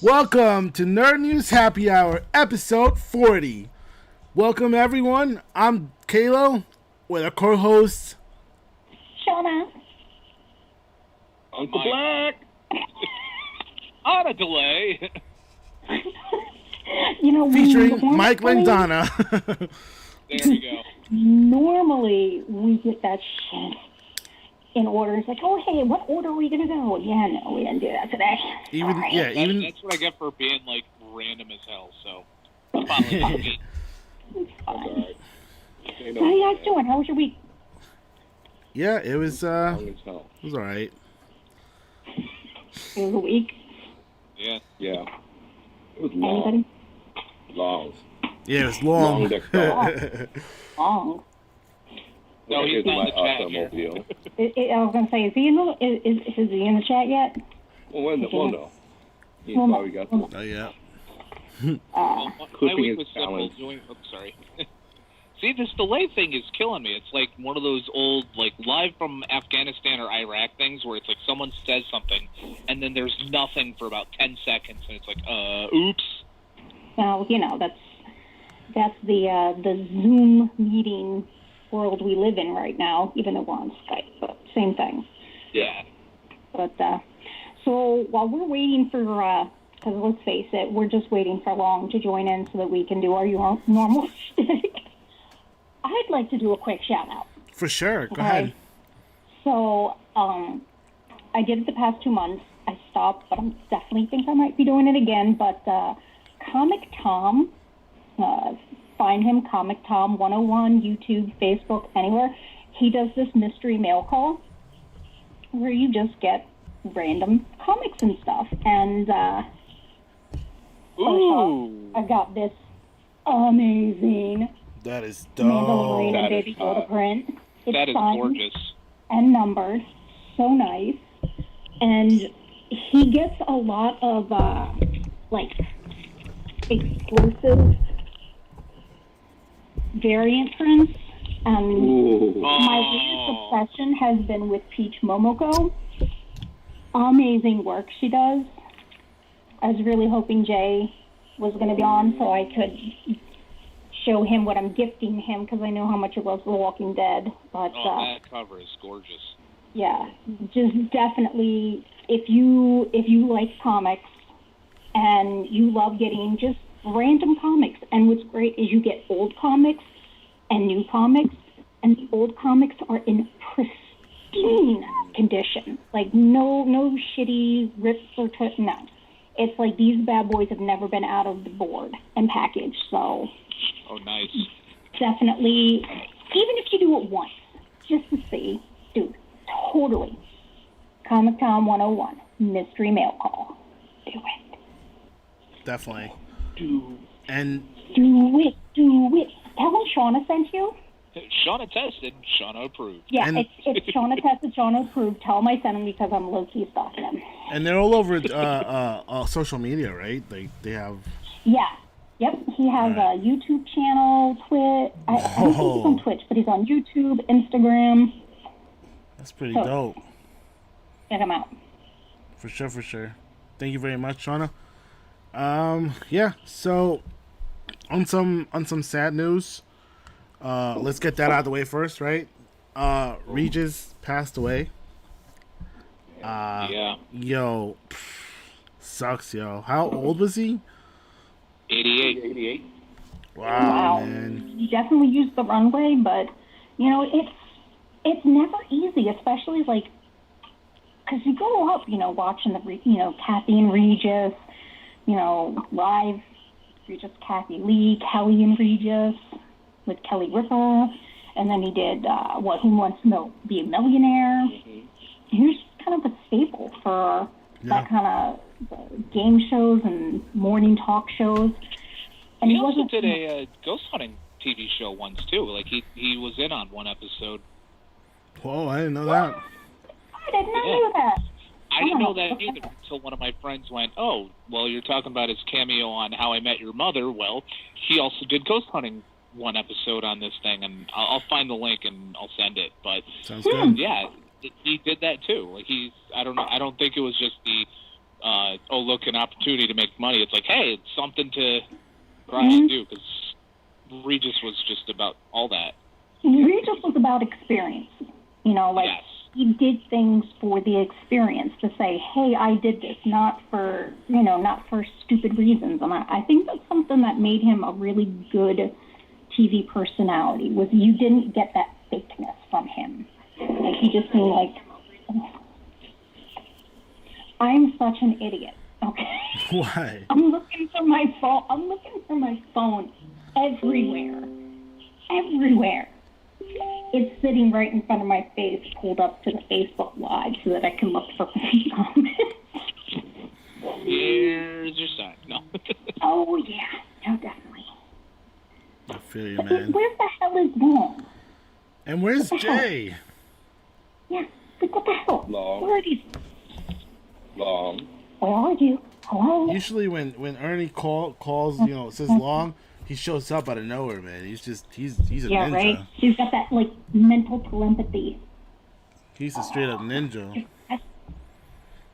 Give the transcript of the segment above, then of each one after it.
Welcome to Nerd News Happy Hour, episode 40. Welcome, everyone. I'm Kalo with our co-host, Shauna. Uncle Black. On a delay. featuring Mike Landana. There we go. Normally, we get that shit in order. It's like, oh, hey, what order are we going to go? Yeah, no, we didn't do that today. That's what I get for being, random as hell, so. Apologies. It's fine. Right. How are you guys doing? How was your week? Yeah, it was all right. It was a week? Yeah. It was long. Anybody? Long. Yeah, it was long. Long. No, he's not in the chat automobile. I was going to say, is he in the chat yet? Well, no. He's probably got this. Oh, yeah. My week was simple. Sorry. See, this delay thing is killing me. It's like one of those old, live from Afghanistan or Iraq things where it's like someone says something, and then there's nothing for about 10 seconds, and it's like, oops. Well, that's the Zoom meeting world we live in right now, even though we're on Skype, but same thing. Yeah. But, so while we're waiting for, because let's face it, we're just waiting for Long to join in so that we can do our normal shtick. I'd like to do a quick shout-out. For sure. Go ahead. So, I did it the past 2 months. I stopped, but I definitely think I might be doing it again. But Comic Tom, find him, Comic Tom 101, YouTube, Facebook, anywhere. He does this mystery mail call where you just get random comics and stuff. And I got this amazing that is dope. Mandalorian and Baby Yoda print. It's that is signed gorgeous. and numbered. So nice. And he gets a lot of, exclusive variant prints. My latest obsession has been with Peach Momoko. Amazing work she does. I was really hoping Jay was going to be on so I could show him what I'm gifting him because I know how much he loves The Walking Dead. But that cover is gorgeous. Yeah, just definitely if you like comics and you love getting just random comics, and what's great is you get old comics and new comics, and the old comics are in pristine condition, like no shitty rips or no. It's like these bad boys have never been out of the board and packaged, so. Oh, nice. Definitely, even if you do it once, just to see, dude, totally. Comic Con 101, mystery mail call. Do it. Definitely. Do it. Tell them Shauna sent you. Shauna tested, Shauna approved. Yeah, it's Shauna tested, Shauna approved. Tell them I sent them because I'm low-key stalking them. And they're all over social media, right? They have... Yeah. Yep, he has a YouTube channel, Twitch. I don't think he's on Twitch, but he's on YouTube, Instagram. That's pretty dope. Check him out. For sure. Thank you very much, Shauna. Yeah, so on some sad news, let's get that out of the way first, right? Regis passed away. Yeah. Yo, sucks, yo. How old was he? 88. Wow, man. You definitely used the runway, but it's never easy, especially because you grow up, watching Kathy and Regis, live Regis, Kathy Lee, Kelly and Regis with Kelly Ripa, and then he did Who Wants to Be a Millionaire. Mm-hmm. He was kind of a staple for that kind of game shows and morning talk shows. And he also did a ghost hunting TV show once too. He was in on one episode. Whoa, I didn't know that. I did not know that. I didn't know that either until one of my friends went, "Oh, well, you're talking about his cameo on How I Met Your Mother. Well, he also did ghost hunting one episode on this thing, and I'll find the link and I'll send it." But sounds good. Yeah, he did that too. I don't know. I don't think it was just the look, an opportunity to make money. It's like, hey, it's something to try and do, because Regis was just about all that. Regis was about experience. Yes. He did things for the experience, to say, hey, I did this, not for stupid reasons. And I think that's something that made him a really good TV personality, was you didn't get that fakeness from him. Like, he just seemed like, I'm such an idiot, okay? Why? I'm looking for my phone everywhere. Everywhere. It's sitting right in front of my face, pulled up to the Facebook Live so that I can look for comments. Here's your sign. No. Oh, yeah. No, definitely. I feel you, man. Where the hell is Long? And where's Jay? Yeah, like, what the hell? Long. Where are these? Long. Where are you? Hello? Usually when Ernie calls, says Long, he shows up out of nowhere, man. He's a ninja. Right? He's got that, mental telepathy. He's a straight up ninja.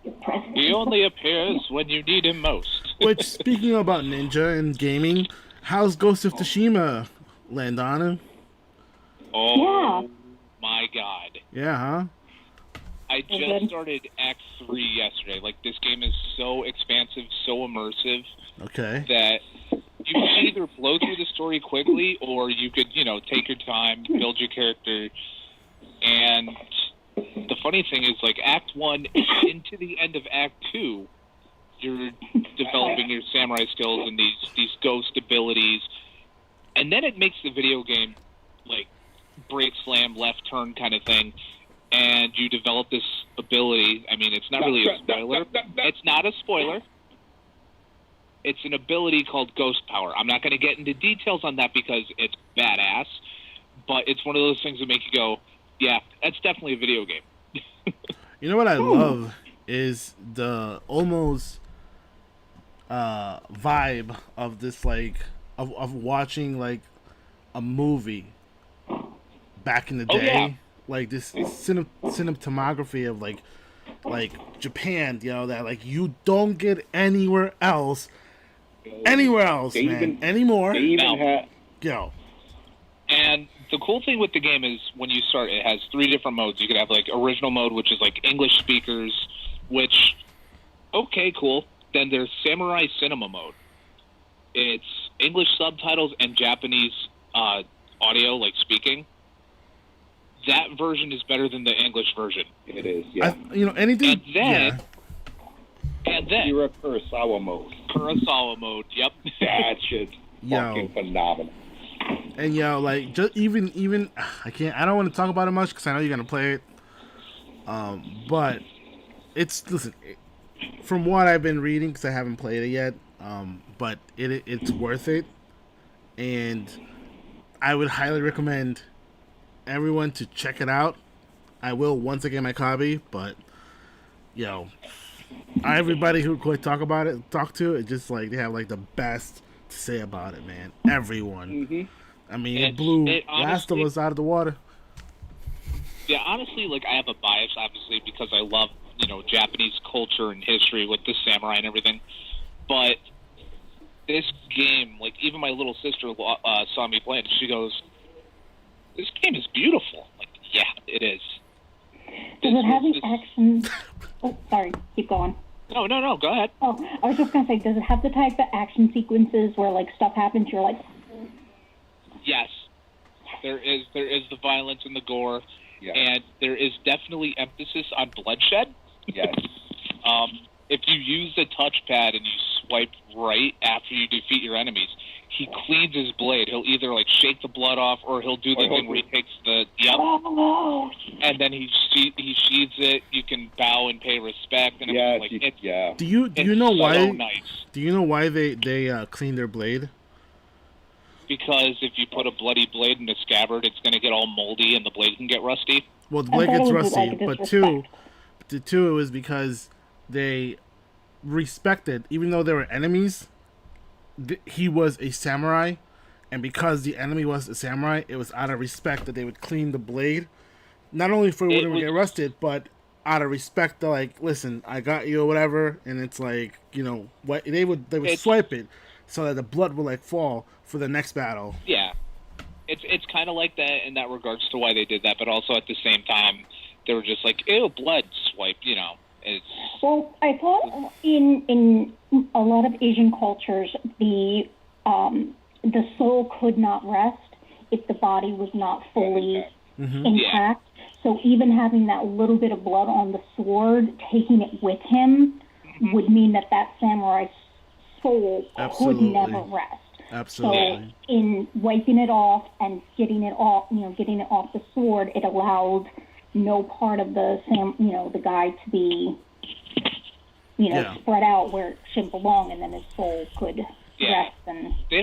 Your presence. He only appears when you need him most. Which, speaking about ninja and gaming, how's Ghost of Tsushima, Landana? Oh, my God. Yeah, huh? I just started Act 3 yesterday. This game is so expansive, so immersive, Okay. that you can either blow through the story quickly, or you could, take your time, build your character. And the funny thing is, Act 1 into the end of Act 2, you're developing your samurai skills and these ghost abilities. And then it makes the video game, break, slam, left turn kind of thing. And you develop this ability. I mean, it's not really a spoiler. It's not a spoiler. It's an ability called Ghost Power. I'm not going to get into details on that because it's badass, but it's one of those things that make you go, yeah, that's definitely a video game. You know what I love is the almost vibe of this, of watching, a movie back in the day. Yeah. This cinematography of, Japan, that, you don't get anywhere else, anymore. They even had... And the cool thing with the game is when you start, it has 3 different modes. You could have, original mode, which is, English speakers, which, okay, cool. Then there's Samurai Cinema mode. It's English subtitles and Japanese audio, speaking. That version is better than the English version. It is, yeah. Anything... And then... You're a Kurosawa mode. Kurosawa mode, yep. That shit's fucking phenomenal. And just even I don't want to talk about it much because I know you're gonna play it. But listen, from what I've been reading, because I haven't played it yet. But it's worth it, and I would highly recommend everyone to check it out. I will once I get my copy, but everybody who could talk to it, just they have the best to say about it, man. Everyone. Mm-hmm. I mean, it blew Last of Us out of the water. Yeah, honestly, I have a bias, obviously, because I love, Japanese culture and history with the samurai and everything. But this game, even my little sister saw me play it, and she goes, "This game is beautiful." Yeah, it is. Does it have the action? Oh, sorry. Keep going. No, go ahead. Oh, I was just going to say, does it have the type of action sequences where, stuff happens, you're like... Yes. There is the violence and the gore, yeah. And there is definitely emphasis on bloodshed. Yes. If you use the touchpad and you swipe right after you defeat your enemies, he cleans his blade. He'll either shake the blood off, or he'll do the thing where he takes the and then he sheathes it. You can bow and pay respect, and everything. Do you know why? Nice. Do you know why they clean their blade? Because if you put a bloody blade in a scabbard, it's going to get all moldy, and the blade can get rusty. Well, the blade gets rusty, but two, it was because they respected, even though they were enemies. He was a samurai, and because the enemy was a samurai, it was out of respect that they would clean the blade, not only for when it would get rusted, but out of respect, they're like, listen, I got you or whatever, and it's like, what they would swipe it so that the blood will like fall for the next battle. Yeah, it's kind of like that in that regards to why they did that, but also at the same time they were just like, ew, blood swipe, Well, I thought in a lot of Asian cultures, the soul could not rest if the body was not fully intact. Yeah. So even having that little bit of blood on the sword, taking it with him, would mean that samurai's soul could never rest. Absolutely. So in wiping it off and getting it off the sword, it allowed no part of the guy to be, spread out where it should belong, and then his soul could rest. And they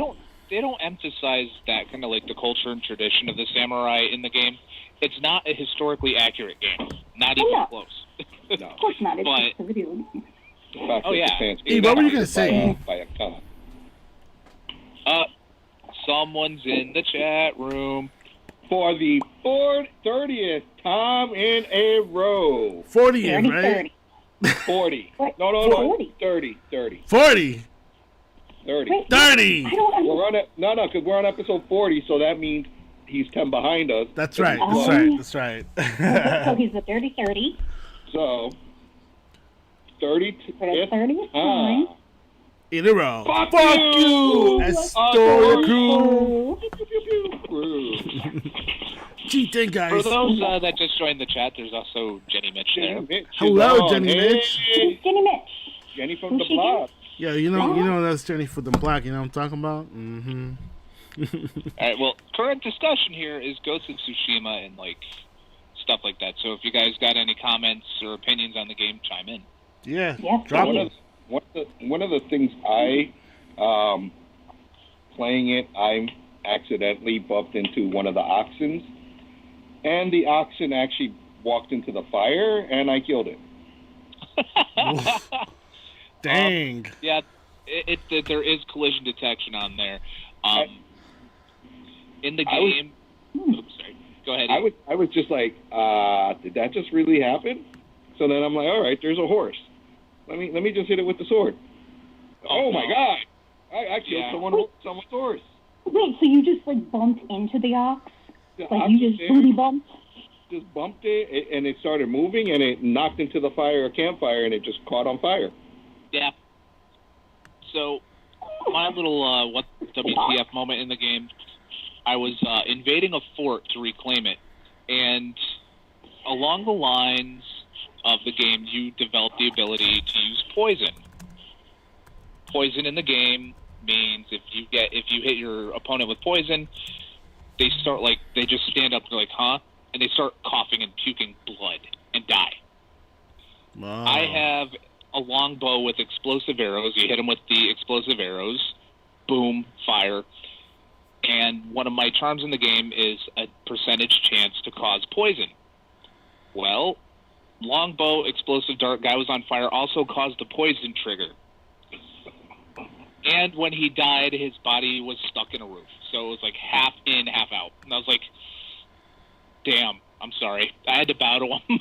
don't emphasize that kind of like the culture and tradition of the samurai in the game. It's not a historically accurate game, not even close. No. Of course not. It's just a video game. What were you gonna say? Someone's in the chat room. For the 30th time in a row. 40th, right? 40. No. 30. 40. 30. Wait, 30. Because we're on episode 40, so that means he's 10 behind us. That's right. That's right. So he's the 30. So 30th time. In a row. Fuck you! Astoria crew. Gee, thank guys. For those that just joined the chat, there's also Jenny Mitch there. Hello, Jenny Mitch. Jenny Mitch. Jenny from the block. Yeah, you know that's Jenny from the block. You know what I'm talking about? All right. Well, current discussion here is Ghost of Tsushima and like stuff like that. So if you guys got any comments or opinions on the game, chime in. Yeah. Drop it. One of the things playing it, I accidentally bumped into one of the oxens, and the oxen actually walked into the fire, and I killed it. Dang. Yeah, there is collision detection on there. In the game, oops, sorry. Go ahead. I was just like, did that just really happen? So then I'm like, all right, there's a horse. Let me just hit it with the sword. Oh my God! I killed someone's horse. Wait, so you just like bumped into the ox? Like you just booty bumped? Just bumped it, and it started moving, and it knocked into the campfire, and it just caught on fire. Yeah. So my little what WTF moment in the game, I was invading a fort to reclaim it, and along the lines of the game, you develop the ability to use poison. Poison in the game means if you hit your opponent with poison, they just stand up and they're like, huh? And they start coughing and puking blood and die. Wow. I have a longbow with explosive arrows. You hit them with the explosive arrows, boom, fire. And one of my charms in the game is a percentage chance to cause poison. Well, longbow, explosive dart, guy was on fire, also caused the poison trigger. And when he died, his body was stuck in a roof. So it was like half in, half out. And I was like, damn, I'm sorry. I had to bow to him.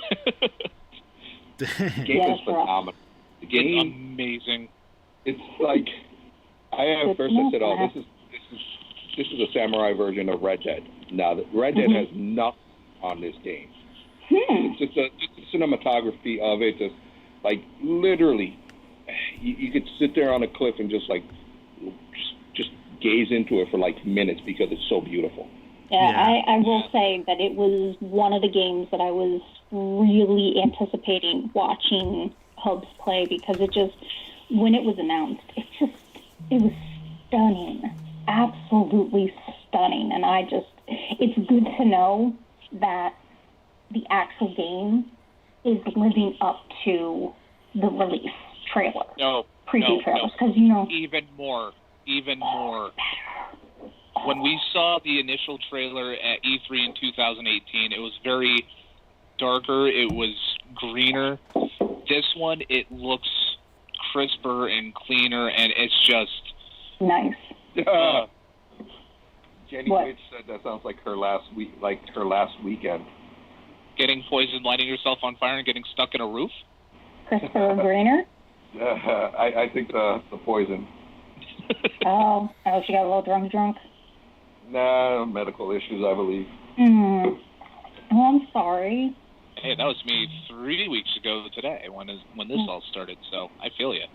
The game is phenomenal. The game, it's amazing. It's like, I said, oh, this is a samurai version of Red Dead. Now, Red Dead has nothing on this game. It's just the cinematography of it, just like literally, you could sit there on a cliff and just gaze into it for like minutes because it's so beautiful. Yeah. I will say that it was one of the games that I was really anticipating watching Hubs play because when it was announced, it was stunning, absolutely stunning, and it's good to know that the actual game is living up to the release trailer. Preview trailers, because even more. When we saw the initial trailer at E3 in 2018, it was very darker. It was greener. This one, it looks crisper and cleaner, and it's just nice. Jenny Witch said that sounds like her last weekend. getting poisoned, lighting yourself on fire, and getting stuck in a roof? Christopher Greener? I think the poison. Oh, she got a little drunk? Nah, medical issues, I believe. Oh, I'm sorry. Hey, that was me 3 weeks ago today when this all started, so I feel you.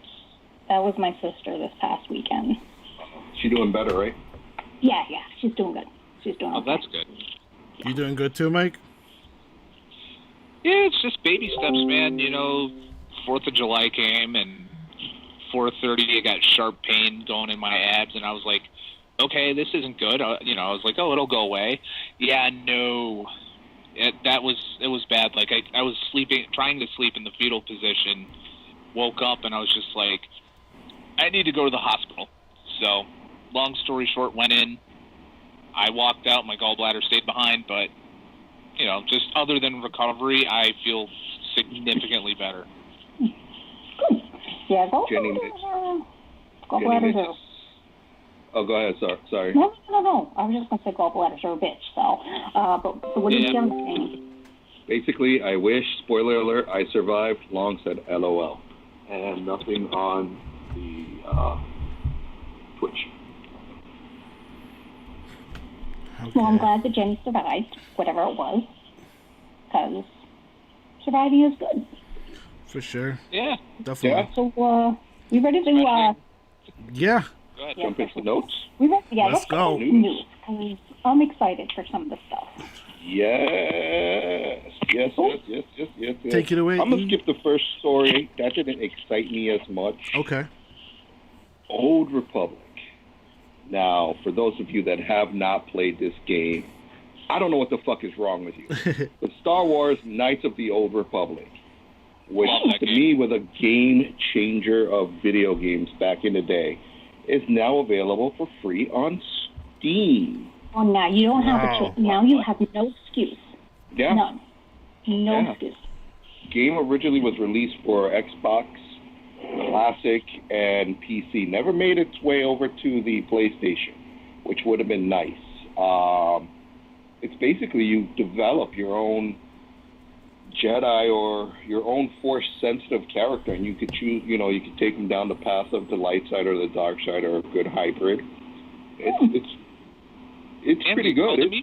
That was my sister this past weekend. She doing better, right? Yeah, she's doing good. She's doing okay. Oh, that's good. You doing good too, Mike? Yeah, it's just baby steps, man. 4th of July came, and 4:30 I got sharp pain going in my abs, and I was like, okay, this isn't good. I was like, oh, it'll go away. Yeah, no. It was bad. Like, I was trying to sleep in the fetal position, woke up, and I was just like, I need to go to the hospital. So, long story short, went in. I walked out. My gallbladder stayed behind, but, just other than recovery, I feel significantly better. Good. Yeah, gallbladders are... Oh, go ahead. Sorry. No. I was just going to say gallbladders are a bitch, so... but what are you saying? Basically, I wish, spoiler alert, I survived. Long said LOL. And nothing on the Twitch. Okay. Well, I'm glad that Jenny survived, whatever it was, because surviving is good. For sure. Yeah. Definitely. Yeah. So, we ready to... Yeah. Go ahead. Jump into the notes? Let's go. News, 'cause I'm excited for some of the stuff. Yes. Take it away. I'm going to skip the first story. That didn't excite me as much. Okay. Old Republic. Now, for those of you that have not played this game, I don't know what the fuck is wrong with you. But Star Wars Knights of the Old Republic, which to me was a game changer of video games back in the day, is now available for free on Steam. Oh, now you don't have a choice. Now you have no excuse. Yeah. None. No excuse. Game originally was released for Xbox Classic and PC. Never made its way over to the PlayStation, which would have been nice. It's basically you develop your own Jedi or your own Force-sensitive character, and you could choose. You could take them down the path of the light side or the dark side, or a good hybrid. It's pretty good.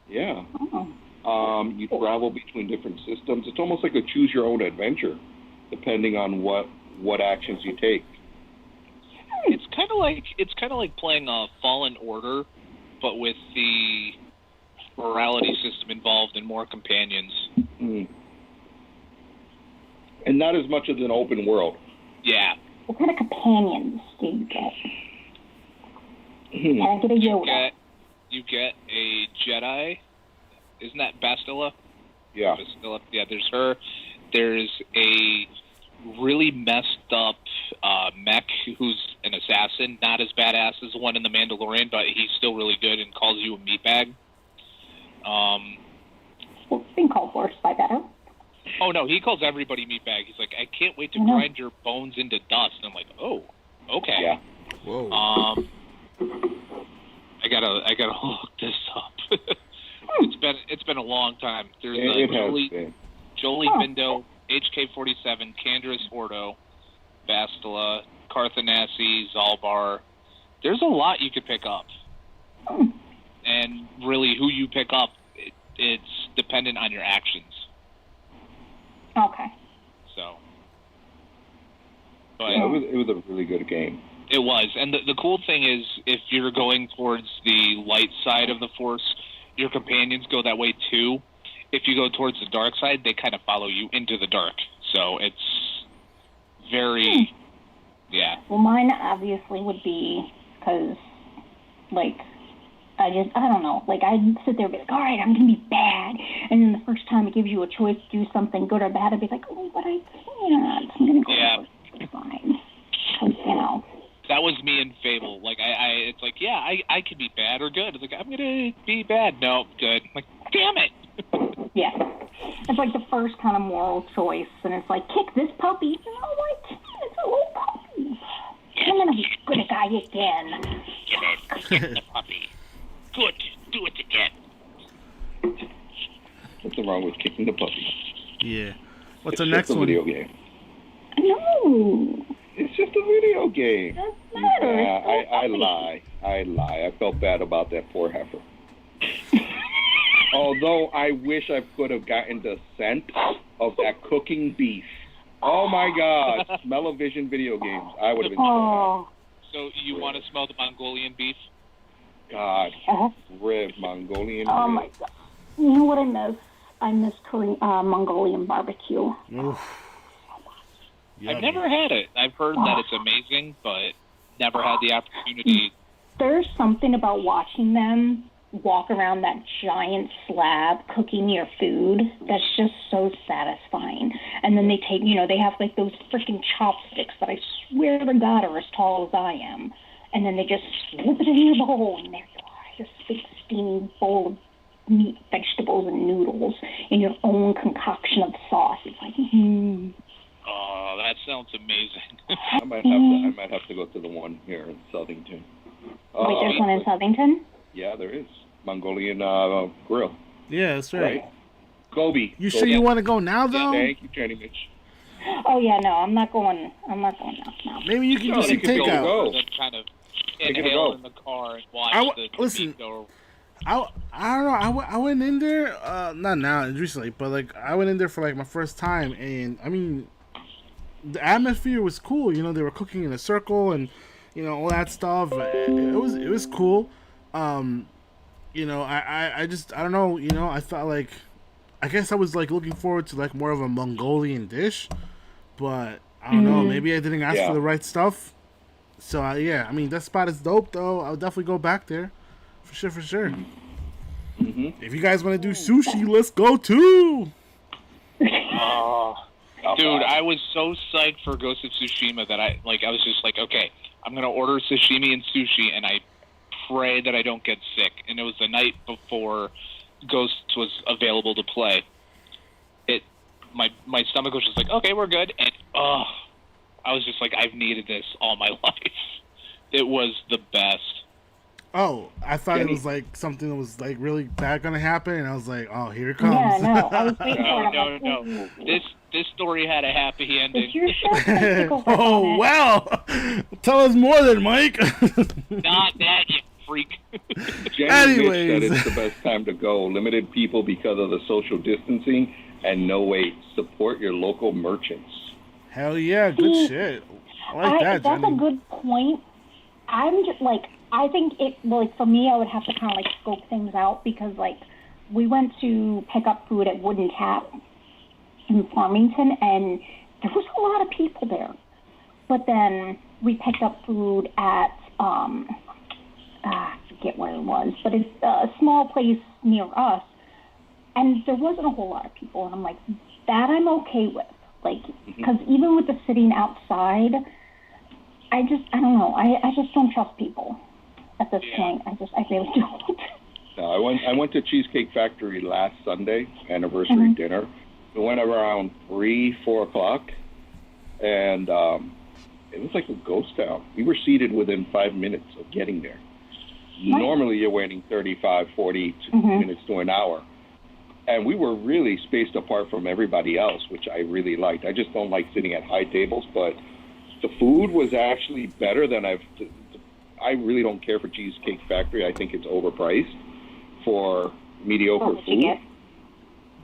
Yeah. Oh. You travel between different systems. It's almost like a choose your own adventure, depending on what actions you take. It's kind of like playing a Fallen Order, but with the morality system involved and more companions. Mm. And not as much as an open world. Yeah. What kind of companions do you get? Can I get a Yoda? You get a Jedi. Isn't that Bastila? Yeah. Bastila. Yeah, there's her. There's a really messed up mech who's an assassin. Not as badass as the one in The Mandalorian, but he's still really good and calls you a meatbag. Well, it's been called worse by better. Oh, no, he calls everybody meatbag. He's like, I can't wait to grind your bones into dust. And I'm like, oh, okay. Yeah. Whoa. I gotta look this up. It's been a long time. There's Jolie Bindo, HK-47, Canderous Ordo, Bastila, Carthanasi, Zalbar. There's a lot you could pick up. And really, who you pick up, it's dependent on your actions. Okay. So. But yeah, it was a really good game. It was. And the cool thing is, if you're going towards the light side of the Force, your companions go that way too. If you go towards the dark side, they kind of follow you into the dark. So it's very, yeah. Well, mine obviously would be, because, like, I don't know. Like, I'd sit there and be like, all right, I'm going to be bad. And then the first time it gives you a choice to do something good or bad, I'd be like, oh, but I can't. I'm going to go for fine. Because, That was me in Fable. Like, it's like, yeah, I could be bad or good. It's like, I'm going to be bad. No, good. I'm like, damn it. Yeah. It's like the first kind of moral choice. And it's like, kick this puppy. No, I can't. It's a little puppy. I'm going to be a good guy again. Kick the puppy. Good. Do it again. Nothing wrong with kicking chasing the puppy. Yeah. What's It's the just next a one? video game. No. It's just a video game. Doesn't matter. Yeah, I lie. I felt bad about that poor heifer. Although I wish I could have gotten the scent of that cooking beef. Oh my God! Smell-o-vision video games. I would have been so So you want to smell the Mongolian beef? happy. God, Mongolian Oh rib. my God. You know what I miss? I miss Korean, Mongolian barbecue. Oof. I've never had it. I've heard that it's amazing, but never had the opportunity. There's something about watching them walk around that giant slab cooking your food that's just so satisfying. And then they take, they have like those freaking chopsticks that I swear to God are as tall as I am. And then they just swoop it in your bowl, and there you are, this big steaming bowl of meat, vegetables, and noodles in your own concoction of sauce. It's like, Oh, that sounds amazing. I might have to go to the one here in Southington. Wait, there's one in Southington? Yeah, there is. Mongolian grill. Yeah, that's right. Gobi. You sure you want to go now, though? Thank you, Jenny Mitch. Oh yeah, no, I'm not going now. Maybe you can do some takeout. Go. Then kind of inhale in the car and watch the listen. meat go. I don't know. I went in there, not now, recently, but like I went in there for like my first time, and I mean, the atmosphere was cool. They were cooking in a circle, and all that stuff. It was cool. I don't know. I thought like, I guess I was like looking forward to like more of a Mongolian dish, but I don't know. Maybe I didn't ask for the right stuff. So I mean that spot is dope though. I'll definitely go back there, for sure. Mm-hmm. If you guys want to do sushi, let's go too. Dude, I was so psyched for Ghost of Tsushima that I was just like, okay, I'm gonna order sashimi and sushi, and I pray that I don't get sick. And it was the night before Ghost was available to play. My stomach was just like, okay, we're good, and I was just like, I've needed this all my life. It was the best. Oh, I thought it was like something that was like really bad gonna happen, and I was like, oh, here it comes. Yeah, no, I was waiting for it. No. This story had a happy ending. Oh, well. Tell us more then, Mike. Not that, you freak. Anyways. Said it's the best time to go. Limited people because of the social distancing, and no wait. Support your local merchants. Hell yeah, good shit. I like that, That's Jenny. a good point. I'm just like, I think for me, I would have to kind of like scope things out, because like we went to pick up food at Wooden Tap in Farmington, and there was a lot of people there. But then we picked up food at I forget where it was, but it's a small place near us, and there wasn't a whole lot of people. And I'm like, that I'm okay with, like, because even with the sitting outside, I don't know. I just don't trust people at this point. I really don't. No, I went to Cheesecake Factory last Sunday, anniversary dinner. We went around 4 o'clock, and it was like a ghost town. We were seated within 5 minutes of getting there. Right. Normally, you're waiting 35, 40 minutes to an hour. And we were really spaced apart from everybody else, which I really liked. I just don't like sitting at high tables, but the food was actually better than I really don't care for Cheesecake Factory. I think it's overpriced for mediocre food.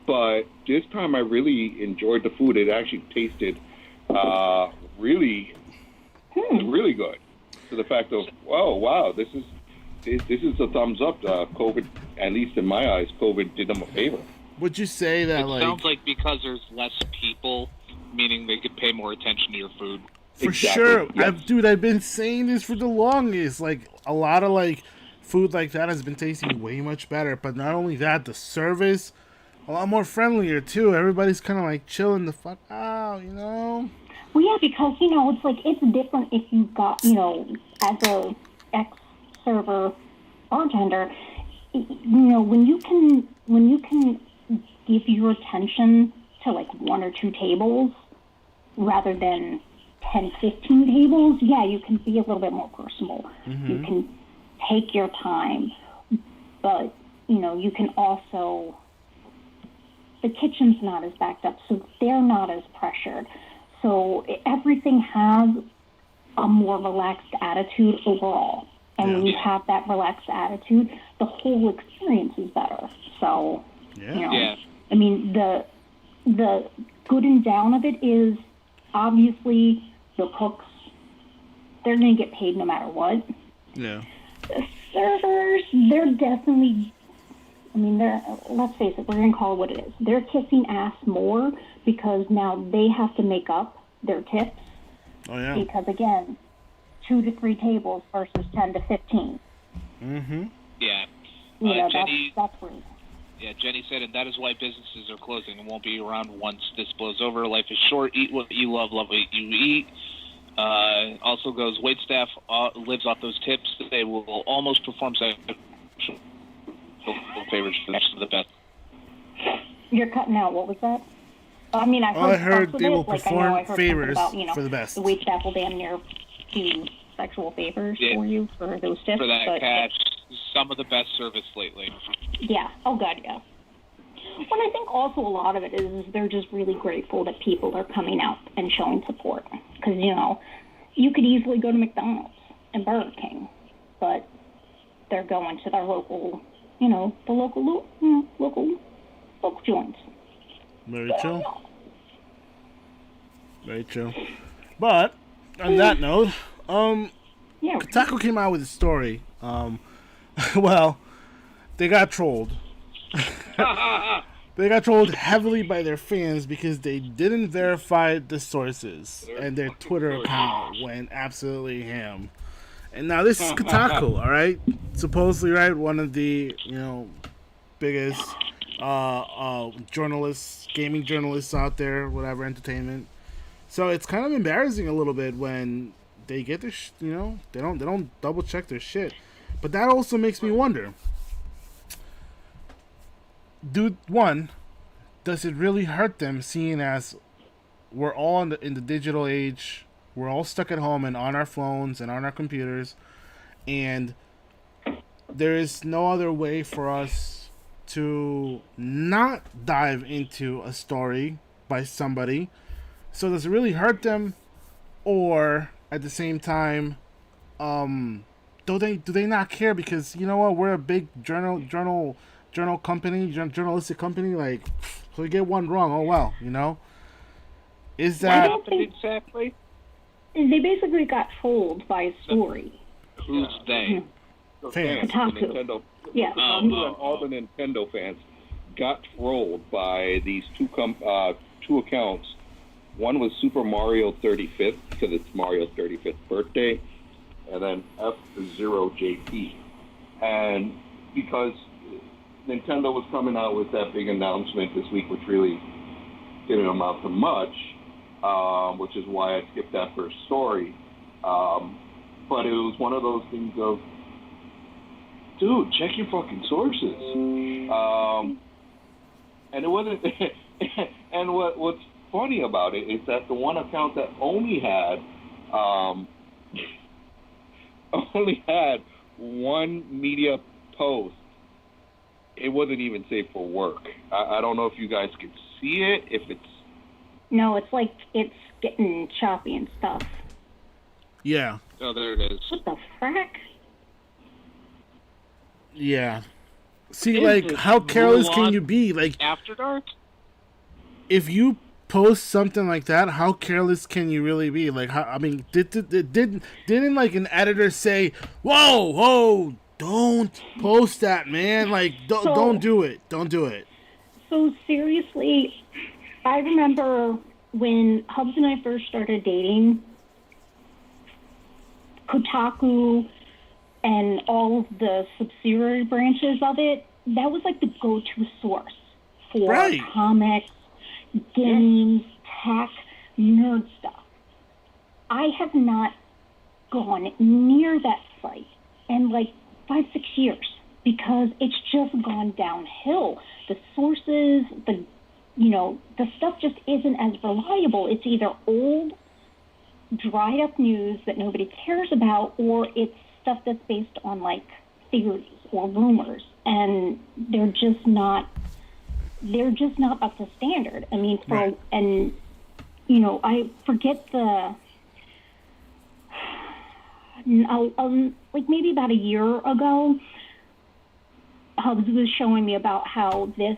But this time I really enjoyed the food. It actually tasted really good. To the fact of, wow, this is a thumbs up. COVID, at least in my eyes, COVID did them a favor. Would you say that it sounds like because there's less people, meaning they could pay more attention to your food. For sure. Yes. I've been saying this for the longest. Like, a lot of, like, food like that has been tasting way much better. But not only that, the service, a lot more friendlier, too. Everybody's kind of, like, chilling the fuck out, Well, yeah, because, it's like, it's different if you got, as a ex-server bartender, when you can give your attention to, like, 1 or 2 tables rather than 10, 15 tables, yeah, you can be a little bit more personable. You can take your time, but, you can also the kitchen's not as backed up, so they're not as pressured. So everything has a more relaxed attitude overall. And when you have that relaxed attitude, the whole experience is better. So, I mean, the good and down of it is obviously the cooks, they're going to get paid no matter what. Yeah. The servers, they're definitely, I mean, let's face it, we're going to call it what it is. They're kissing ass more because now they have to make up their tips. Oh, yeah. Because, again, 2 to 3 tables versus 10 to 15. Mm-hmm. Yeah. Jenny, that's rude. Yeah, Jenny said, and that is why businesses are closing and won't be around once this blows over. Life is short. Eat what you love what you eat. Also goes, wait staff lives off those tips. They will almost perform favors for the best. You're cutting out. What was that? I mean, I heard they will perform favors about, for the best. The wait staff will damn near do sexual favors for you for those tips. For that cash, some of the best service lately. Yeah. Oh, God, yeah. Well, I think also a lot of it is they're just really grateful that people are coming out and showing support. Because, you could easily go to McDonald's and Burger King, but they're going to their local, the local joints. Very true. Very true. But on that note, Kotaku came out with a story. Well, they got trolled. They got trolled heavily by their fans because they didn't verify the sources, and their Twitter account went absolutely ham. And now this is Kotaku, all right? Supposedly, right, one of the biggest journalists, gaming journalists out there, whatever, entertainment. So it's kind of embarrassing a little bit when they get their, they don't double check their shit. But that also makes me wonder. Does it really hurt them, seeing as we're all in the digital age, we're all stuck at home and on our phones and on our computers, and there is no other way for us to not dive into a story by somebody. So does it really hurt them, or at the same time, do they not care because we're a big journal company, journalistic company, like, so we get one wrong, oh well, Is that... exactly? They basically got trolled by a story. Who's they? Fans. Kotaku. Yeah. All the Nintendo fans got trolled by these two accounts. One was Super Mario 35th, because it's Mario's 35th birthday, and then F0JP. And because Nintendo was coming out with that big announcement this week, which really didn't amount to much, which is why I skipped that first story. But it was one of those things of, dude, check your fucking sources. And it wasn't. And what's funny about it is that the one account that only had one media post, it wasn't even safe for work. I don't know if you guys can see it. If it's no, it's like it's getting choppy and stuff. Yeah. Oh, there it is. What the frack? Yeah. See, like, how careless can you be? Like, After Dark? If you post something like that, how careless can you really be? Like, didn't like an editor say, whoa, don't post that, man. Like, don't do it. Don't do it. So, seriously, I remember when Hubs and I first started dating, Kotaku and all of the subsidiary branches of it, that was like the go-to source for comics, games, tech, nerd stuff. I have not gone near that site in like 5-6 years because it's just gone downhill. The sources, the stuff just isn't as reliable. It's either old, dried up news that nobody cares about, or it's stuff that's based on like theories or rumors, and they're just not they're just not up to standard. I mean, Right. and you know, I forget the like maybe about a year ago, Hubs was showing me about how this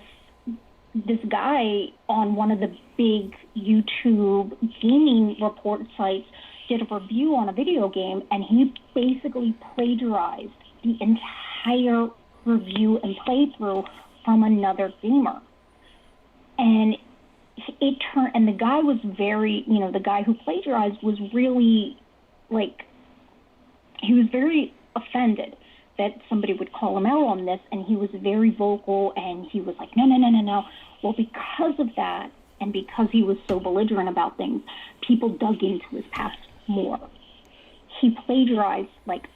guy on one of the big YouTube gaming report sites did a review on a video game, and he basically plagiarized the entire review and playthrough from another gamer. And and the guy was the guy who plagiarized was really, like, he was very offended that somebody would call him out on this, and he was very vocal, and he was like, no. Well, because of that, and because he was so belligerent about things, people dug into his past more. He plagiarized, like,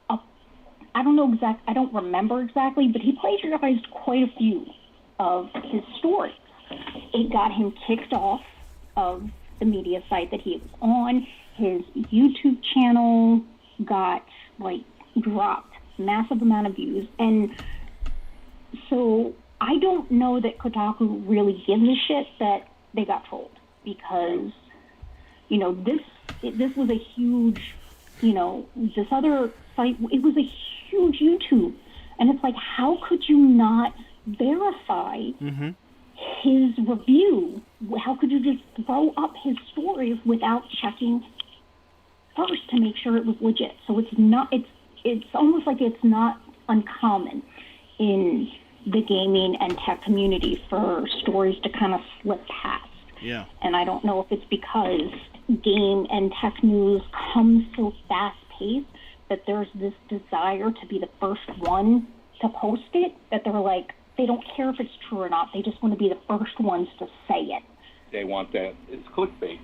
I don't remember exactly, but he plagiarized quite a few of his stories. It got him kicked off of the media site that he was on. His YouTube channel got, like, dropped. Massive amount of views. And so I don't know that Kotaku really gives a shit that they got trolled, because, you know, this was a huge, you know, this other site, it was a huge YouTube. And it's like, how could you not verify his review? How could you just throw up his stories without checking first to make sure it was legit? So it's almost like it's not uncommon in the gaming and tech community for stories to kind of slip past. Yeah. And I don't know if it's because game and tech news comes so fast-paced that there's this desire to be the first one to post it, that they're like, they don't care if it's true or not. They just want to be the first ones to say it. They want that. It's clickbait.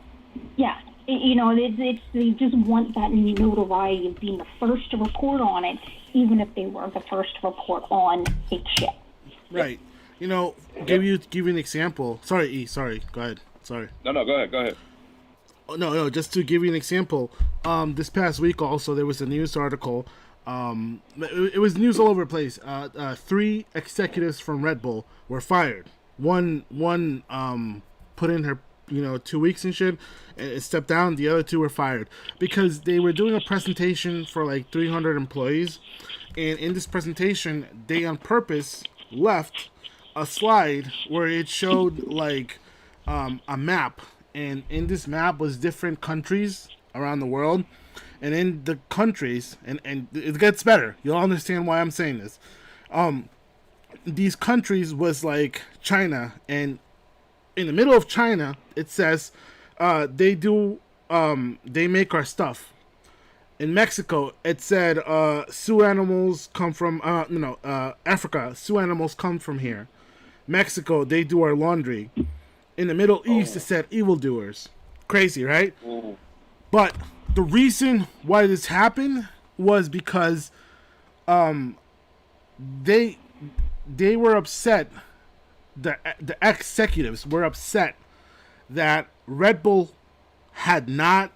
Yeah. You know, they just want that notoriety of being the first to report on it, even if they were the first to report on fake shit. Right. You know, give you an example. Sorry, E. Sorry. Go ahead. Sorry. No, go ahead. Oh, no. Just to give you an example. This past week, also, there was a news article. It was news all over the place. 3 executives from Red Bull were fired. One put in her 2 weeks and shit, and stepped down. The other 2 were fired because they were doing a presentation for like 300 employees, and in this presentation, they on purpose left a slide where it showed like a map, and in this map was different countries around the world, and in the countries, and it gets better. You'll understand why I'm saying this. These countries was like China, and in the middle of China, it says they make our stuff. In Mexico, it said Sioux animals come from Africa. Sioux animals come from here. Mexico, they do our laundry. In the Middle East, it said evildoers. Crazy, right? But the reason why this happened was because they were upset. The executives were upset that Red Bull had not,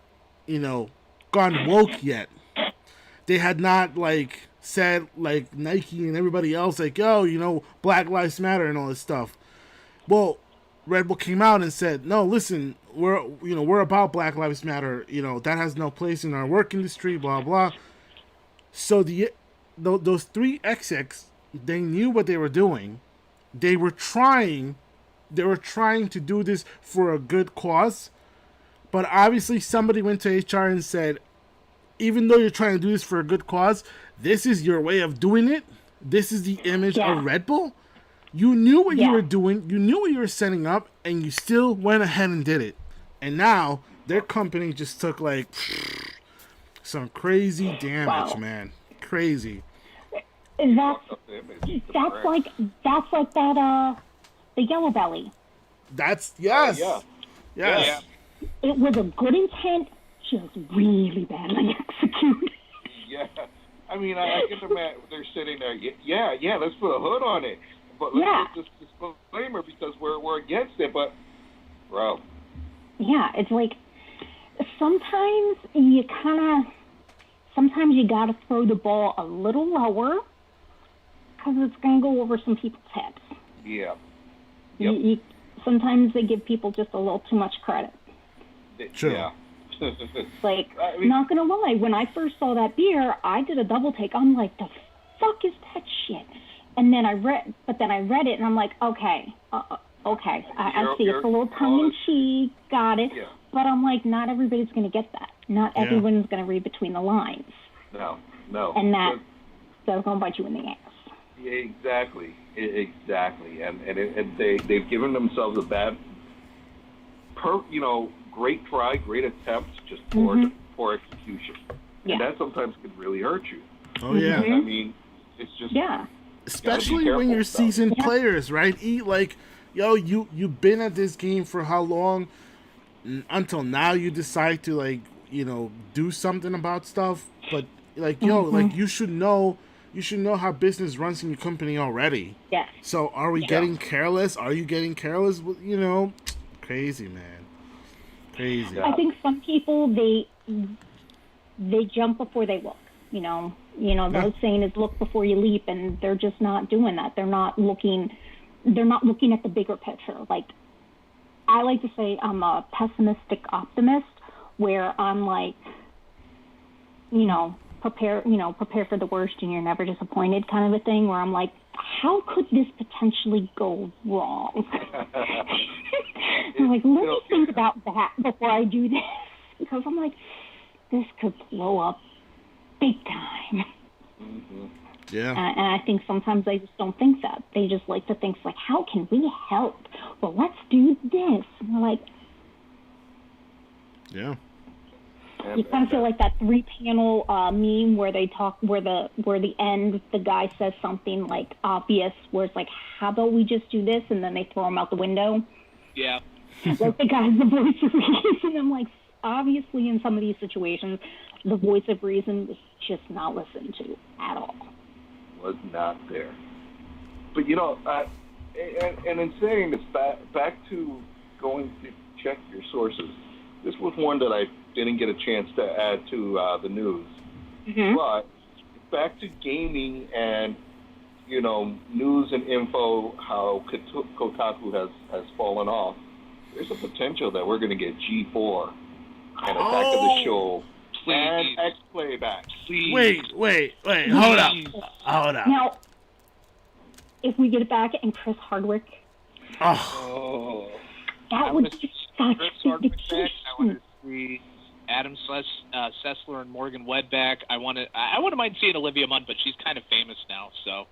gone woke yet. They had not said Nike and everybody else Black Lives Matter and all this stuff. Well, Red Bull came out and said, no, listen, we're about Black Lives Matter. That has no place in our work industry. Blah blah. So those 3 execs, they knew what they were doing. They were trying to do this for a good cause, but obviously somebody went to HR and said, even though you're trying to do this for a good cause, this is your way of doing it. This is the image of Red Bull. You knew what you were doing. You knew what you were setting up, and you still went ahead and did it. And now their company just took some crazy damage, man. Crazy. That's like that the Yellow Belly. That's yes. Yeah. It was a good intent, just really badly executed. Yeah. I mean, I can imagine they're sitting there. Yeah, let's put a hood on it. But let's get this disclaimer because we're against it. But, bro. Yeah, it's like sometimes you got to throw the ball a little lower because it's going to go over some people's heads. Yeah. Sometimes they give people just a little too much credit. Sure. Yeah. Like, not gonna lie, when I first saw that beer, I did a double take. I'm like, the fuck is that shit? And then I read it, and I'm like, okay, I see it's a little tongue in cheek, got it. Yeah. But I'm like, not everybody's gonna get that. Not everyone's gonna read between the lines. No. And that's gonna bite you in the ass. Yeah, exactly, and they've given themselves a bad, great try, great attempt, just poor execution, and that sometimes can really hurt you. Oh yeah, I mean, it's just especially when you're seasoned players, right? You've been at this game for how long? Until now, you decide to do something about stuff, but you should know how business runs in your company already. Yeah. So are we getting careless? Are you getting careless? Crazy, man. Crazy. I think some people they jump before they look. The old saying is look before you leap, and they're just not doing that. They're not looking at the bigger picture. Like, I like to say I'm a pessimistic optimist, where I'm like, prepare for the worst and you're never disappointed kind of a thing, where I'm like, how could this potentially go wrong? I'm like, let me think about that before I do this, because I'm like, this could blow up big time. Mm-hmm. Yeah. And I think sometimes they just don't think that. They just like to think, like, how can we help? Well, let's do this. And they're like, yeah. You kind of feel like that 3-panel meme where they talk, where the end, the guy says something like obvious, where it's like, how about we just do this, and then they throw him out the window. Yeah. Like the guy's the voice of reason. I'm like, obviously in some of these situations, the voice of reason was just not listened to at all. Was not there. But and in saying this, back to going to check your sources, this was one that I didn't get a chance to add to the news. Mm-hmm. But back to gaming and news and info, how Kotaku has fallen off. There's a potential that we're going to get G4 and Attack of the Show and X-Play back. Wait, hold up. Now, if we get it back and Chris Hardwick, that would be such vindication. I want to see Adam Sessler and Morgan Webb back. I wouldn't mind seeing Olivia Munn, but she's kind of famous now, so.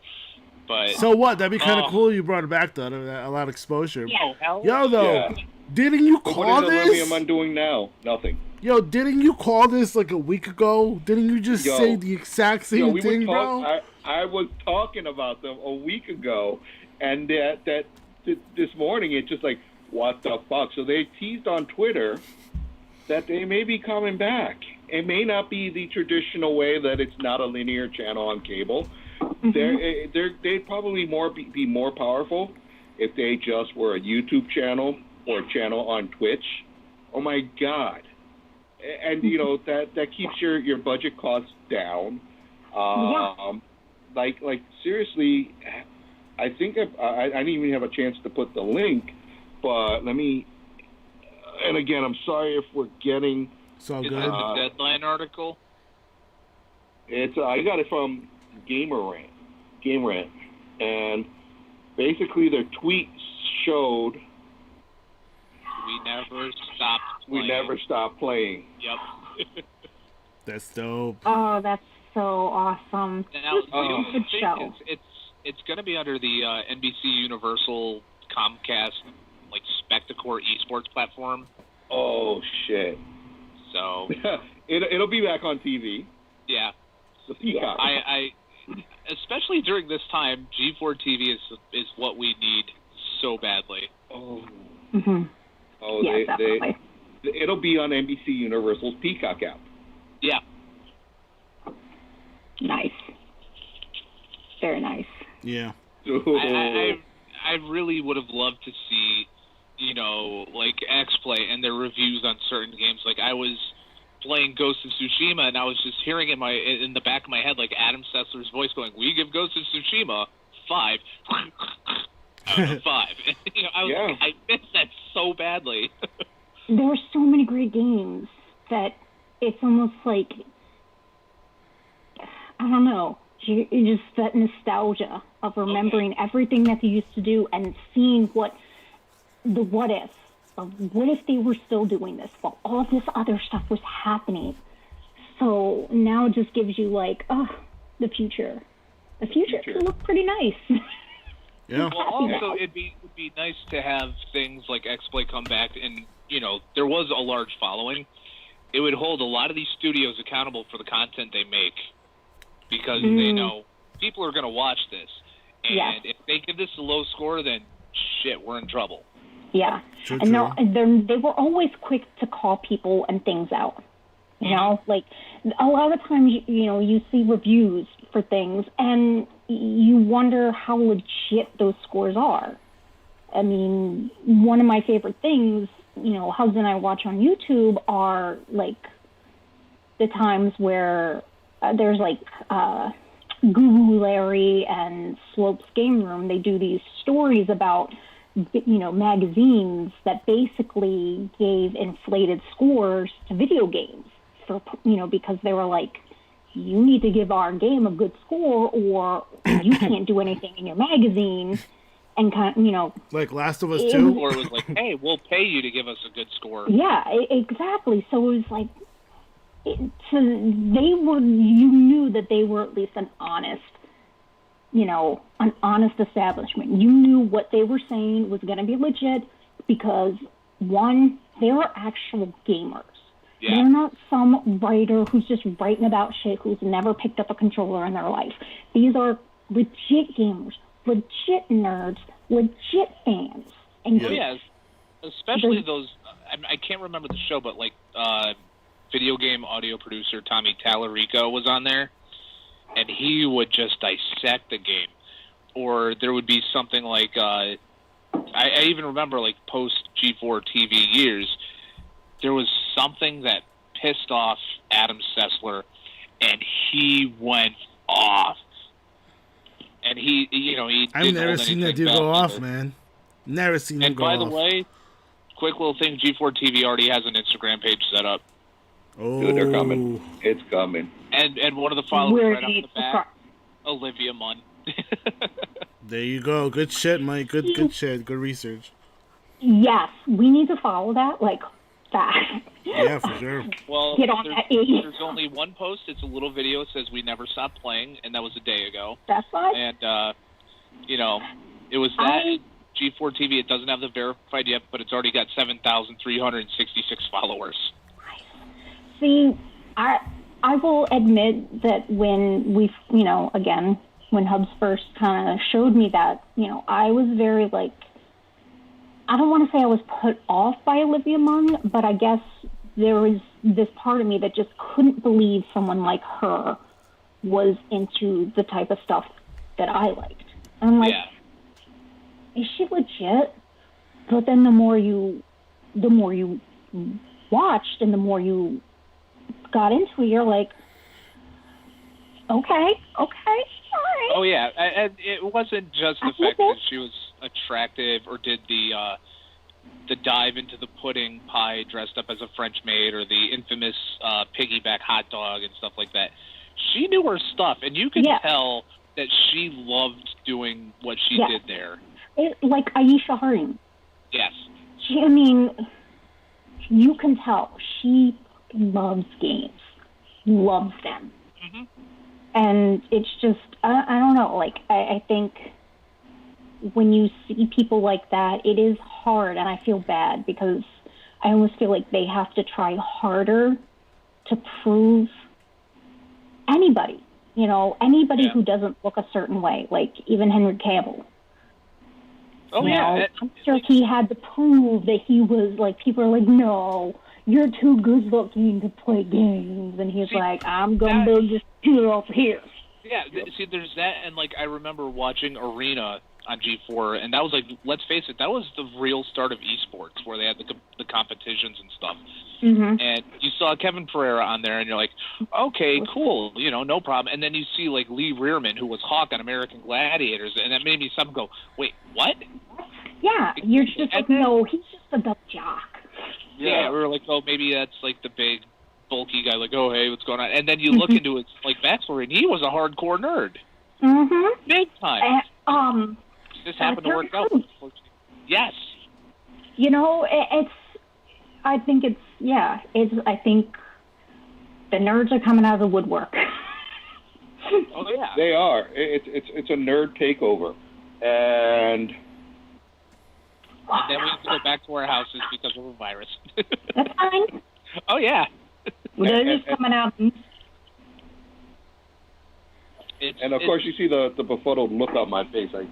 But so what? That'd be kind of cool. You brought it back, though. A lot of exposure. Yeah, didn't you call what is this? Olivia Munn doing now? Nothing. Yo, didn't you call this like a week ago? Didn't you just say the exact same thing, bro? I was talking about them a week ago, and that this morning it's just like, what the fuck? So they teased on Twitter that they may be coming back. It may not be the traditional way that it's not a linear channel on cable. Mm-hmm. They'd probably be more powerful if they just were a YouTube channel or a channel on Twitch. Oh my God. And that keeps your budget costs down. Like seriously, I think I didn't even have a chance to put the link, but let me. And again, I'm sorry if we're getting. So good. Is it the Deadline article? It's I got it from Game Rant, and basically their tweets showed. We never stopped playing. We never stopped playing. Yep. That's dope. Oh, that's so awesome. Now, good show. It's going to be under the NBC Universal Comcast Spectacor esports platform. Oh shit! So it'll be back on TV. Yeah. The Peacock. I especially during this time, G4 TV is what we need so badly. Oh. Mm-hmm. Oh, yeah, it'll be on NBC Universal's Peacock app. Yeah. Nice. Very nice. Yeah. I really would have loved to see, X-Play and their reviews on certain games. Like, I was playing Ghost of Tsushima, and I was just hearing in the back of my head, Adam Sessler's voice going, "We give Ghost of Tsushima 5." out of 5. I missed that so badly. There were so many great games that it's almost like, I don't know, you just that nostalgia of remembering everything that they used to do and seeing what if of what if they were still doing this while all this other stuff was happening. So now it just gives you like, the future. The future could look pretty nice. Yeah. Well, also it'd be nice to have things like X-Play come back, and there was a large following. It would hold a lot of these studios accountable for the content they make, because they know people are going to watch this, and if they give this a low score, then shit, we're in trouble. Yeah, and they were always quick to call people and things out. Like a lot of times, you see reviews for things, and you wonder how legit those scores are. I mean, one of my favorite things, husband and I watch on YouTube are like the times where there's like Guru Larry and Slope's Game Room. They do these stories about magazines that basically gave inflated scores to video games for because they were like, you need to give our game a good score or you can't do anything in your magazine, and like Last of Us 2, or it was like, hey, we'll pay you to give us a good score. Yeah, exactly. So it was like, you knew that they were at least an honest establishment. You knew what they were saying was going to be legit because, one, they were actual gamers. Yeah. They're not some writer who's just writing about shit who's never picked up a controller in their life. These are legit gamers, legit nerds, legit fans. And especially those, I can't remember the show, but like video game audio producer Tommy Tallarico was on there, and he would just dissect the game. Or there would be something like, I even remember like post G4 TV years, there was something that pissed off Adam Sessler, and he went off. And I've never seen that dude go off, man. Never seen him go off. And by the way, quick little thing, G4 TV already has an Instagram page set up. Oh, dude, they're coming. It's coming. And one of the followers right off the bat, Olivia Munn. There you go. Good shit, Mike. Good shit. Good research. Yes, we need to follow that like fast. Yeah, for sure. Well, there's only one post. It's a little video. It says, "We never stopped playing," and that was a day ago. That's right. And it was that G4 TV. It doesn't have the verified yet, but it's already got 7,366 followers. See, I will admit that when we, again, when Hubs first kind of showed me that, I was very like, I don't want to say I was put off by Olivia Munn, but I guess there was this part of me that just couldn't believe someone like her was into the type of stuff that I liked. And I'm like, is she legit? But then the more you watched and the more you got into it, you're like, okay, all right. Oh yeah, and it wasn't just the fact that she was attractive or did the dive into the pudding pie dressed up as a French maid or the infamous piggyback hot dog and stuff like that. She knew her stuff, and you could tell that she loved doing what she did there. Like Aisha Harding. Yes. You can tell she loves games, loves them. Mm-hmm. And it's just, I don't know, like, I think when you see people like that, it is hard, and I feel bad because I almost feel like they have to try harder to prove anybody, who doesn't look a certain way, like even Henry Cavill. Oh, yeah. I'm sure he had to prove that he was, like, people are like, no, you're too good looking to play games. And he's like, I'm going to build this studio over here. Yeah, see, there's that, and, like, I remember watching Arena on G4, and that was like, let's face it, that was the real start of esports, where they had the competitions and stuff. Mm-hmm. And you saw Kevin Pereira on there, and you're like, okay, cool, no problem. And then you see like Lee Rearman, who was Hawk on American Gladiators, and that made me go, wait, what? Yeah, you're just like, no, he's just a dumb jock. Yeah, we were like, oh, maybe that's like the big, bulky guy, like, oh, hey, what's going on? And then you look into his like backstory, and he was a hardcore nerd. Mm-hmm. Big time. This happened to work out. Yes. I think the nerds are coming out of the woodwork. Oh yeah, they are. It's a nerd takeover, and then we have to go back to our houses because of a virus. That's fine. Oh yeah. They're just coming out. And of course, you see the befuddled look on my face. I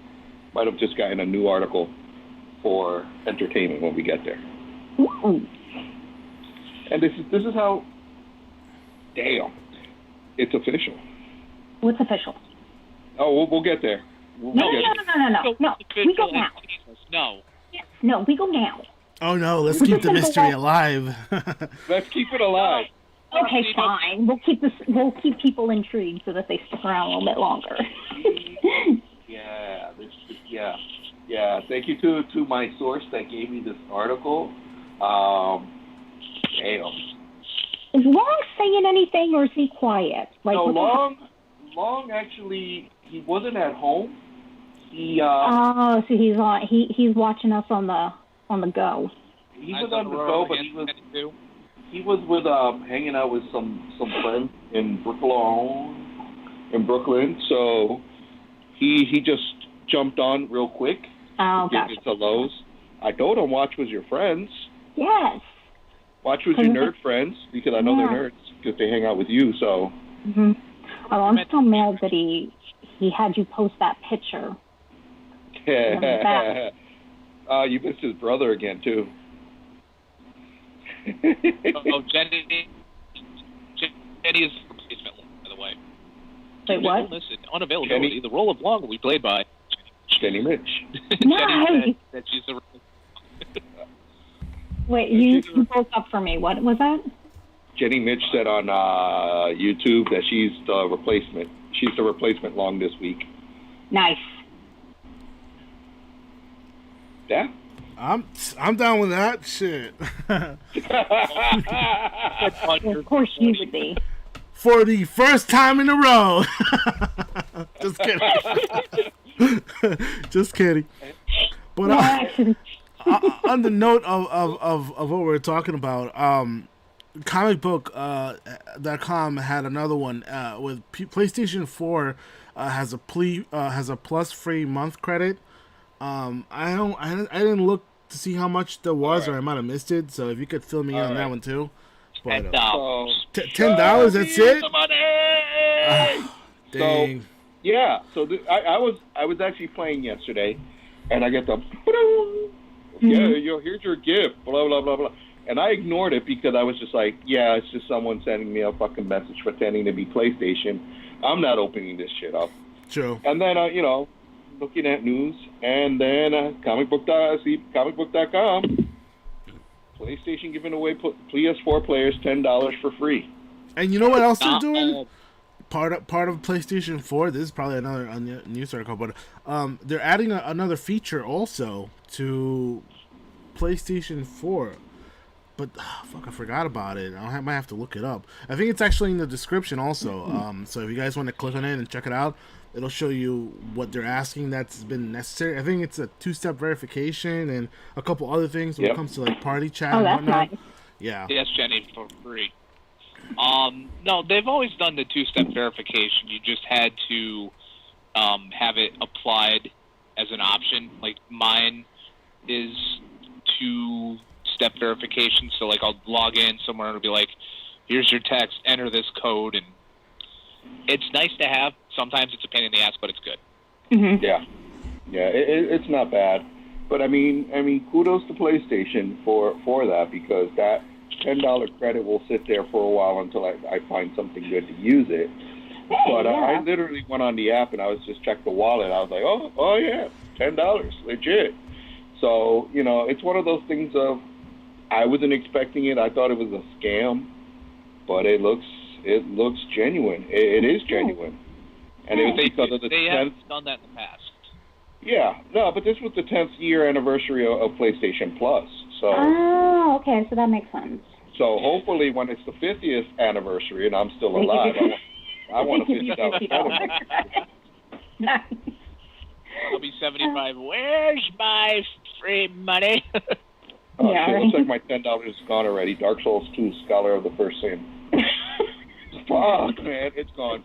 might have just gotten a new article for entertainment when we get there. Ooh. And this is how. Damn, it's official. What's official? Oh, we'll get there. No. We go now. No. No, we go now. Oh no, let's keep the mystery alive. Let's keep it alive. Okay, fine. We'll keep people intrigued so that they stick around a little bit longer. Yeah. Thank you to my source that gave me this article. Damn. Is Long saying anything, or is he quiet? Like, no, Long actually, he wasn't at home. So he's on. He's watching us on the go. He was on the go, but he was with hanging out with some friends in Brooklyn. So he just jumped on real quick. Oh, gotcha. To Lowe's. I told him Watch was your friends. Yes. Watch was your nerd friends, because I know they're nerds because they hang out with you. So. Mm-hmm. Oh, I'm still mad that he had you post that picture. Yeah. You missed his brother again too. Jenny is replacement, by the way. Wait, what? Listen, unavailability. Jenny, the role of Long will be played by Jenny Mitch. Nice. Jenny said that she's the Wait, you broke up for me. What was that? Jenny Mitch said on YouTube that she's the replacement. She's the replacement Long this week. Nice. Yeah. I'm down with that shit. Of course you would be. For the first time in a row. Just kidding. Just kidding. But on the note of what we're talking about, comicbook.com had another one with PlayStation 4 has a plus free month credit. I didn't look to see how much there was, or I might have missed it. So if you could fill me in on that one too. But, $10. That's it. Dang. So yeah. So I was actually playing yesterday, and I get the here's your gift. Blah blah blah blah. And I ignored it because I was just like, yeah, it's just someone sending me a fucking message pretending to be PlayStation. I'm not opening this shit up. True. And then looking at news, and then comicbook.com, PlayStation giving away PS4 players $10 for free. And you know what else they're doing? Part of PlayStation 4. This is probably another news article, but they're adding another feature also to PlayStation 4. But fuck, I forgot about it. I might have to look it up. I think it's actually in the description also. So if you guys want to click on it and check it out, it'll show you what they're asking that's been necessary. I think it's a 2-step verification and a couple other things when it comes to like party chat and whatnot. Nice. Yeah. Yes, Jenny, for free. No, they've always done the 2-step verification. You just had to have it applied as an option. Like mine is 2-step verification. So like I'll log in somewhere and it'll be like, here's your text, enter this code, and it's nice to have. Sometimes it's a pain in the ass, but it's good. Mm-hmm. Yeah, it's not bad. But I mean, kudos to PlayStation for that, because that $10 credit will sit there for a while until I find something good to use it. But I literally went on the app and I was just checked the wallet. I was like, oh yeah, $10, legit. So it's one of those things of I wasn't expecting it. I thought it was a scam, but it looks genuine. It is genuine, and it was because of the 10th. They have done that in the past. Yeah, no, but this was the 10th year anniversary of PlayStation Plus. So. Oh, okay, so that makes sense. So hopefully, when it's the 50th anniversary and I'm still alive, I want a $50 Nice. I'll be 75. Where's my free money? Oh, shit, looks like my $10 is gone already. Dark Souls 2, Scholar of the First Sin. Fuck, man, it's gone.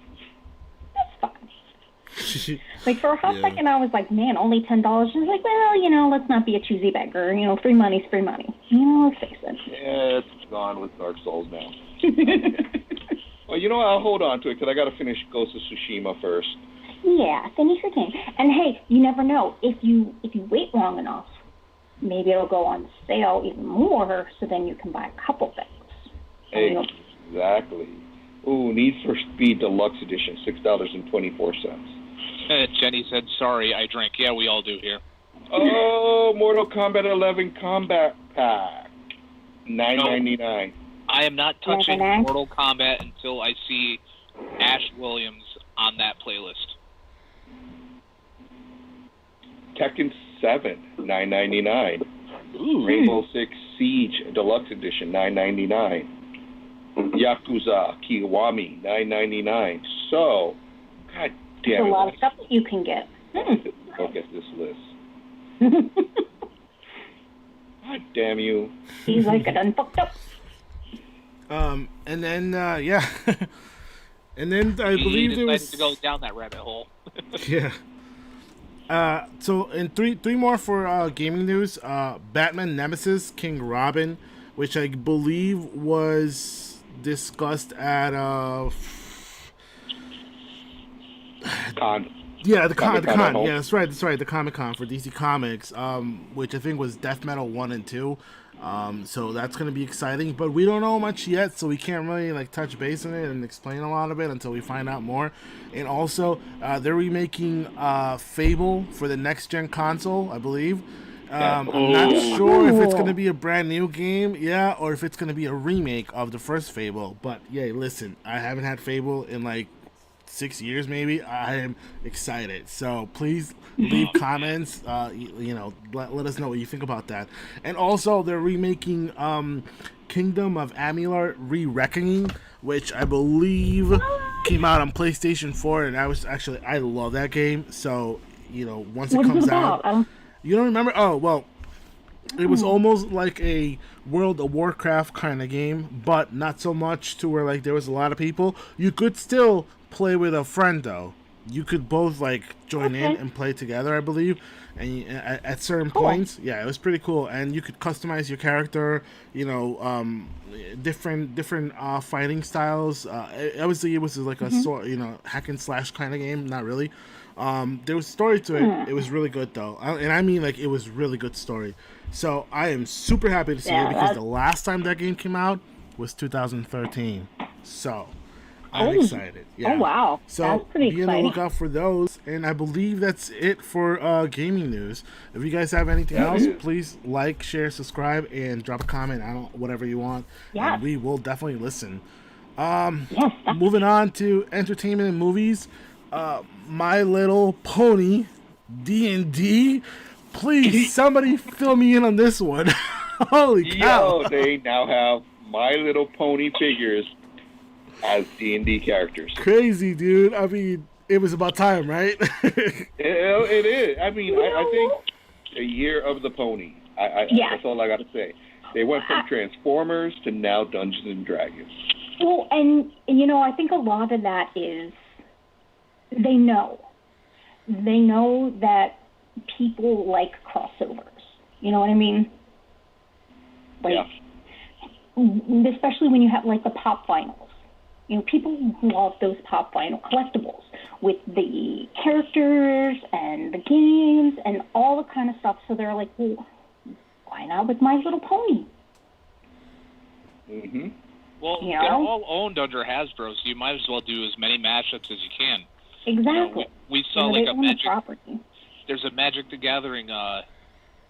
That's fine. Like, for a hot second, I was like, man, only $10. I was like, well, let's not be a choosy beggar. Free money's free money. Let's face it. Yeah, it's gone with Dark Souls now. Well, I'll hold on to it because I got to finish Ghost of Tsushima first. Yeah, finish your game. And hey, you never know. If you wait long enough, maybe it'll go on sale even more, so then you can buy a couple things. Exactly. Ooh, Need for Speed Deluxe Edition, $6.24. Jenny said, sorry, I drink. Yeah, we all do here. Oh, Mortal Kombat 11 Combat Pack, $9.99. I am not touching Mortal Kombat until I see Ash Williams on that playlist. Tekken 7, $9.99. Rainbow Six Siege Deluxe Edition, $9.99. Yakuza Kiwami, $9.99. So, god damn it. There's a lot of stuff that you can get. Look at this list. God damn you. He's like, I done fucked up. And then, yeah. And then I believe there was... to go down that rabbit hole. Yeah. So, and three more for gaming news. Batman Nemesis, King Robin, which I believe was discussed at Con. Yeah, the con. Yeah, that's right. The Comic-Con for DC Comics, which I think was Death Metal 1 and 2. So that's going to be exciting, but we don't know much yet, so we can't really touch base on it and explain a lot of it until we find out more. And also, they're remaking Fable for the next gen console, I believe. I'm not sure if it's going to be a brand new game, or if it's going to be a remake of the first Fable. But yeah, listen, I haven't had Fable in 6 years maybe. I am excited. So please leave comments. Let us know what you think about that. And also, they're remaking Kingdom of Amalur: Re-Reckoning, which I believe came out on PlayStation 4, and I love that game. So once it comes out, you don't remember? Oh well. It was almost like a World of Warcraft kind of game, but not so much to where there was a lot of people. You could still play with a friend though. You could both join in and play together, I believe. And at certain points, it was pretty cool. And you could customize your character. Different fighting styles. Obviously, it was like a sort hack and slash kind of game. Not really. There was story to it. It was really good though, and I mean it was really good story. So I am super happy to see it because the last time that game came out was 2013. So I'm excited. Yeah. Oh wow! So that's pretty be on the lookout for those. And I believe that's it for gaming news. If you guys have anything else, please like, share, subscribe, and drop a comment. Whatever you want. Yeah. And we will definitely listen. Moving on to entertainment and movies. My Little Pony D&D. Please, somebody fill me in on this one. Holy cow! Yo, they now have My Little Pony figures as D&D characters. Crazy, dude. I mean, it was about time, right? It is. I mean, I think a year of the pony. That's all I got to say. They went from Transformers to now Dungeons and Dragons. Well, and I think a lot of that is they know that people like crossovers. You know what I mean? Especially when you have the pop vinyls. People love those pop vinyl collectibles with the characters and the games and all the kind of stuff. So they're like, well, why not with My Little Pony? Mm-hmm. Well, you they're know? all owned under Hasbro, so you might as well do as many mashups as you can. Exactly. We saw they like a own the Magic. property. There's a Magic the Gathering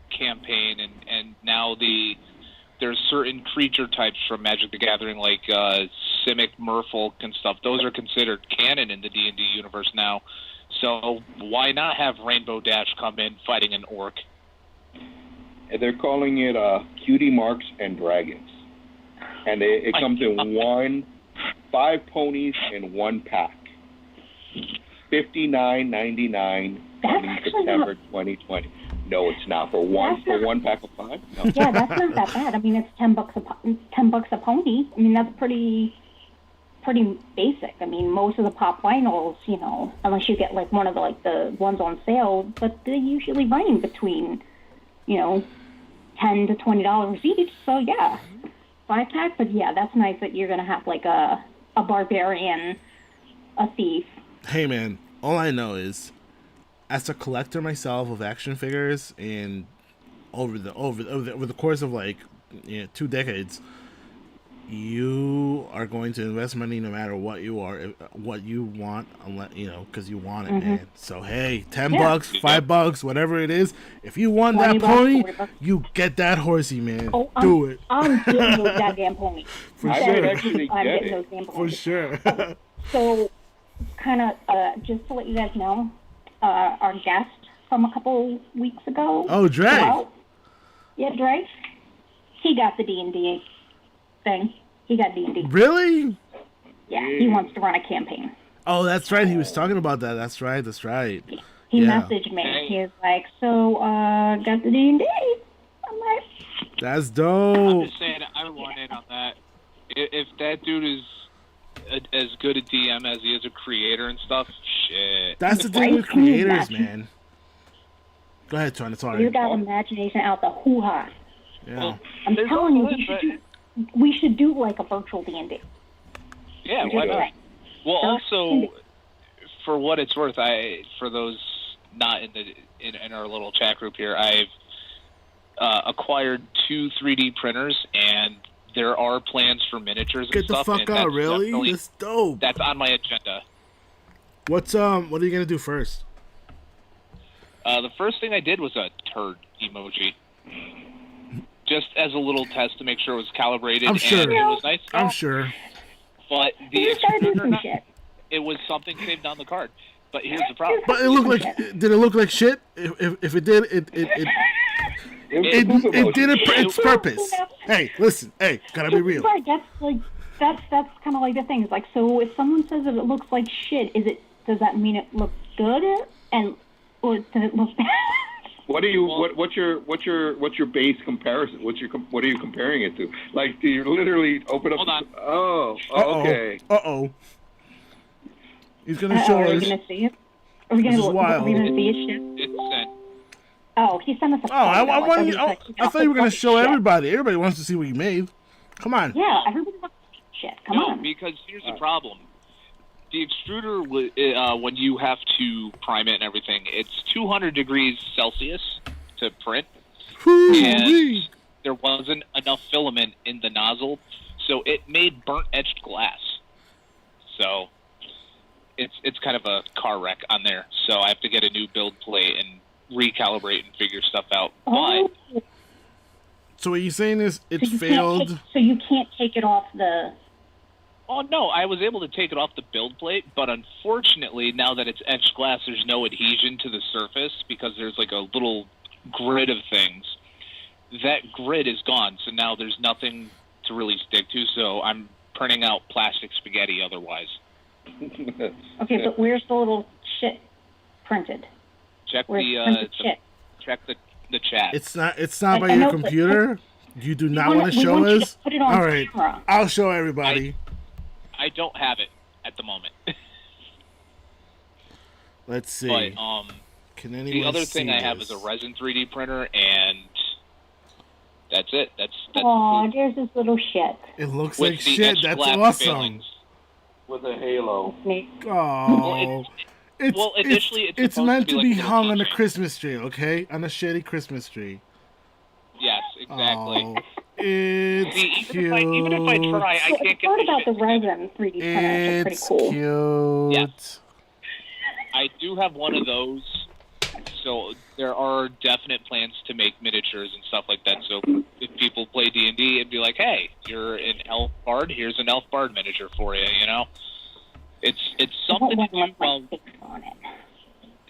campaign, and now there's certain creature types from Magic the Gathering, like Simic, Merfolk, and stuff. Those are considered canon in the D&D universe now. So why not have Rainbow Dash come in fighting an orc? And they're calling it Cutie Marks and Dragons. And it comes in 5 ponies in 1 pack. $59.99 in September 2020. No, it's not for one pack of 5. No. Yeah, that's not that bad. I mean, it's $10 a pony. I mean, that's pretty basic. I mean, most of the pop vinyls, you know, unless you get like one of the ones on sale, but they're usually running between, you know, $10 to $20 each. So yeah, 5-pack. But yeah, that's nice that you're gonna have like a barbarian, a thief. Hey man, all I know is, as a collector myself of action figures, and over the course of like 2 decades, you are going to invest money no matter what you want, unless because you want it, man. So hey, $10, $5, whatever it is, if you want that pony, you get that horsey, man. Do it. I'm getting those goddamn ponies. For I sure. would actually I'm get getting it. those damn For ponies. sure. So, kind of, just to let you guys know, our guest from a couple weeks ago. Oh, Dre. Yeah, Dre. He got the D&D thing. He got D&D. Really? Yeah, he wants to run a campaign. Oh, that's right. He was talking about that. That's right. He Yeah. messaged me. He was like, so, got the D&D. I'm like, That's I'm dope. just saying, I want in on that. If that dude is as good a DM as he is a creator and stuff, shit. That's the thing with creators, man. Go ahead, Tony. Sorry. you got imagination out the hoo-ha. Yeah. Well, I'm there's telling you, also we should do like a virtual D&D. Yeah, why not? Well, also, for what it's worth, for those not in our little chat group here, I've acquired 2 3D printers, and there are plans for miniatures Get and the stuff. fuck and out, really? That's dope. That's on my agenda. What are you gonna do first? The first thing I did was a turd emoji. Just as a little test to make sure it was calibrated I'm sure. and it was nice. I'm sure. But the You gotta do extruder, some shit. it was something saved on the card. But here's the problem. But it looked like. Did it look like shit? If it did, it did its purpose. Hey, listen. Hey, gotta be real. Right, that's kind of like the thing. It's like, so if someone says that it looks like shit, does that mean it looks good, or does it look bad? What's your base comparison? What are you comparing it to? Like, do you literally open up? Hold on. Okay. Uh-oh. He's gonna show Are we us. gonna see it? Are we gonna see his shit? It's sent. Oh, he sent us a photo. I thought you were gonna show everybody. Everybody wants to see what you made. Come on. Yeah, everybody wants to see shit. Come No, on. because here's the problem. The extruder, when you have to prime it and everything, it's 200 degrees Celsius to print, and there wasn't enough filament in the nozzle, so it made burnt edged glass. So it's kind of a car wreck on there. So I have to get a new build plate and recalibrate and figure stuff out. Oh. But So what you're saying is So it's you failed. so you can't take it off the. oh no, I was able to take it off the build plate, but unfortunately, now that it's etched glass, there's no adhesion to the surface because there's like a little grid of things. That grid is gone, so now there's nothing to really stick to. So I'm printing out plastic spaghetti otherwise. Okay, but where's the little shit printed? Check Where's the printed shit? check the chat. It's not by I your know, but- computer. You do not We want to show want you to us. put it on All right, camera. I'll show everybody. I don't have it at the moment. Let's see. But Can anyone the other see thing I have this? is a resin 3D printer, and that's it. That's Aw, there's this little shit. It looks with like the shit. etched That's glass awesome. failings. With a halo. Oh. Well, initially it's it's supposed meant to to be be like a hung on a keychain. Christmas tree, okay? On a shitty Christmas tree. Yes, exactly. Oh. It's See, cute. even if I try, I can't get What the about shit the resin 3D printers are pretty It's cool. cute. Yes. I do have one of those, so there are definite plans to make miniatures and stuff like that. So if people play D&D and be like, "Hey, you're an elf bard. Here's an elf bard miniature for you." You know, it's something to do. Well, on it.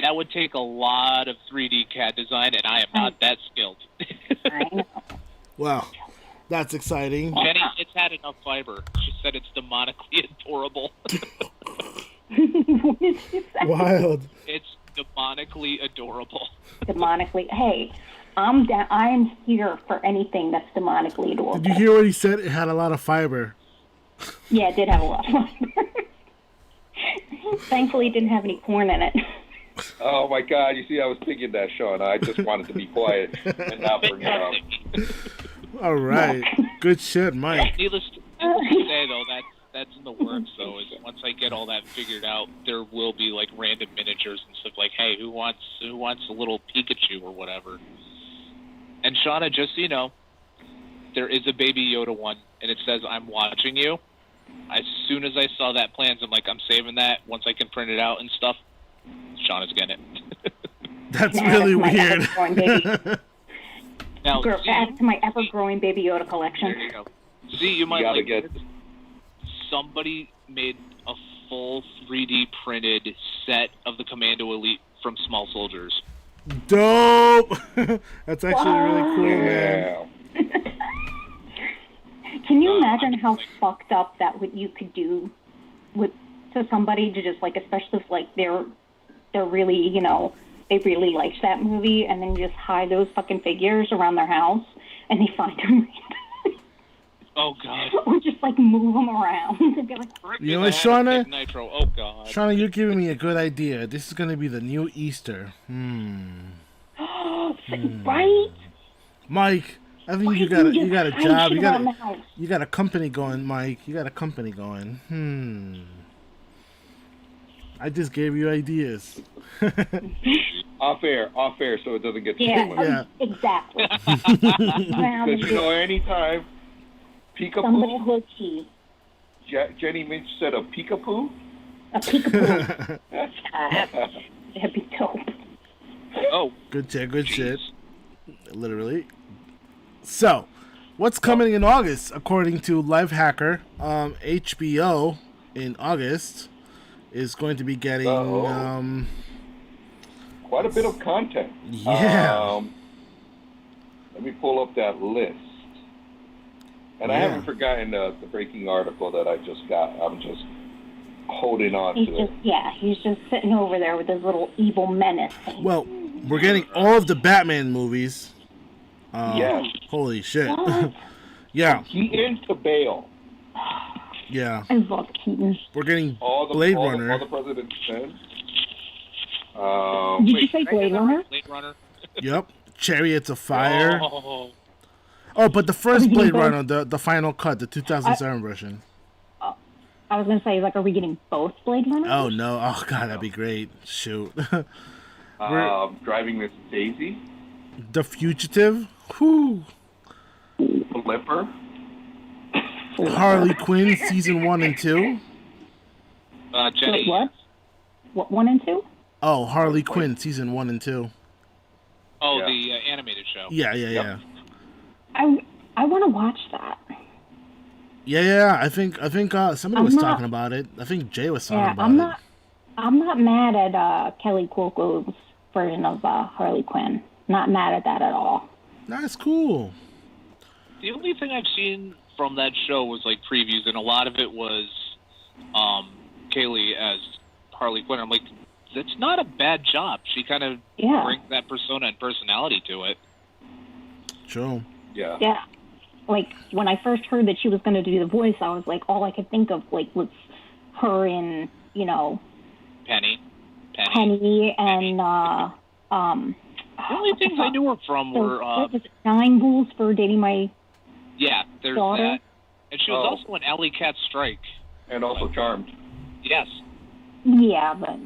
that would take a lot of 3D CAD design, and I am not that skilled. I know. Wow, that's exciting. Jenny, it's had enough fiber. She said it's demonically adorable. What did you say? Wild. It's demonically adorable. Demonically. Hey, I'm down. I am here for anything that's demonically adorable. Did you hear what he said? It had a lot of fiber. Yeah, it did have a lot of fiber. Thankfully, it didn't have any porn in it. Oh my God! You see, I was thinking that, Sean. I just wanted to be quiet and not bring it up. All right. Good shit, Mike. Needless to say, though, that's in the works. Though, is once I get all that figured out, there will be like random miniatures and stuff. Like, hey, who wants a little Pikachu or whatever? And Shauna, just so you know, there is a Baby Yoda one, and it says "I'm watching you." As soon as I saw that plans, I'm like, I'm saving that. Once I can print it out and stuff, Shauna's getting it. That's really weird. Now, Add to my ever-growing Baby Yoda collection. there you go. See, you might gotta like get. somebody made a full 3D printed set of the Commando Elite from Small Soldiers. Dope. That's actually really cool, man. Yeah. Can you imagine how fucked up that you could do to somebody to just like, especially if like they're really, you know, they really liked that movie, and then you just hide those fucking figures around their house and they find them. Oh God! Or just like move them around and be like, You know what, Shauna? Nitro. Oh God! Shauna, you're giving me a good idea. This is going to be the new Easter. right? Mike, I think you got a job. You got a company going, Mike. You got a company going. I just gave you ideas. Off air, so it doesn't get Yeah, stolen. Yeah. Exactly. Because you know, anytime Somebody Peekaboo, will cheat. Jenny Minch said a peekaboo. A peekaboo. That'd be dope. Oh, Good shit. Literally. So, what's coming in August? According to Lifehacker, HBO in August is going to be getting Quite a bit of content. Yeah. Let me pull up that list. And I haven't forgotten the breaking article that I just got. I'm just holding on to it. He's just sitting over there with his little evil menace. Well, we're getting all of the Batman movies. Yes. Holy shit. What? Yeah. Keaton to Bale. Yeah. I love Keaton. We're getting All the Blade all Runner. The President's Men. Did you say Blade Runner? Blade Runner. Yep. Chariots of Fire. Oh, But the first Blade Runner, the final cut, the 2007 version. I was going to say, like, are we getting both Blade Runners? Oh, no. Oh, God, that'd be great. Shoot. Driving Miss Daisy. The Fugitive. Whew. Flipper. Harley Quinn, season 1 and 2. Jenny. Wait, what? What, 1 and 2? Oh, Harley Quinn, season 1 and 2. Oh, Yeah. the animated show. Yeah. I want to watch that. Yeah. I think somebody was talking about it. I think Jay was talking about it. I'm not mad at Kelly Cuoco's version of Harley Quinn. Not mad at that at all. That's cool. The only thing I've seen from that show was like previews, and a lot of it was Kaylee as Harley Quinn. I'm like, that's not a bad job. She kind of brings that persona and personality to it. True. Yeah. Yeah. Like, when I first heard that she was going to do the voice, I was like, all I could think of, like, was her in, you know... Penny and, The only things I knew her from were... what was it, 9 Rules for Dating My Yeah, there's Daughter? that. And she was also in Alley Cat Strike. And also Charmed. Yes. Yeah, but...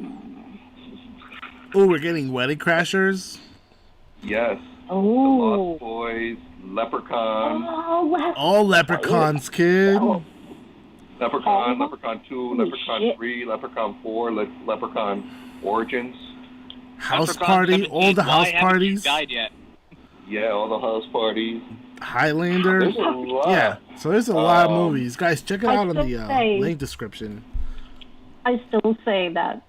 Oh, we're getting Wedding Crashers. Yes. Oh. The Lost Boys. Leprechaun. All Leprechauns, kid. Leprechaun, Leprechaun 2, Leprechaun 3, Leprechaun 4, Leprechaun Origins. House Leprechaun Party, 17. all the house Why haven't you parties. died yet? Yeah, all the house parties. Highlander. There's a lot. Yeah, so there's a lot of movies. Guys, check it out in the link description. I still say that,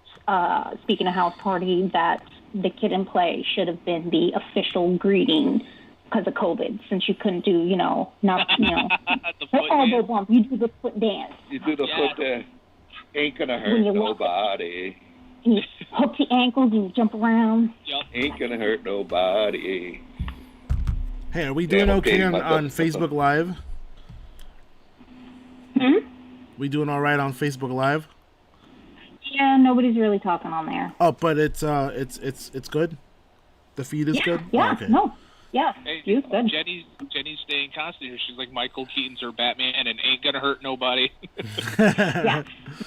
speaking of House Party, that the Kid and Play should have been the official greeting because of COVID, since you couldn't do, not, The foot elbow dance. bump. You do the foot dance. You do the foot dance. Ain't gonna hurt When you walk- nobody. You hook your ankles and you jump around. Yep. Ain't gonna hurt nobody. Hey, are we doing okay on myself. Facebook Live? We doing all right on Facebook Live? Yeah, nobody's really talking on there. Oh, but it's good. The feed is good. Yeah, Oh, okay. no. Yeah, Hey, you're good. Jenny's staying constant here. She's like Michael Keaton's her Batman and ain't gonna hurt nobody. Yeah,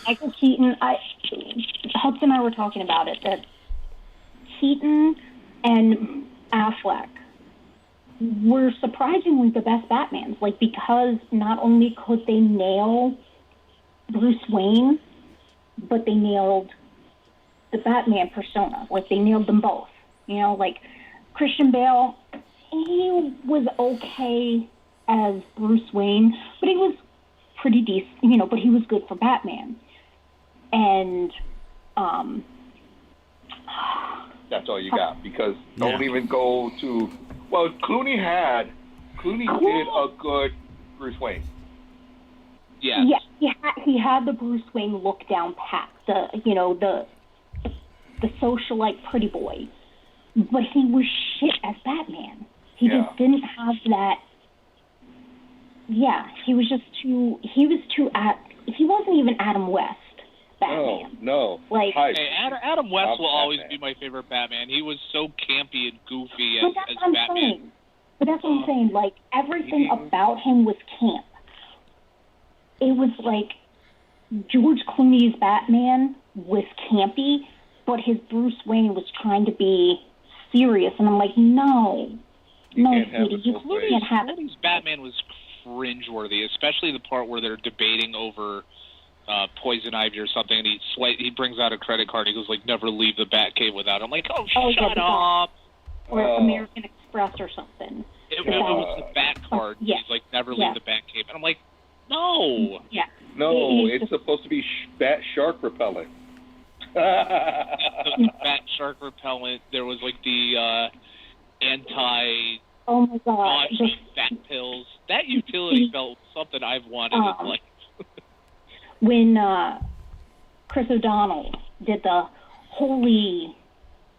Michael Keaton. Hudson and I were talking about it, that Keaton and Affleck were surprisingly the best Batmans. Like, because not only could they nail Bruce Wayne, but they nailed the Batman persona. Like, they nailed them both. Like Christian Bale, he was okay as Bruce Wayne, but he was pretty decent, but he was good for Batman. And That's all you got, because don't even go to. Well, Clooney did a good Bruce Wayne. Yeah. Yeah, he had the Bruce Wayne look down pat, the socialite pretty boy, but he was shit as Batman. He just didn't have that. Yeah, he was he wasn't even Adam West Batman. No. Like, Hey, Adam West will always Batman. be my favorite Batman. He was so campy and goofy but as that's what I'm Batman. saying. But that's what I'm saying. Like, everything about him was camp. It was like George Clooney's Batman was campy, but his Bruce Wayne was trying to be serious. And I'm like, no, can't have sweetie, it you both ways. can't have it. Clooney's Batman was cringeworthy, especially the part where they're debating over poison ivy or something, and he brings out a credit card. He goes like, "Never leave the Batcave without." I'm like, "Oh, shut up!" Or American Express or something. It was the Bat card. Yeah. He's like, "Never leave the Batcave," and I'm like, "No." Yeah. No, it's supposed to be bat shark repellent. The bat shark repellent. There was like the anti. Oh my God. Fat pills. That utility belt was something I've wanted in life. When Chris O'Donnell did the holy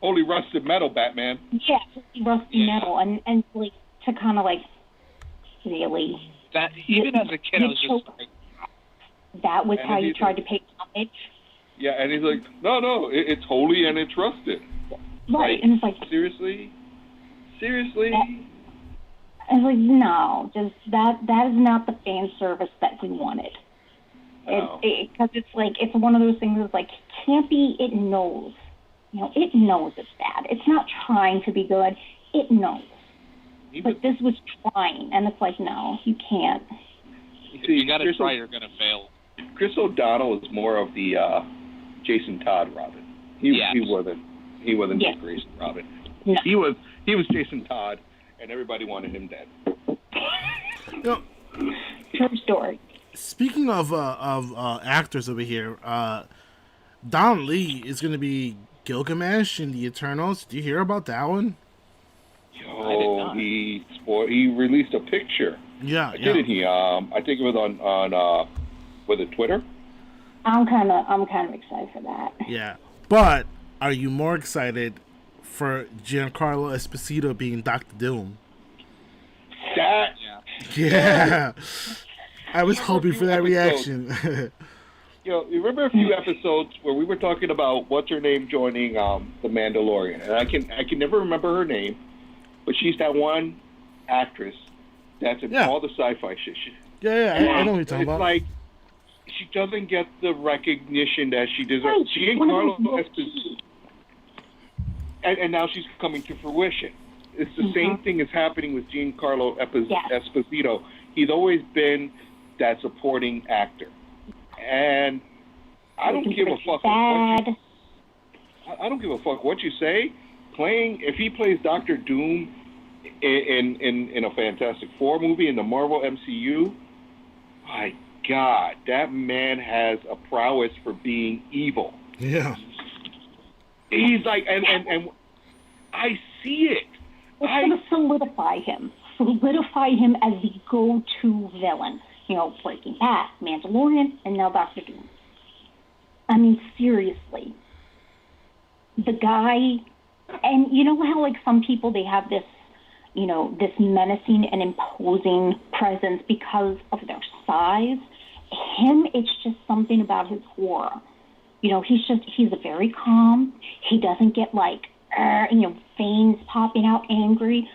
rusted metal Batman. Yeah, rusty metal, and like, to kind of like, really. That even as a kid, I was just like, that was how you tried to pay homage. Yeah, and he's like, no, it's holy and it's rusted. Right, and it's like, seriously. I was like, no, just that is not the fan service that we wanted. Because it's like, it's one of those things that's like, campy, it knows. It knows it's bad. It's not trying to be good. It knows. But this was trying, and it's like, no, you can't. You got to try, you're going to fail. Chris O'Donnell is more of the Jason Todd Robin. He wasn't Dick Grayson Robin. No. He was Jason Todd, and everybody wanted him dead. True story. Speaking of actors over here, Don Lee is going to be Gilgamesh in the Eternals. Do you hear about that one? Oh, he released a picture. Yeah, Didn't he? I think it was on was it Twitter? I'm kind of excited for that. Yeah, but are you more excited for Giancarlo Esposito being Doctor Doom? Yeah. I was hoping for that reaction. You remember a few episodes where we were talking about what's her name joining the Mandalorian, and I can never remember her name, but she's that one actress that's in all the sci-fi shit. I know what you're talking about. It's like she doesn't get the recognition that she deserves. She ain't Carlos Esposito, and now she's coming to fruition. it's the same thing as happening with Giancarlo Esposito. He's always been that supporting actor, and I don't give a fuck. I don't give a fuck what you say. If he plays Doctor Doom in a Fantastic Four movie in the Marvel MCU, my God, that man has a prowess for being evil. Yeah. He's like, and I see it. It's going to solidify him as the go-to villain. Breaking Bad, Mandalorian, and now Doctor Doom. I mean, seriously. The guy, and you know how, like, some people, they have this, this menacing and imposing presence because of their size. Him, it's just something about his aura. He's a very calm. He doesn't get, like, veins popping out angry.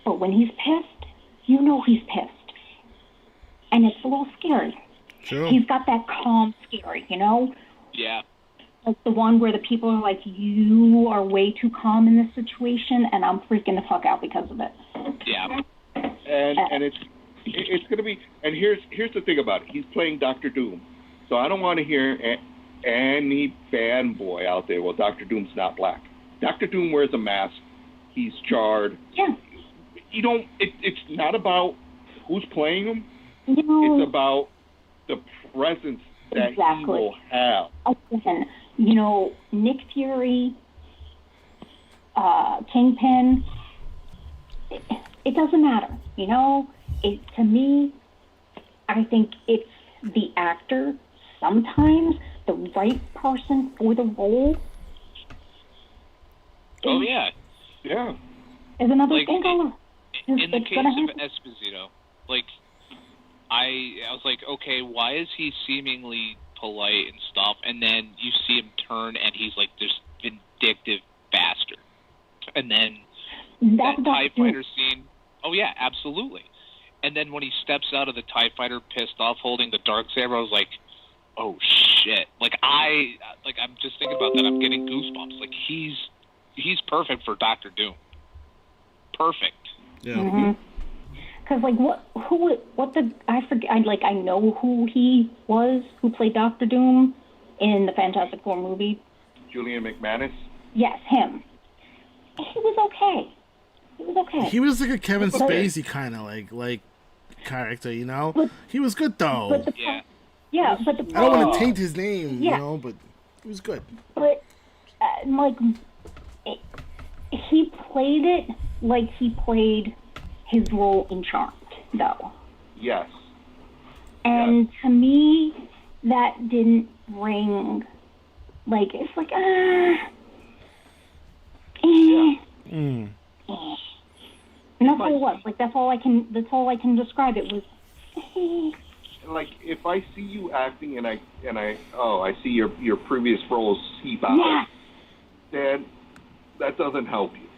But when he's pissed, he's pissed. And it's a little scary. Sure. He's got that calm scary, Yeah. Like the one where the people are like, you are way too calm in this situation, and I'm freaking the fuck out because of it. Yeah. And it's going to be, and here's the thing about it. He's playing Doctor Doom. So I don't want to hear any fanboy out there, well, Doctor Doom's not black. Doctor Doom wears a mask. He's charred. Yeah. It's not about who's playing him. It's about the presence that he will have. Again, Nick Fury, Kingpin, it doesn't matter. To me, I think it's the actor, sometimes the right person for the role. Oh, yeah. Yeah. Is another like, thing. In the case of Esposito, like, I was like, okay, why is he seemingly polite and stuff, and then you see him turn and he's like this vindictive bastard. And then that TIE fighter scene, oh yeah, absolutely. And then when he steps out of the TIE fighter pissed off holding the Darksaber, I was like, oh shit. I'm just thinking about that, I'm getting goosebumps. Like, he's perfect for Doctor Doom. Perfect. Yeah. Because, I know who he was, who played Doctor Doom in the Fantastic Four movie. Julian McManus? Yes, him. He was okay. He was like a Kevin Spacey kind of like character, But, he was good though. But I don't want to taint his name, but he was good. But he played it like he played his role in Charmed, though. Yes. And to me, that didn't ring. It's like, And that's all it was. That's all I can describe it was. Like, if I see you acting and I see your previous roles seep out, then that doesn't help you.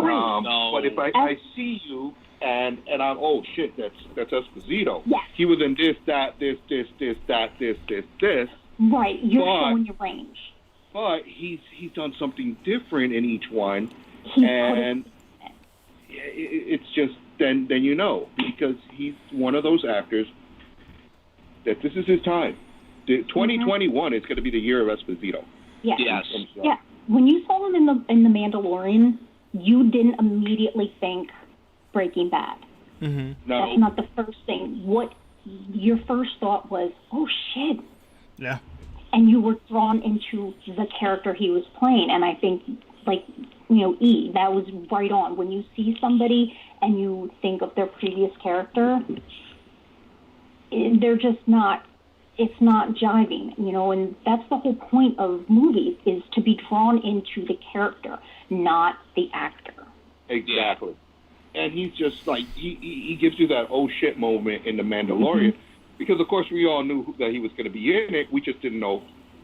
Right. No. But if I see you and I'm, oh shit, that's Esposito. Yes. He was in this, that, this. Right. You're showing your range. But he's done something different in each one, it's just then because he's one of those actors that this is his time. 2021 is going to be the year of Esposito. Yes. Yes. Yeah. When you saw him in the Mandalorian, you didn't immediately think Breaking Bad. Mm-hmm. No. That's not the first thing. What your first thought was, oh shit. Yeah. And you were drawn into the character he was playing, and I think that was right on. When you see somebody and you think of their previous character, they're just not. It's not jiving, and that's the whole point of movies, is to be drawn into the character, not the actor. Exactly. And he's just like, he gives you that oh shit moment in The Mandalorian, because of course we all knew that he was going to be in it, we just didn't know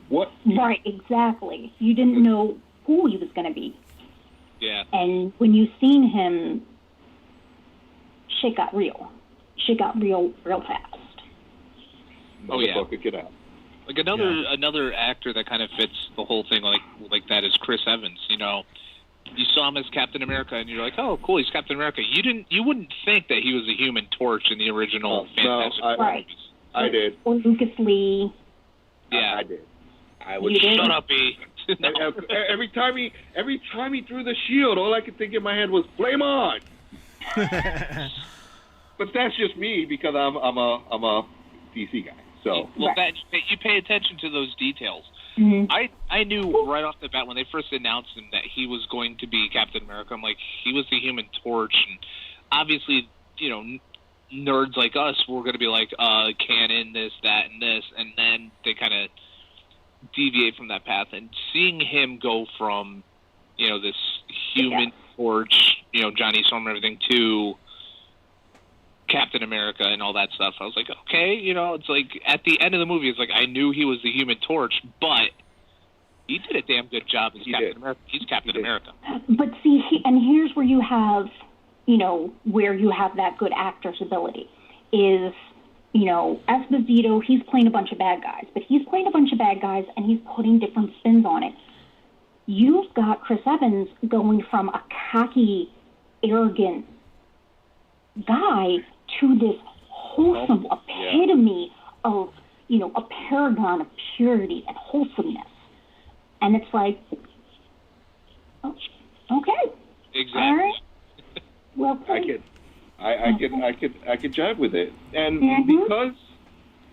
what. Right, exactly. You didn't know who he was going to be. Yeah. And when you seen him, shit got real. Shit got real fast. Oh yeah. Get out. Like another actor that kind of fits the whole thing like that is Chris Evans. you saw him as Captain America, and you're like, oh, cool, he's Captain America. You wouldn't think that he was a Human Torch in the original Fantastic Four movies. I did. Or Lucas Lee. Yeah, I did. I would shut up, E. No. Every time he threw the shield, all I could think in my head was "Flame on." But that's just me because I'm a DC guy. So you pay attention to those details. Mm-hmm. I knew right off the bat when they first announced him that he was going to be Captain America. I'm like, he was the Human Torch, and obviously, nerds like us were going to be like, canon, this, that, and this, and then they kind of deviate from that path. And seeing him go from, this Human Torch, Johnny Storm and everything, to Captain America and all that stuff, I was like, okay, it's like at the end of the movie, it's like I knew he was the Human Torch, but he did a damn good job as Captain America. He's Captain America. But see, and here's where you have, where you have that good actor's ability is, Esposito, he's playing a bunch of bad guys, but he's playing a bunch of bad guys and he's putting different spins on it. You've got Chris Evans going from a cocky, arrogant guy to this wholesome epitome of, a paragon of purity and wholesomeness. And it's like, oh, okay. Exactly. All right. Well, I could jive with it. And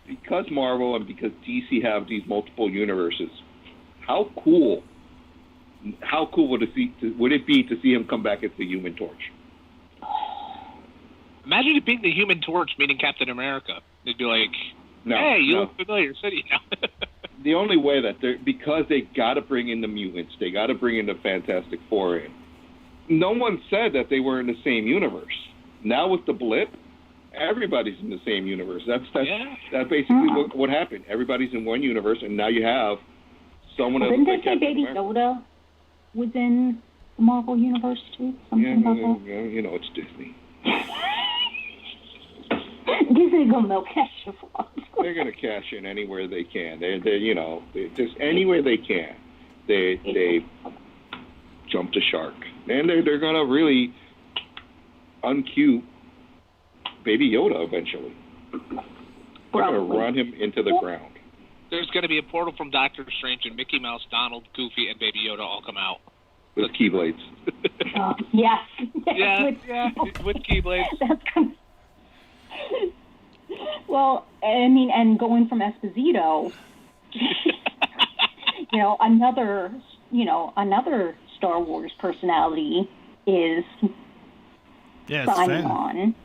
because Marvel and because DC have these multiple universes, how cool would it be to see him come back as the Human Torch? Imagine it being the Human Torch meeting Captain America. They'd be like, hey, you look familiar, city now. The only way that because they got to bring in the mutants, they got to bring in the Fantastic Four in. No one said that they were in the same universe. Now with the blip, everybody's in the same universe. That's basically what happened. Everybody's in one universe, and now you have someone else. Didn't they say Baby Yoda was in the Marvel universe too? Something about that? It's Disney. Disney gonna milk cash for. They're gonna cash in anywhere they can. They just anywhere they can. They jump the shark, and they're gonna really uncue Baby Yoda eventually. They're gonna run him into the ground. There's gonna be a portal from Doctor Strange, and Mickey Mouse, Donald, Goofy, and Baby Yoda all come out with keyblades. Yes. With keyblades. That's well, I mean, and going from Esposito, another Star Wars personality is Simon.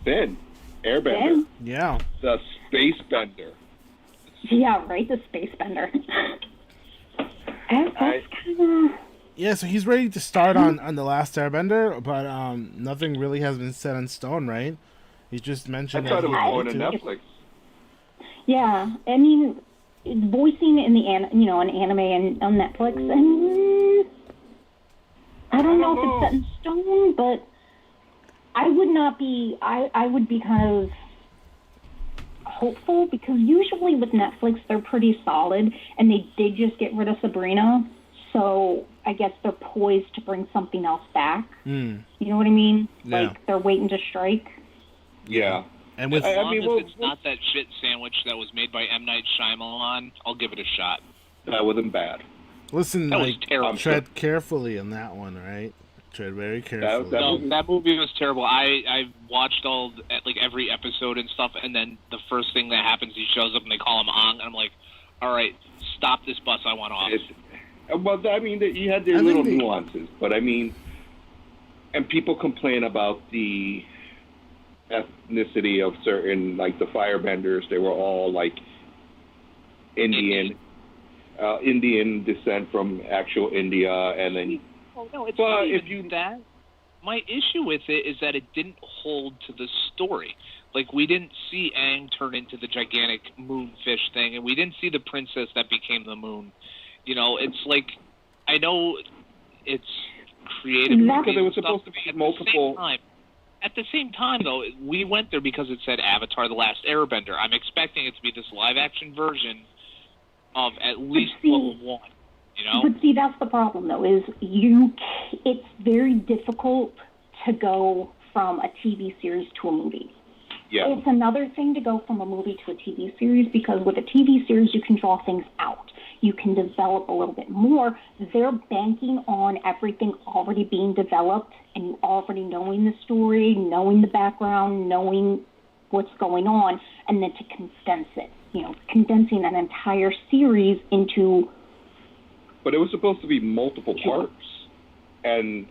Finn, Airbender. Finn? Yeah. The Space Bender. Yeah, right, the Space Bender. That's kind of... Yeah, so he's ready to start on The Last Airbender, but nothing really has been set in stone, right? He's just mentioned that he's going to Netflix. Yeah, I mean, voicing in the an anime and on Netflix, and I don't know if it's set in stone, but I would not be. I would be kind of hopeful because usually with Netflix they're pretty solid, and they did just get rid of Sabrina, so I guess they're poised to bring something else back. You know what I mean? Yeah. Like they're waiting to strike. Yeah. And as long as it's not that shit sandwich that was made by M. Night Shyamalan, I'll give it a shot. That wasn't bad. Listen, that was terrible. Tread carefully on that one, right? Tread very carefully. That movie was terrible. I watched every episode and stuff, and then the first thing that happens, he shows up and they call him Ong, and I'm like, all right, stop this bus, I want off. Well, I mean, you had their little nuances, but I mean, and people complain about the ethnicity of certain, like the firebenders. They were all like Indian descent from actual India, and then. Oh no, it's not even that. My issue with it is that it didn't hold to the story. Like, we didn't see Aang turn into the gigantic moonfish thing, and we didn't see the princess that became the moon. It's like, I know it's creative. Because it was supposed to be multiple. At the same time, though, we went there because it said Avatar: The Last Airbender. I'm expecting it to be this live-action version of at least level 1. You know? But see, that's the problem, though, is it's very difficult to go from a TV series to a movie. Yeah. It's another thing to go from a movie to a TV series, because with a TV series, you can draw things out. You can develop a little bit more. They're banking on everything already being developed and you already knowing the story, knowing the background, knowing what's going on, and then to condense it. Condensing an entire series into... But it was supposed to be multiple parts. And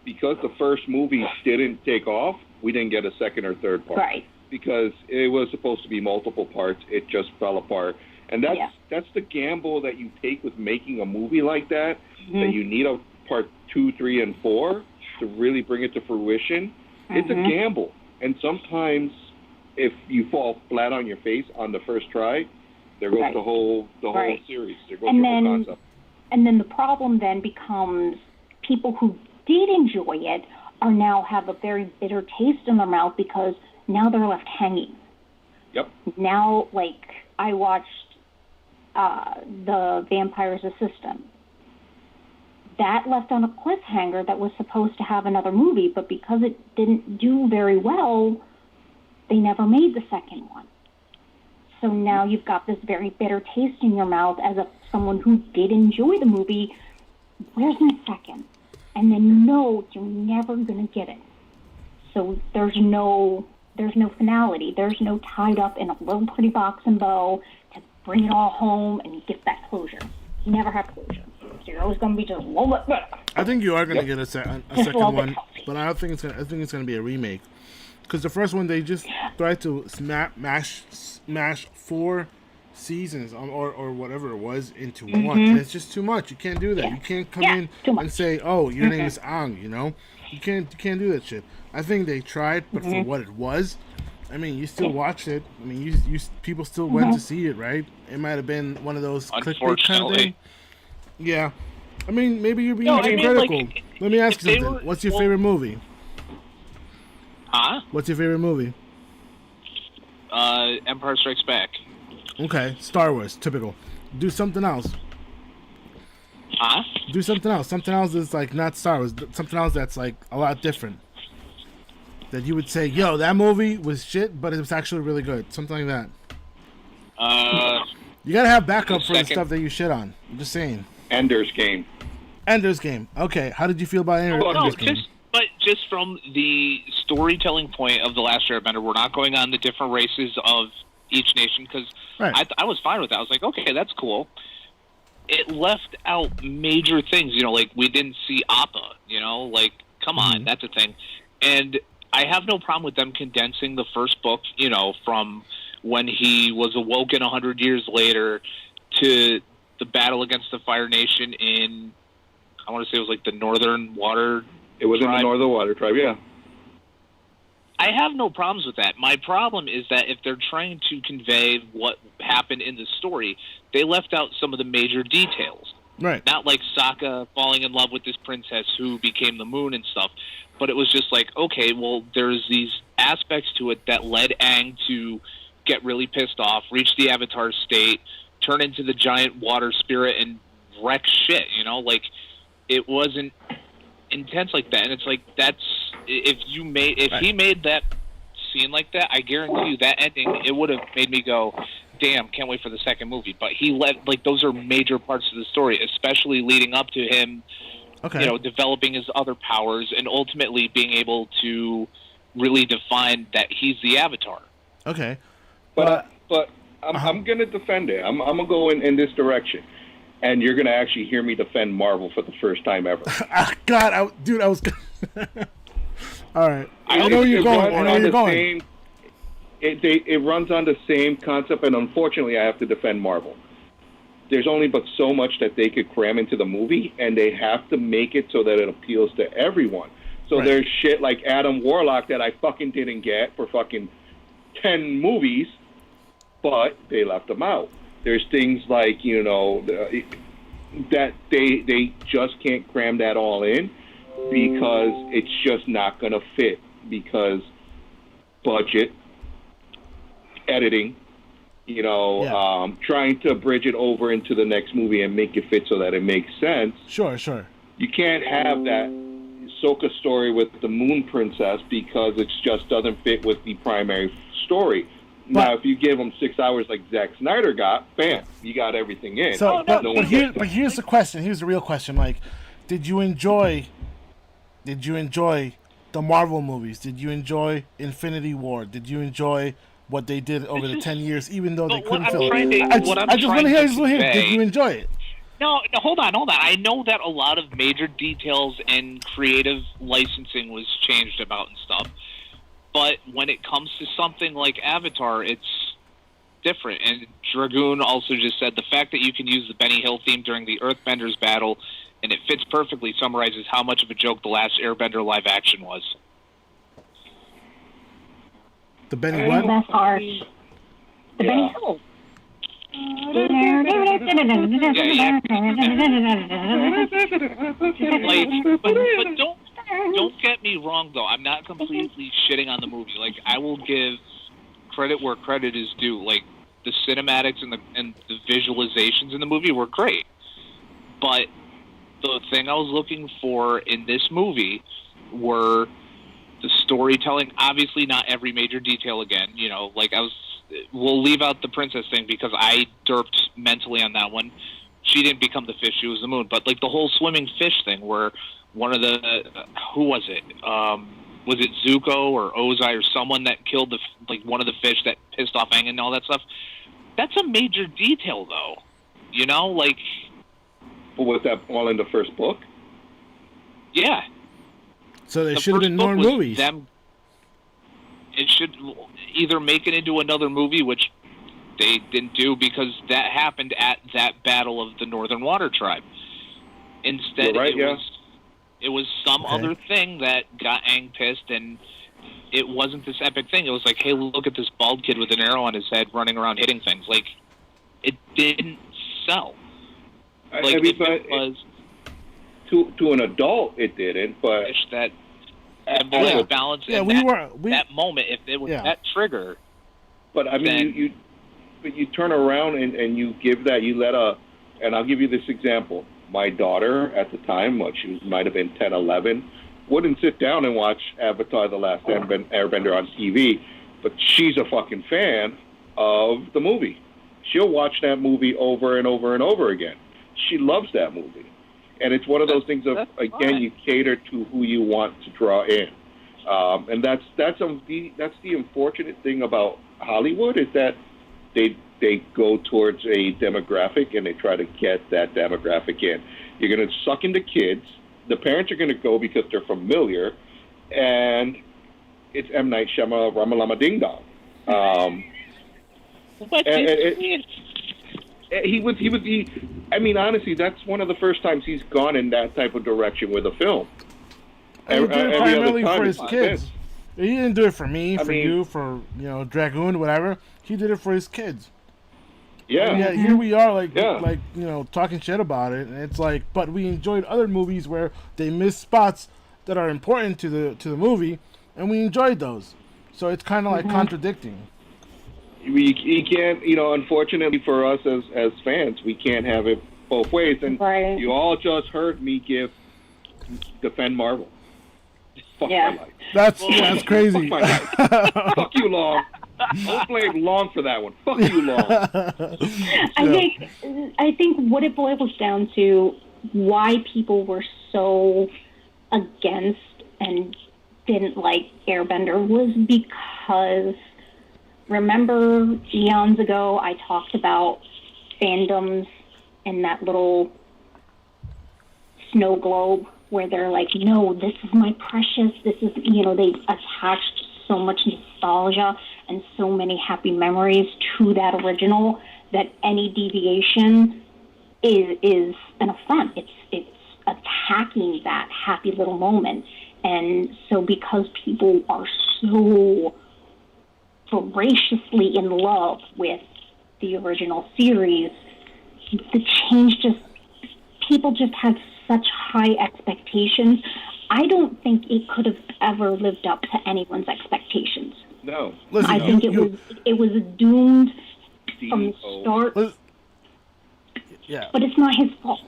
because the first movie didn't take off, we didn't get a second or third part. Right. Because it was supposed to be multiple parts. It just fell apart. And that's the gamble that you take with making a movie like that, that you need a part 2, 3, and 4 to really bring it to fruition. It's a gamble. And sometimes if you fall flat on your face on the first try, there goes the whole series. There goes your whole concept. And then the problem then becomes people who did enjoy it are now have a very bitter taste in their mouth because now they're left hanging. Yep. Now, like, I watched The Vampire's Assistant. That left on a cliffhanger that was supposed to have another movie, but because it didn't do very well, they never made the second one. So now you've got this very bitter taste in your mouth as someone who did enjoy the movie. Where's my second? And then you're never going to get it. So there's no finality. There's no tied up in a little pretty box and bow to bring it all home and get that closure. You never have closure. So you're always going to be just a little bit better. I think you are going to get a second one, but I think it's going to be a remake. Because the first one, they just tried to smash 4 seasons or whatever it was into one. And it's just too much. You can't do that. You can't come in and say, "Oh, your name is Ang." You can't do that shit. I think they tried, but for what it was, I mean, you still watched it. I mean, you people still went to see it, right? It might have been one of those clickbait kind of thing. Yeah, I mean, maybe you're being critical. Like, let me ask you something. What's your favorite movie? Huh? What's your favorite movie? Empire Strikes Back. Okay, Star Wars, typical. Do something else. Huh? Do something else. Something else that's like not Star Wars. Something else that's like a lot different. That you would say, yo, that movie was shit, but it was actually really good. Something like that. You gotta have backup for the stuff that you shit on. I'm just saying. Ender's Game. Ender's Game. Okay, how did you feel about Ender's Game? But just from the storytelling point of The Last Airbender, we're not going on the different races of each nation, because I was fine with that. I was like, okay, that's cool. It left out major things, like we didn't see Appa, like, come on, that's a thing. And I have no problem with them condensing the first book, from when he was awoken 100 years later to the battle against the Fire Nation in, I want to say it was like the Northern Water. It was in the Northern Water Tribe, yeah. I have no problems with that. My problem is that if they're trying to convey what happened in the story, they left out some of the major details. Right. Not like Sokka falling in love with this princess who became the moon and stuff, but it was just like, okay, well, there's these aspects to it that led Aang to get really pissed off, reach the Avatar state, turn into the giant water spirit, and wreck shit, Like, it wasn't intense like that, and it's like, if he made that scene like that, I guarantee you that ending, it would have made me go, damn, can't wait for the second movie. But he those are major parts of the story, especially leading up to him, developing his other powers and ultimately being able to really define that he's the Avatar. Okay. But I'm going to defend it. I'm going to go in this direction. And you're going to actually hear me defend Marvel for the first time ever. God, I was... All right. I know you're going. It runs on the same concept, and unfortunately, I have to defend Marvel. There's only but so much that they could cram into the movie, and they have to make it so that it appeals to everyone. So there's shit like Adam Warlock that I fucking didn't get for fucking 10 movies, but they left them out. There's things like, that they just can't cram that all in because it's just not going to fit, because budget, editing, trying to bridge it over into the next movie and make it fit so that it makes sense. Sure. You can't have that Ahsoka story with the Moon Princess because it just doesn't fit with the primary story. Now, if you give them 6 hours like Zack Snyder got, bam, you got everything in. So, but here's the question. Here's the real question. Like, did you enjoy the Marvel movies? Did you enjoy Infinity War? Did you enjoy what they did over the 10 years, even though they couldn't film it? I just want to hear. Did you enjoy it? No, hold on. I know that a lot of major details and creative licensing was changed about and stuff. But when it comes to something like Avatar, it's different. And Dragoon also just said the fact that you can use the Benny Hill theme during the Earthbenders battle and it fits perfectly summarizes how much of a joke the last Airbender live action was. The Benny what? That's harsh. The Benny Hill. But don't get me wrong, though. I'm not completely shitting on the movie. Like, I will give credit where credit is due. Like, the cinematics and the visualizations in the movie were great. But the thing I was looking for in this movie were the storytelling. Obviously, not every major detail again. We'll leave out the princess thing because I derped mentally on that one. She didn't become the fish; she was the moon. But like the whole swimming fish thing, where one of the who was it? Was it Zuko or Ozai or someone that killed one of the fish that pissed off Aang and all that stuff? That's a major detail, though. But was that all in the first book? Yeah. So they should have been more movies. It should either make it into another movie, which they didn't do because that happened at that battle of the Northern Water Tribe. Instead, it was some other thing that got Aang pissed, and it wasn't this epic thing. It was like, hey, look at this bald kid with an arrow on his head running around hitting things. Like, it didn't sell. To an adult, it didn't, but that balance that moment, if it was that trigger. But I mean, you turn around and you give that, and I'll give you this example. My daughter at the time, she might have been 10, 11, wouldn't sit down and watch Avatar: The Last Airbender on TV, but she's a fucking fan of the movie. She'll watch that movie over and over and over again. She loves that movie. And it's one of those things of, again, you cater to who you want to draw in. And that's the unfortunate thing about Hollywood is that they go towards a demographic and they try to get that demographic in. You're going to suck into kids. The parents are going to go because they're familiar. And it's M. Night Shyamalan Ramalama Ding Dong. I mean, honestly, that's one of the first times he's gone in that type of direction with a film. He did it primarily for his kids. He didn't do it for me, you, for Dragoon, whatever. He did it for his kids. Yeah. And yet here we are, talking shit about it, and it's like, but we enjoyed other movies where they missed spots that are important to the movie, and we enjoyed those. So it's kind of like contradicting. You can't, unfortunately for us as fans, we can't have it both ways. And you all just heard me defend Marvel. Fuck my life. That's crazy. Fuck my life. Fuck you, Long. Don't blame Long for that one. Fuck you, Long. I think what it boils down to, why people were so against and didn't like Airbender was because, remember eons ago I talked about fandoms and that little snow globe where they're like, no, this is my precious, this is, they've attached so much nostalgia and so many happy memories to that original that any deviation is an affront. It's attacking that happy little moment. And so because people are so voraciously in love with the original series, the change people just had such high expectations. I don't think it could have ever lived up to anyone's expectations. No. I think it was doomed from the start. Yeah. But it's not his fault.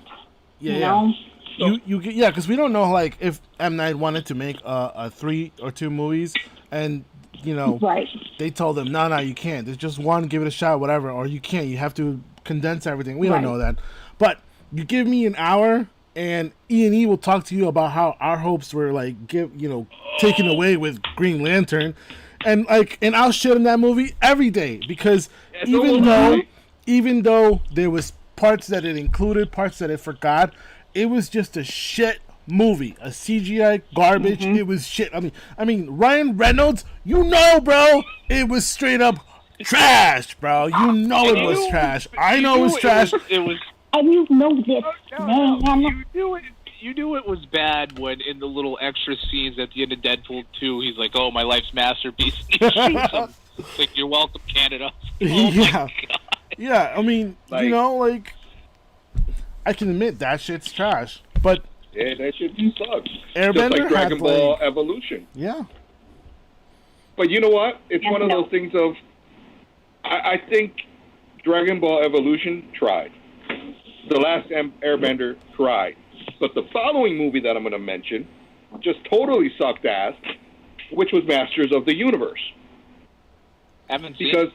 Yeah. You know? Yeah, because we don't know like if M. Night wanted to make a 3 or 2 movies, and right. they told him no, you can't. There's just one, give it a shot, whatever, or you can't. You have to condense everything. We don't know that, but you give me an hour, and E&E will talk to you about how our hopes were like taken away with Green Lantern, and I'll shit in that movie every day because even though there was parts that it included, parts that it forgot. It was just a shit movie, a CGI garbage. Mm-hmm. It was shit. I mean, Ryan Reynolds, bro, it was straight up trash, bro. It was trash. I know it was trash. It was. And you know this, man. You knew it was bad when in the little extra scenes at the end of Deadpool 2, he's like, "Oh, my life's masterpiece." He shoots him. It's like, "You're welcome, Canada." Oh my God. Yeah. I mean, I can admit that shit's trash, but yeah, that shit sucks. Airbender just like Dragon had, Ball Evolution. Yeah. But you know what? It's one of those things of I think Dragon Ball Evolution tried. The Last Airbender tried. But the following movie that I'm going to mention just totally sucked ass, which was Masters of the Universe. Haven't seen because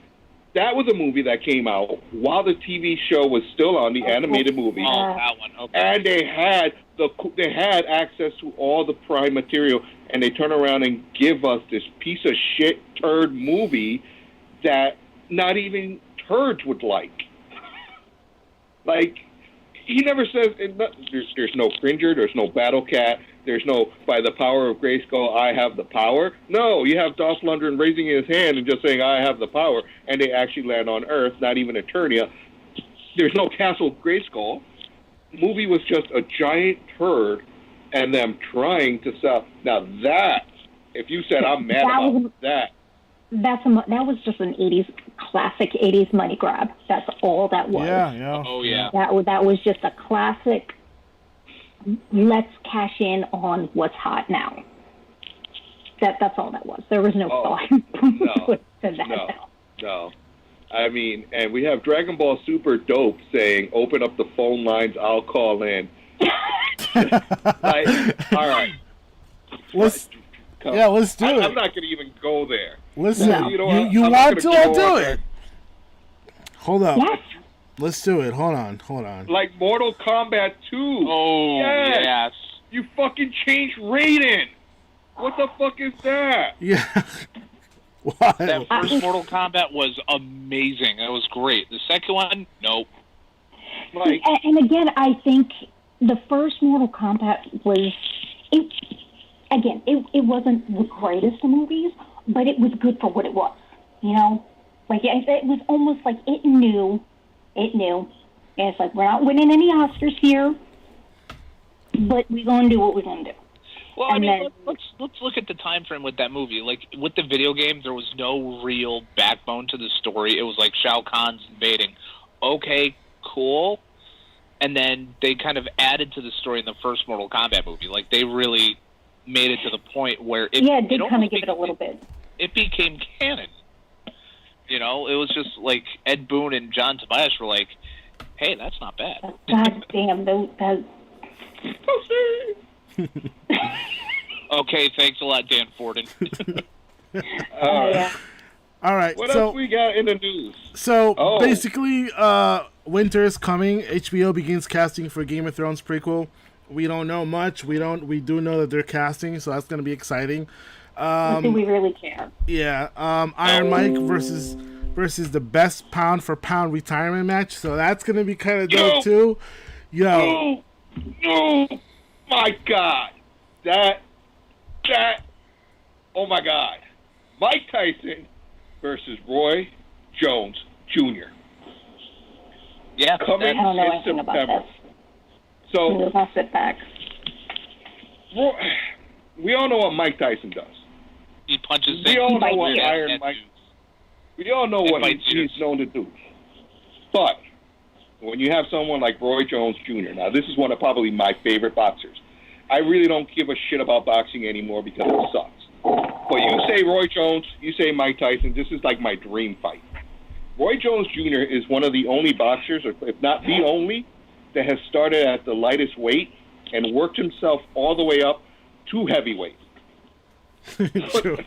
that was a movie that came out while the TV show was still on, the animated movie. Oh, that one. Okay. And they had access to all the prime material, and they turn around and give us this piece of shit turd movie that not even turds would like. Like, he never says there's no Cringer, there's no Battle Cat, there's no by the power of Grayskull I have the power. No, you have Dolph Lundgren raising his hand and just saying I have the power, and they actually land on Earth, not even Eternia. There's no Castle Grayskull. Movie was just a giant turd, and them trying to sell. Now that, if you said I'm mad about that. That was just an classic 80s money grab. That's all that was. Yeah. Oh, yeah. That was just a classic, let's cash in on what's hot now. That's all that was. There was no thought to that. No. I mean, and we have Dragon Ball Super Dope saying, open up the phone lines, I'll call in. All right. Let's do it. I'm not going to even go there. Listen, No. you want to? I'll do it. Hold up. Yes. Let's do it. Hold on. Like Mortal Kombat 2. Oh, yes. You fucking changed Raiden. What the fuck is that? Yeah. Why? That first Mortal Kombat was amazing. It was great. The second one, nope. Like, and again, I think the first Mortal Kombat was... It wasn't the greatest of movies, but it was good for what it was, Like, it was almost like it knew. And it's like, we're not winning any Oscars here, but we're going to do what we're going to do. Well, I mean, let's look at the time frame with that movie. Like, with the video game, there was no real backbone to the story. It was like Shao Kahn's invading. Okay, cool. And then they kind of added to the story in the first Mortal Kombat movie. Like, they really made it to the point where it did kind of give it a little bit. It became canon. It was just like Ed Boon and John Tobias were like, "Hey, that's not bad." God damn, that. Okay, thanks a lot, Dan Forden. Yeah. All right. What else we got in the news? So basically, winter is coming. HBO begins casting for Game of Thrones prequel. We don't know much. We do know that they're casting, so that's going to be exciting. Do we really care? Yeah. Iron Mike versus the best pound for pound retirement match. So that's going to be kind of dope too. Yo. Oh my God. That. Oh my God. Mike Tyson versus Roy Jones Jr. Yeah. Coming I don't know in anything September. about this. So I'll sit back. We all know what Mike Tyson does. He punches. We all know bites what you. Iron Mike. We all know what he's known to do. But when you have someone like Roy Jones Jr., now this is one of probably my favorite boxers. I really don't give a shit about boxing anymore because it sucks. But you say Roy Jones, you say Mike Tyson, this is like my dream fight. Roy Jones Jr. is one of the only boxers, or if not the only, that has started at the lightest weight and worked himself all the way up to heavyweight. True.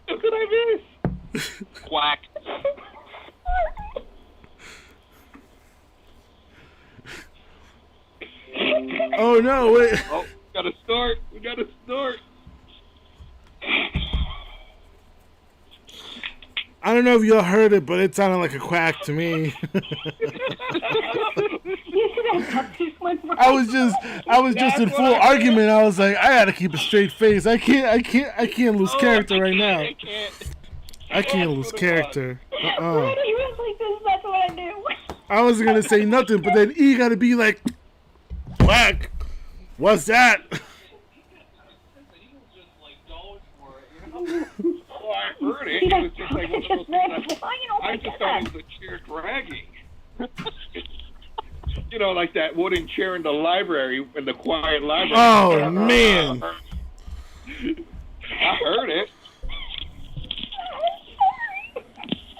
What did I miss? Quack. Oh no! Wait. Oh, we gotta start. We gotta start. I don't know if y'all heard it, but it sounded like a quack to me. I was just in full argument. I was like, I gotta keep a straight face. I can't lose character right now. I can't lose character. That's what I do. I wasn't gonna say nothing, but then E gotta be like, quack. What's that? Oh, I heard it. It was just like one of those things. I just thought it was a chair dragging. You know, like that wooden chair in the library, in the quiet library. Oh, man. I heard it.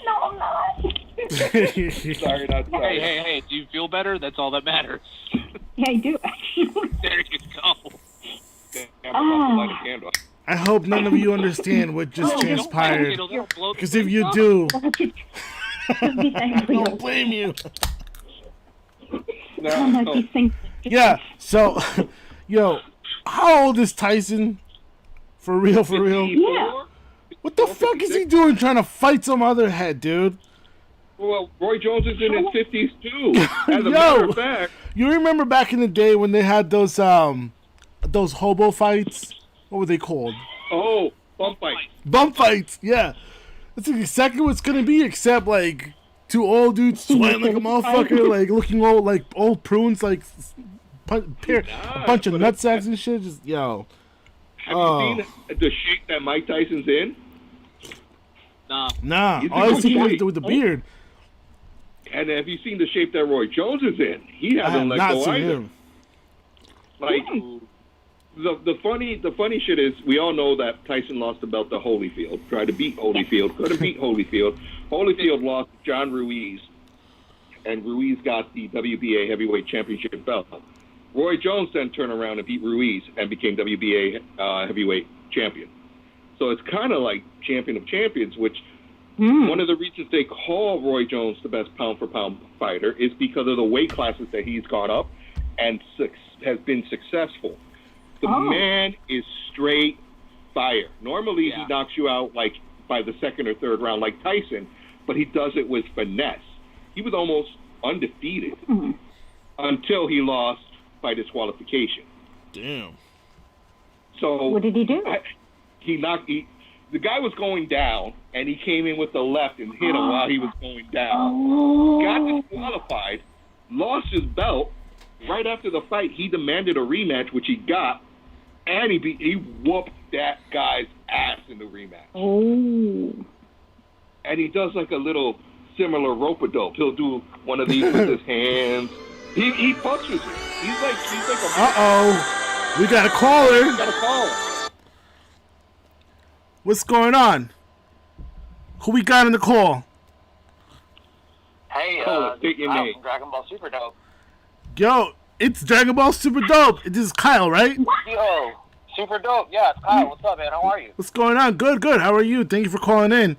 No, I'm not. Sorry, not sorry. Hey, do you feel better? That's all that matters. Yeah, I do, actually. There you go. Damn, I'm about to light a candle. I hope none of you understand what just transpired. Because if you do, I don't blame you. No. Yeah, so, yo, how old is Tyson? For real, for real? Yeah. What the fuck is he doing trying to fight some other head, dude? Well, Roy Jones is in his 50s, too. As a matter of fact. You remember back in the day when they had those hobo fights? What were they called? Oh, bump fights. Bump fights, yeah. That's exactly what it's gonna be, except like two old dudes sweating like a motherfucker, like looking old, like old prunes, like a bunch of nutsacks and shit. Just yo. Have you seen the shape that Mike Tyson's in? Nah. All I see was with the beard. And have you seen the shape that Roy Jones is in? He hasn't let go either. Him. Like the funny shit is we all know that Tyson lost the belt to Holyfield, tried to beat Holyfield, couldn't beat Holyfield. Holyfield lost to John Ruiz, and Ruiz got the WBA heavyweight championship belt. Roy Jones then turned around and beat Ruiz and became WBA heavyweight champion. So it's kind of like champion of champions, which one of the reasons they call Roy Jones the best pound-for-pound fighter is because of the weight classes that he's gone up and has been successful. The man is straight fire. Normally he knocks you out like by the second or third round like Tyson, but he does it with finesse. He was almost undefeated until he lost by disqualification. Damn. So what did he do? The guy was going down, and he came in with the left and hit him while he was going down. Got disqualified, lost his belt. Right after the fight, he demanded a rematch, which he got, and he whooped that guy's ass in the rematch. And he does like a little similar rope-a-dope. He'll do one of these with his hands. He punches it. He's like a... Uh-oh. We got a caller. We got a caller. What's going on? Who we got in the call? Hey, take your name. from Dragon Ball Super Dope. Yo, it's Dragon Ball Super Dope. This is Kyle, right? Yo, Super Dope. Yeah, it's Kyle. What's up, man? How are you? What's going on? Good. How are you? Thank you for calling in.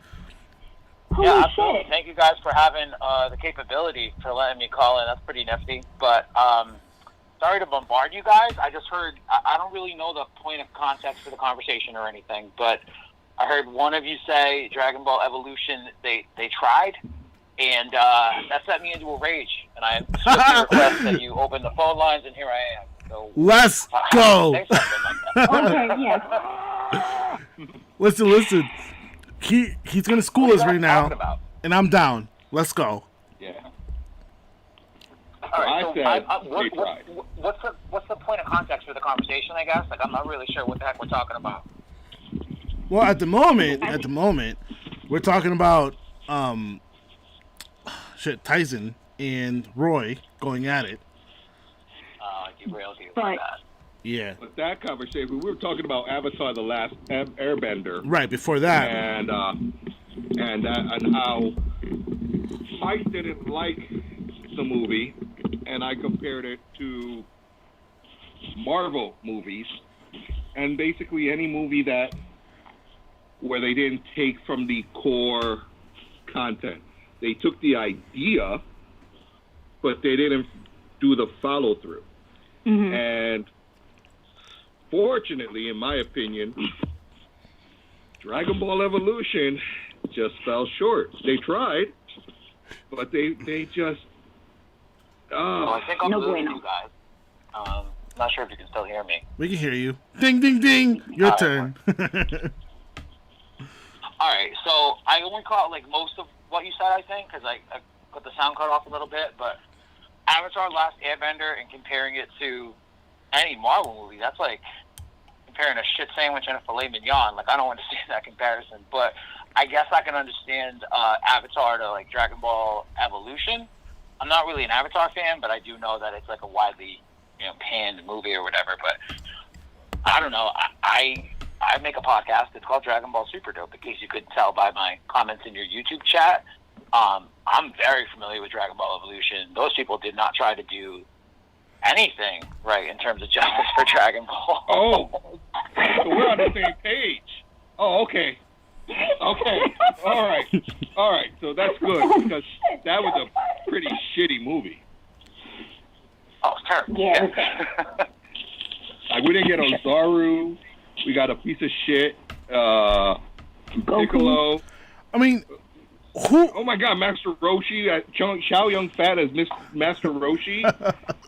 Yeah, absolutely. Thank you guys for having the capability for letting me call in. That's pretty nifty. But sorry to bombard you guys. I just heard, I don't really know the point of context for the conversation or anything, but I heard one of you say Dragon Ball Evolution, they tried, and that set me into a rage. And I strictly request that you open the phone lines, and here I am. So, Let's go. Say something like that. Okay, yes. Listen. He's gonna school us right now, and I'm down. Let's go. Yeah. All right, they tried. What's the point of context for the conversation, I guess? Like, I'm not really sure what the heck we're talking about. Well, at the moment, we're talking about Tyson and Roy going at it. You railed you Right. like that. Yeah. But that conversation, we were talking about Avatar: The Last Airbender. Right before that. And and how I didn't like the movie, and I compared it to Marvel movies, and basically any movie where they didn't take from the core content. They took the idea, but they didn't do the follow through. Mm-hmm. And fortunately, in my opinion, Dragon Ball Evolution just fell short. They tried, but they just. Well, I think I'm losing you guys. Not sure if you can still hear me. We can hear you. Ding, ding, ding. Your turn. All right, so I only caught like most of what you said, I think, because I got the sound cut off a little bit. But Avatar: Last Airbender and comparing it to any Marvel movie, that's like comparing a shit sandwich and a filet mignon. Like, I don't understand that comparison. But I guess I can understand Avatar to like Dragon Ball Evolution. I'm not really an Avatar fan, but I do know that it's like a widely panned movie or whatever. But I don't know. I make a podcast. It's called Dragon Ball Super Dope, in case you couldn't tell by my comments in your YouTube chat. I'm very familiar with Dragon Ball Evolution. Those people did not try to do anything right in terms of justice for Dragon Ball. Oh, so we're on the same page. Oh, okay. Okay. All right. So that's good, because that was a pretty shitty movie. Oh, it's terrible. Yeah. Like, we didn't get Ozaru. We got a piece of shit. Piccolo. I mean, who? Oh my God, Master Roshi. Chow Yun Fat as Master Roshi.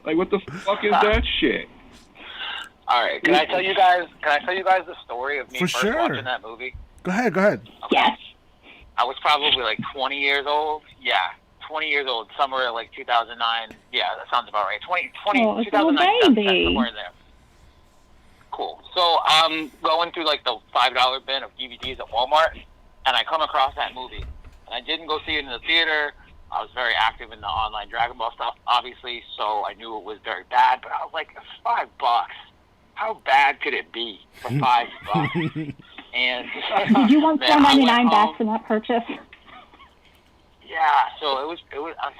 Like, what the fuck is that shit? All right. Can I tell you guys the story of me For first sure. watching that movie? Go ahead. Okay. Yes. I was probably like 20 years old. Yeah, 20 years old, somewhere like 2009. Yeah, that sounds about right. 2009, baby. somewhere in there. Cool. So I'm going through like the $5 bin of DVDs at Walmart, and I come across that movie. And I didn't go see it in the theater. I was very active in the online Dragon Ball stuff, obviously, so I knew it was very bad. But I was like, $5. How bad could it be for $5? And did you want $4.99 back for that purchase? Yeah, so it was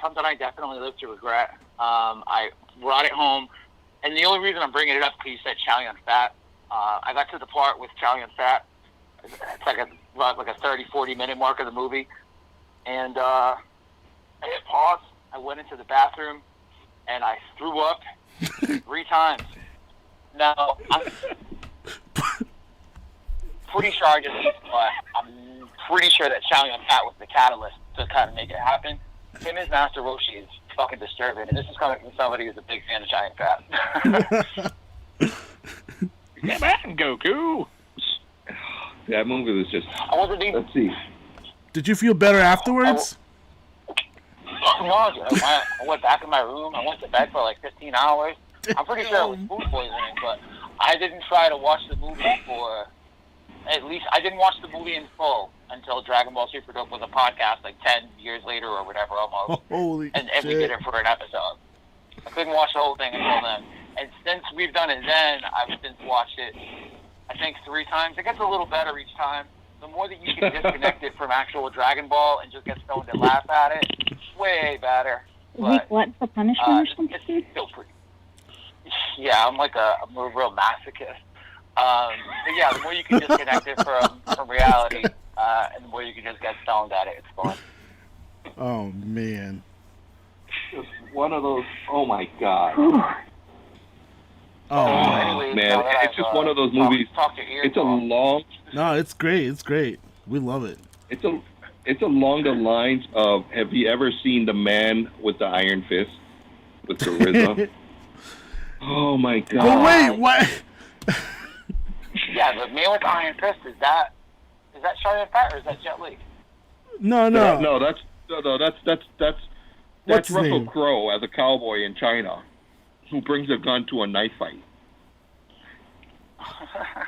something I definitely lived to regret. I brought it home, and the only reason I'm bringing it up because you said Chow Yun Fat. I got to the part with Chow Yun Fat. It's like a 30, 40-minute mark of the movie, and I hit pause. I went into the bathroom, and I threw up 3 times. Now, I'm pretty sure I just but I'm pretty sure that Chow Yun Fat was the catalyst to kind of make it happen. Him as Master Roshi is fucking disturbing, and this is coming from somebody who's a big fan of Chow Yun Fat. Come on, Goku! That movie was just. I wasn't even. Let's see. Did you feel better afterwards? No, dude, I went back in my room. I went to bed for like 15 hours. I'm pretty sure it was food poisoning, but I didn't try to watch the movie I didn't watch the movie in full until Dragon Ball Super Dope was a podcast like 10 years later or whatever almost. Holy and shit. we did it for an episode. I couldn't watch the whole thing until then. And since we've done it then, I've since watched it, I think 3 times. It gets a little better each time. The more that you can disconnect it from actual Dragon Ball and just get stoned and laugh at it, it's way better. Wait, what's the punishment or something? It's still pretty. Yeah, I'm a real masochist. But yeah, the more you can disconnect it from reality, and the more you can just get stoned at it, it's fun. Oh man. Just one of those. Oh my God. Oh anyways, man, it's just one of those movies. It's a long. No, it's great. It's great. We love it. It's along the lines of, have you ever seen The Man with the Iron Fist with Carissa? Oh my God. Oh wait, what? Yeah, the Man with the Iron Fist, is that Chow Yun Fat or is that Jet Li? No. That's his Russell name? Crowe as a cowboy in China who brings a gun to a knife fight.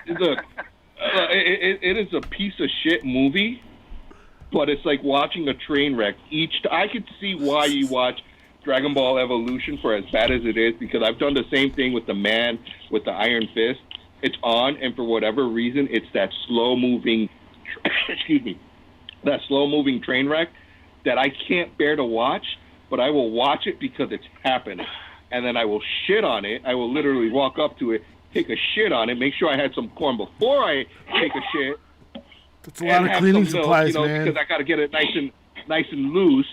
It is a piece of shit movie, but it's like watching a train wreck. I could see why you watch Dragon Ball Evolution for as bad as it is, because I've done the same thing with The Man with the Iron Fist. It's on, and for whatever reason, it's that slow-moving, that slow-moving train wreck that I can't bear to watch, but I will watch it because it's happening. And then I will shit on it. I will literally walk up to it, take a shit on it, make sure I had some corn before I take a shit. That's a lot of cleaning supplies, milk, man. Because I got to get it nice and loose.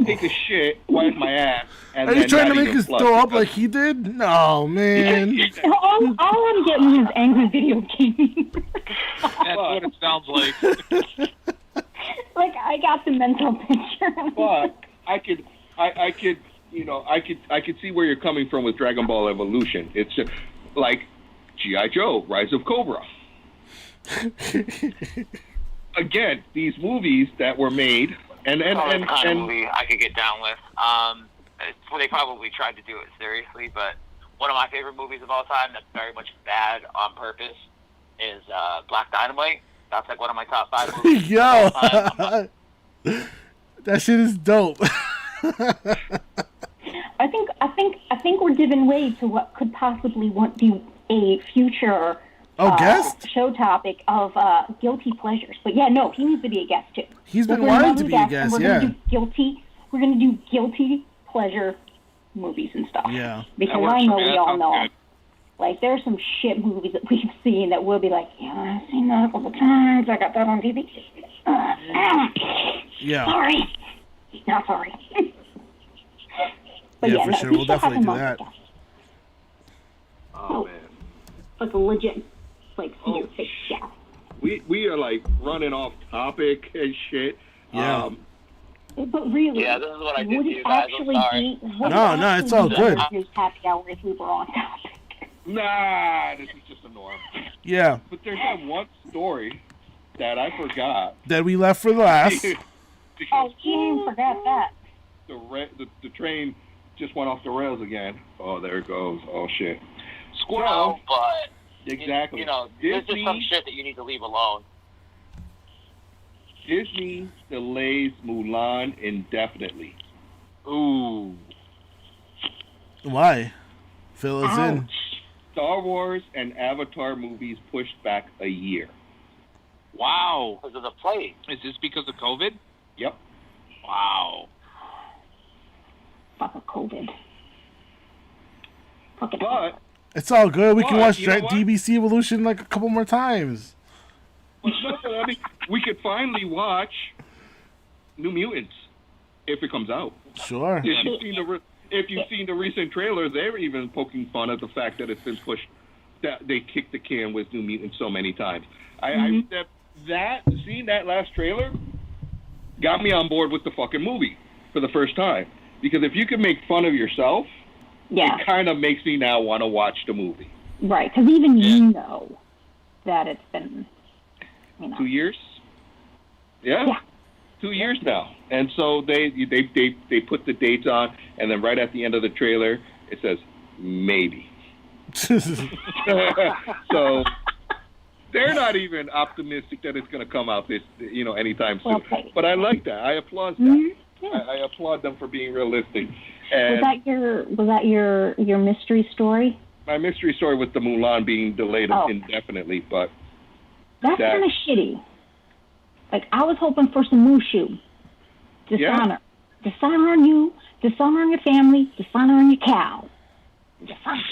Take a shit, wipe my ass, and Are then you trying to make us flush throw up like he did? No, man. all I'm getting is angry video gaming. That's what it sounds like. Like, I got the mental picture. But I could see where you're coming from with Dragon Ball Evolution. It's just like G.I. Joe, Rise of Cobra. Again, these movies that were made, and kind of movie I could get down with. They probably tried to do it seriously, but one of my favorite movies of all time that's very much bad on purpose is Black Dynamite. That's like one of my top 5 movies. Yo, of all time. that shit is dope. I think we're giving way to what could possibly be a future guest show topic of guilty pleasures. But yeah, no, he needs to be a guest too. He's been wanting to be a guest. We're gonna do guilty pleasure movies and stuff. Yeah, because I know we all know them. Like, there's some shit movies that we've seen that we'll be like, yeah, I've seen that a couple times. I got that on DVD. Yeah. Sorry. Not sorry. But yeah, for sure. We'll definitely do that. Oh, man. Like a legit, like, serious chef. We are, like, running off topic and shit. Yeah. But really, yeah, this is what I did to you guys. I'm sorry. No, it's all good. Happy hour if we were on topic. Nah, this is just a norm. Yeah. But there's that one story that I forgot. That we left for last. Oh, you forgot that. The train just went off the rails again. Oh, there it goes. Oh, shit. Well, but exactly. You know, this is some shit that you need to leave alone. Disney delays Mulan indefinitely. Ooh. Why? Fill us in. Star Wars and Avatar movies pushed back a year. Wow. Because of the plague. Is this because of COVID? Yep. Wow. Fucking COVID. But it's all good. We can watch you know DBC Evolution like a couple more times. But no, I mean, we could finally watch New Mutants if it comes out. Sure. If you've seen the recent trailer, they're even poking fun at the fact that it's been pushed, that they kicked the can with New Mutants so many times. Seeing that last trailer got me on board with the fucking movie for the first time. Because if you can make fun of yourself, it kind of makes me now want to watch the movie. Right, because even you know that it's been, 2 years? Yeah. 2 years now. And so they put the dates on, and then right at the end of the trailer, it says, maybe. So they're not even optimistic that it's going to come out anytime soon. Okay. But I like that. I applaud that. Mm-hmm. Yeah. I applaud them for being realistic. And was that your mystery story? My mystery story with the Mulan being delayed indefinitely, but that's kind of shitty. Like, I was hoping for some Mushu. Dishonor. Yeah. Dishonor on you, dishonor on your family, dishonor on your cow. Dishonor.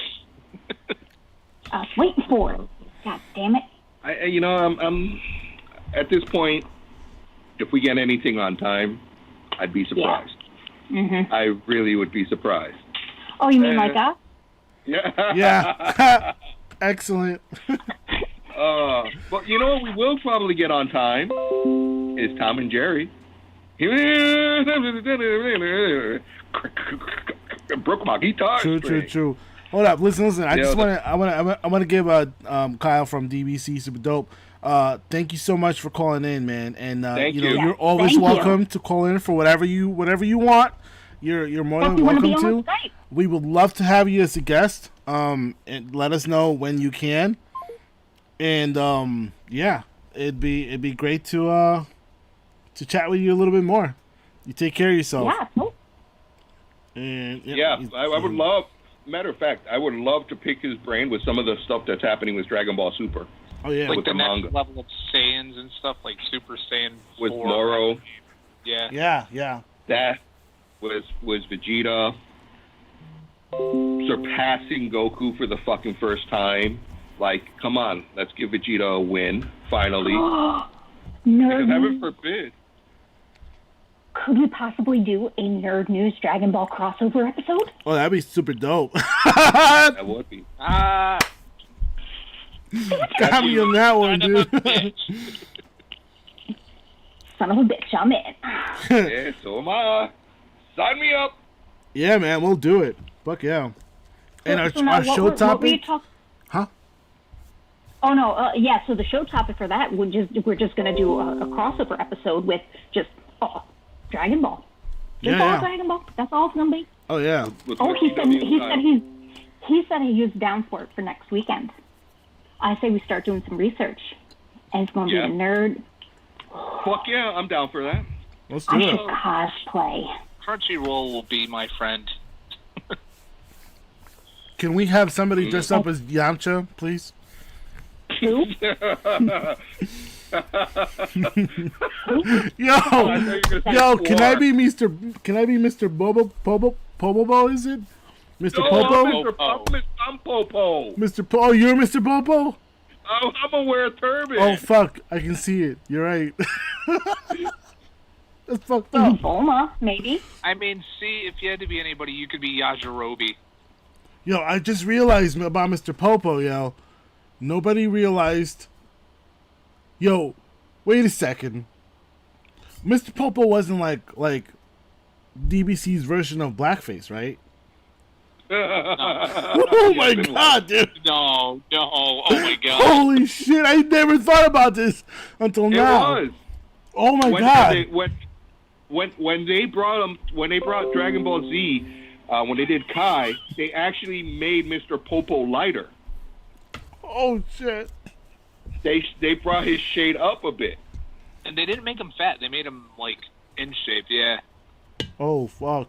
I was waiting for it. God damn it. I'm at this point, if we get anything on time, I'd be surprised. Yeah. Mm-hmm. I really would be surprised. Oh, you mean like that? Yeah. Yeah. Excellent. But you know what we will probably get on time is Tom and Jerry. Broke my guitar. True. Hold up, listen. I want to give Kyle from DBC Super Dope. Thank you so much for calling in, man. And you're always welcome to call in for whatever you want. You're more than welcome to. We would love to have you as a guest. And let us know when you can. And it'd be great to chat with you a little bit more. You take care of yourself. Yeah. Cool. And I would love. Matter of fact, I would love to pick his brain with some of the stuff that's happening with Dragon Ball Super. Oh yeah, like with the next manga. level of Saiyans and stuff, like Super Saiyan With 4. Moro. Yeah. Yeah. That was Vegeta surpassing Goku for the fucking first time. Like, come on, let's give Vegeta a win, finally. Because heaven forbid. Could we possibly do a Nerd News Dragon Ball crossover episode? Oh, that'd be super dope. That would be. Got me on that one, dude. Son of a bitch, I'm in. Yeah, so am I. Sign me up. Yeah, man, we'll do it. Fuck yeah. And our show topic? Huh? Oh no, yeah. So the show topic for that we're just gonna do a crossover episode with just Dragon Ball. Just all Dragon Ball. That's all it's gonna be. Oh yeah. He said he was down for it for next weekend. I say we start doing some research, and it's gonna be a nerd. Fuck yeah, I'm down for that. Let's do I it. should cosplay. Crunchyroll will be my friend. Can we have somebody dress up as Yamcha, please? Who? Yo, can I be Mr. Bobo? Is it Mr. Popo? I'm Popo. Mr. Oh, you're Mr. Popo? I'm gonna wear a turban. Oh fuck, I can see it. You're right. That's fucked up. Bulma, maybe. I mean, see, if you had to be anybody, you could be Yajirobe. Yo, I just realized about Mr. Popo, yo. Nobody realized. Yo, wait a second. Mr. Popo wasn't like DBC's version of blackface, right? Oh my god, dude. No. Oh my god. Holy shit, I never thought about this until now. It was. Oh my god. When they brought Dragon Ball Z, when they did Kai, they actually made Mr. Popo lighter. Oh shit. They brought his shade up a bit. And they didn't make him fat. They made him, like, in shape, yeah. Oh fuck.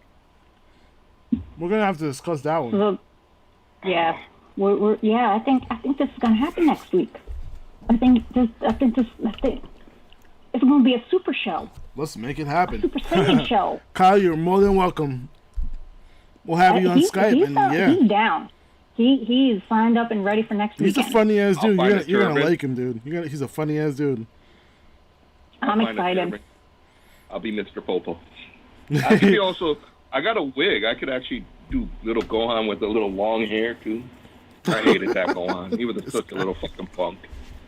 We're gonna have to discuss that one. Look, yeah, I think this is gonna happen next week. I think it's gonna be a super show. Let's make it happen. Super Saiyan show. Kyle, you're more than welcome. We'll have you on Skype, he's down. He's signed up and ready for next week. He's a funny ass dude. You're gonna like him, dude. He's a funny ass dude. I'm excited. I'll be Mr. Popo. I could be also. I got a wig. I could actually do little Gohan with a little long hair too. I hated that Gohan. He was such a little fucking punk.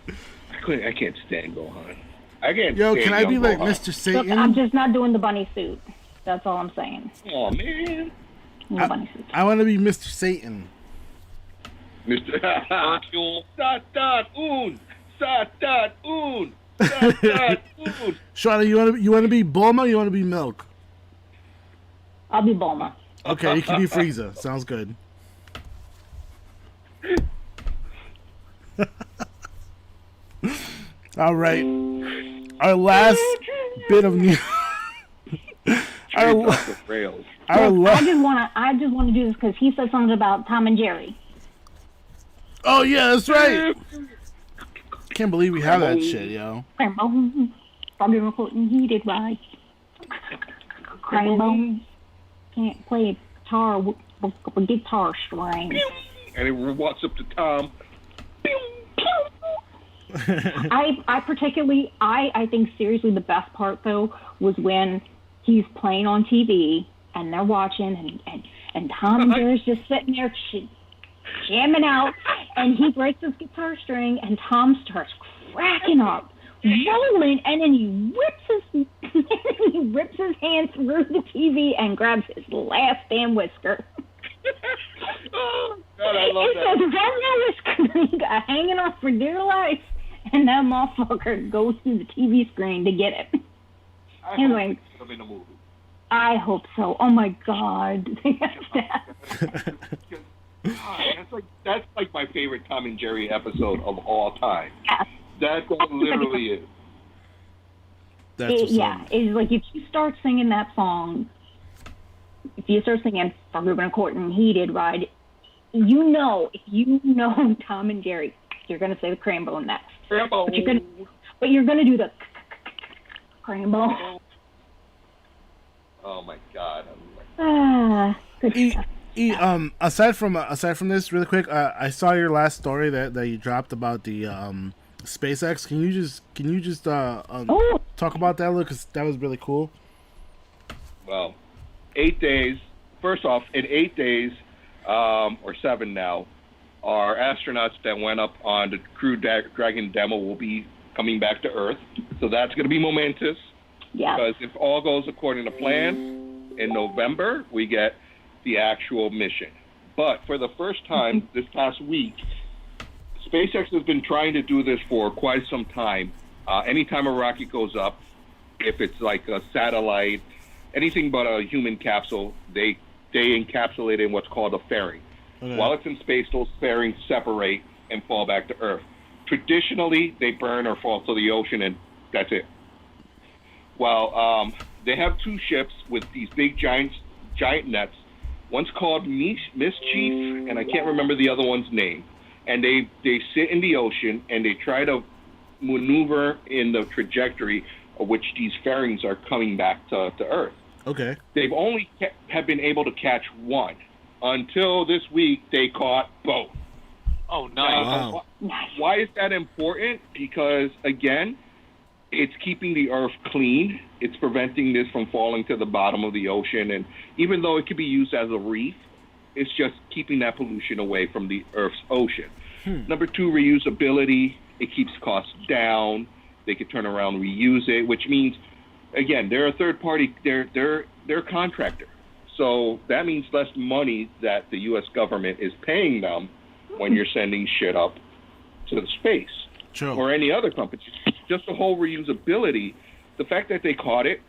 I can't stand Gohan. I can't. Yo, stand can I be young like Gohan. Mr. Satan? Look, I'm just not doing the bunny suit. That's all I'm saying. Oh man. No bunny suit. I want to be Mr. Satan. Mr. Hercule. Satan un. Satan un. Satan un. Shauna, you want to be Bulma? Or you want to be Milk? I'll be Bulma. Okay, you can be Frieza. Sounds good. All right. Our last bit of news. I just want to do this because he said something about Tom and Jerry. Oh yeah, that's right. Can't believe we have that shit, yo. Probably recording heated, right? Rainbow can't play guitar with a guitar string. And he walks up to Tom. I think seriously the best part though was when he's playing on TV and they're watching and Tom and Jerry's just sitting there jamming out and he breaks his guitar string and Tom starts cracking up, rolling, and then he rips his hand through the TV and grabs his last damn whisker. Oh, God, I love that. He says, "That whisker hanging off for dear life," and that motherfucker goes through the TV screen to get it. Anyway, I hope so. Oh my God. That's like my favorite Tom and Jerry episode of all time. That's what it literally is. It's like if you start singing that song, if you start singing "From Ruben Court and Heated," right? If you know Tom and Jerry, You're going to say the Crambo next. Crambo. But you're gonna do the Crambo. Oh my God. Good stuff. Aside from this, really quick, I saw your last story that you dropped about the SpaceX. Can you just talk about that a little? Because that was really cool. Well, 8 days. First off, in 8 days, or 7 now, our astronauts that went up on the Crew Dragon demo will be coming back to Earth. So that's going to be momentous. Yeah. Because if all goes according to plan, in November, we get the actual mission. But for the first time this past week, SpaceX has been trying to do this for quite some time. Anytime a rocket goes up, if it's like a satellite, anything but a human capsule, they encapsulate it in what's called a fairing. Okay. While it's in space, those fairings separate and fall back to Earth. Traditionally, they burn or fall to the ocean, and that's it. Well, they have 2 ships with these big giant nets. One's called Mischief, and I can't remember the other one's name. And they sit in the ocean, and they try to maneuver in the trajectory of which these fairings are coming back to Earth. Okay. They've only have been able to catch one. Until this week, they caught both. Oh, nice. Wow. Why is that important? Because, again, it's keeping the Earth clean. It's preventing this from falling to the bottom of the ocean. And even though it could be used as a reef, it's just keeping that pollution away from the Earth's ocean. Number 2, reusability. It keeps costs down. They could turn around and reuse it, which means, again, they're a third party. They're a contractor. So that means less money that the U.S. government is paying them when you're sending shit up to the space. Sure. Or any other company. Just the whole reusability, the fact that they caught it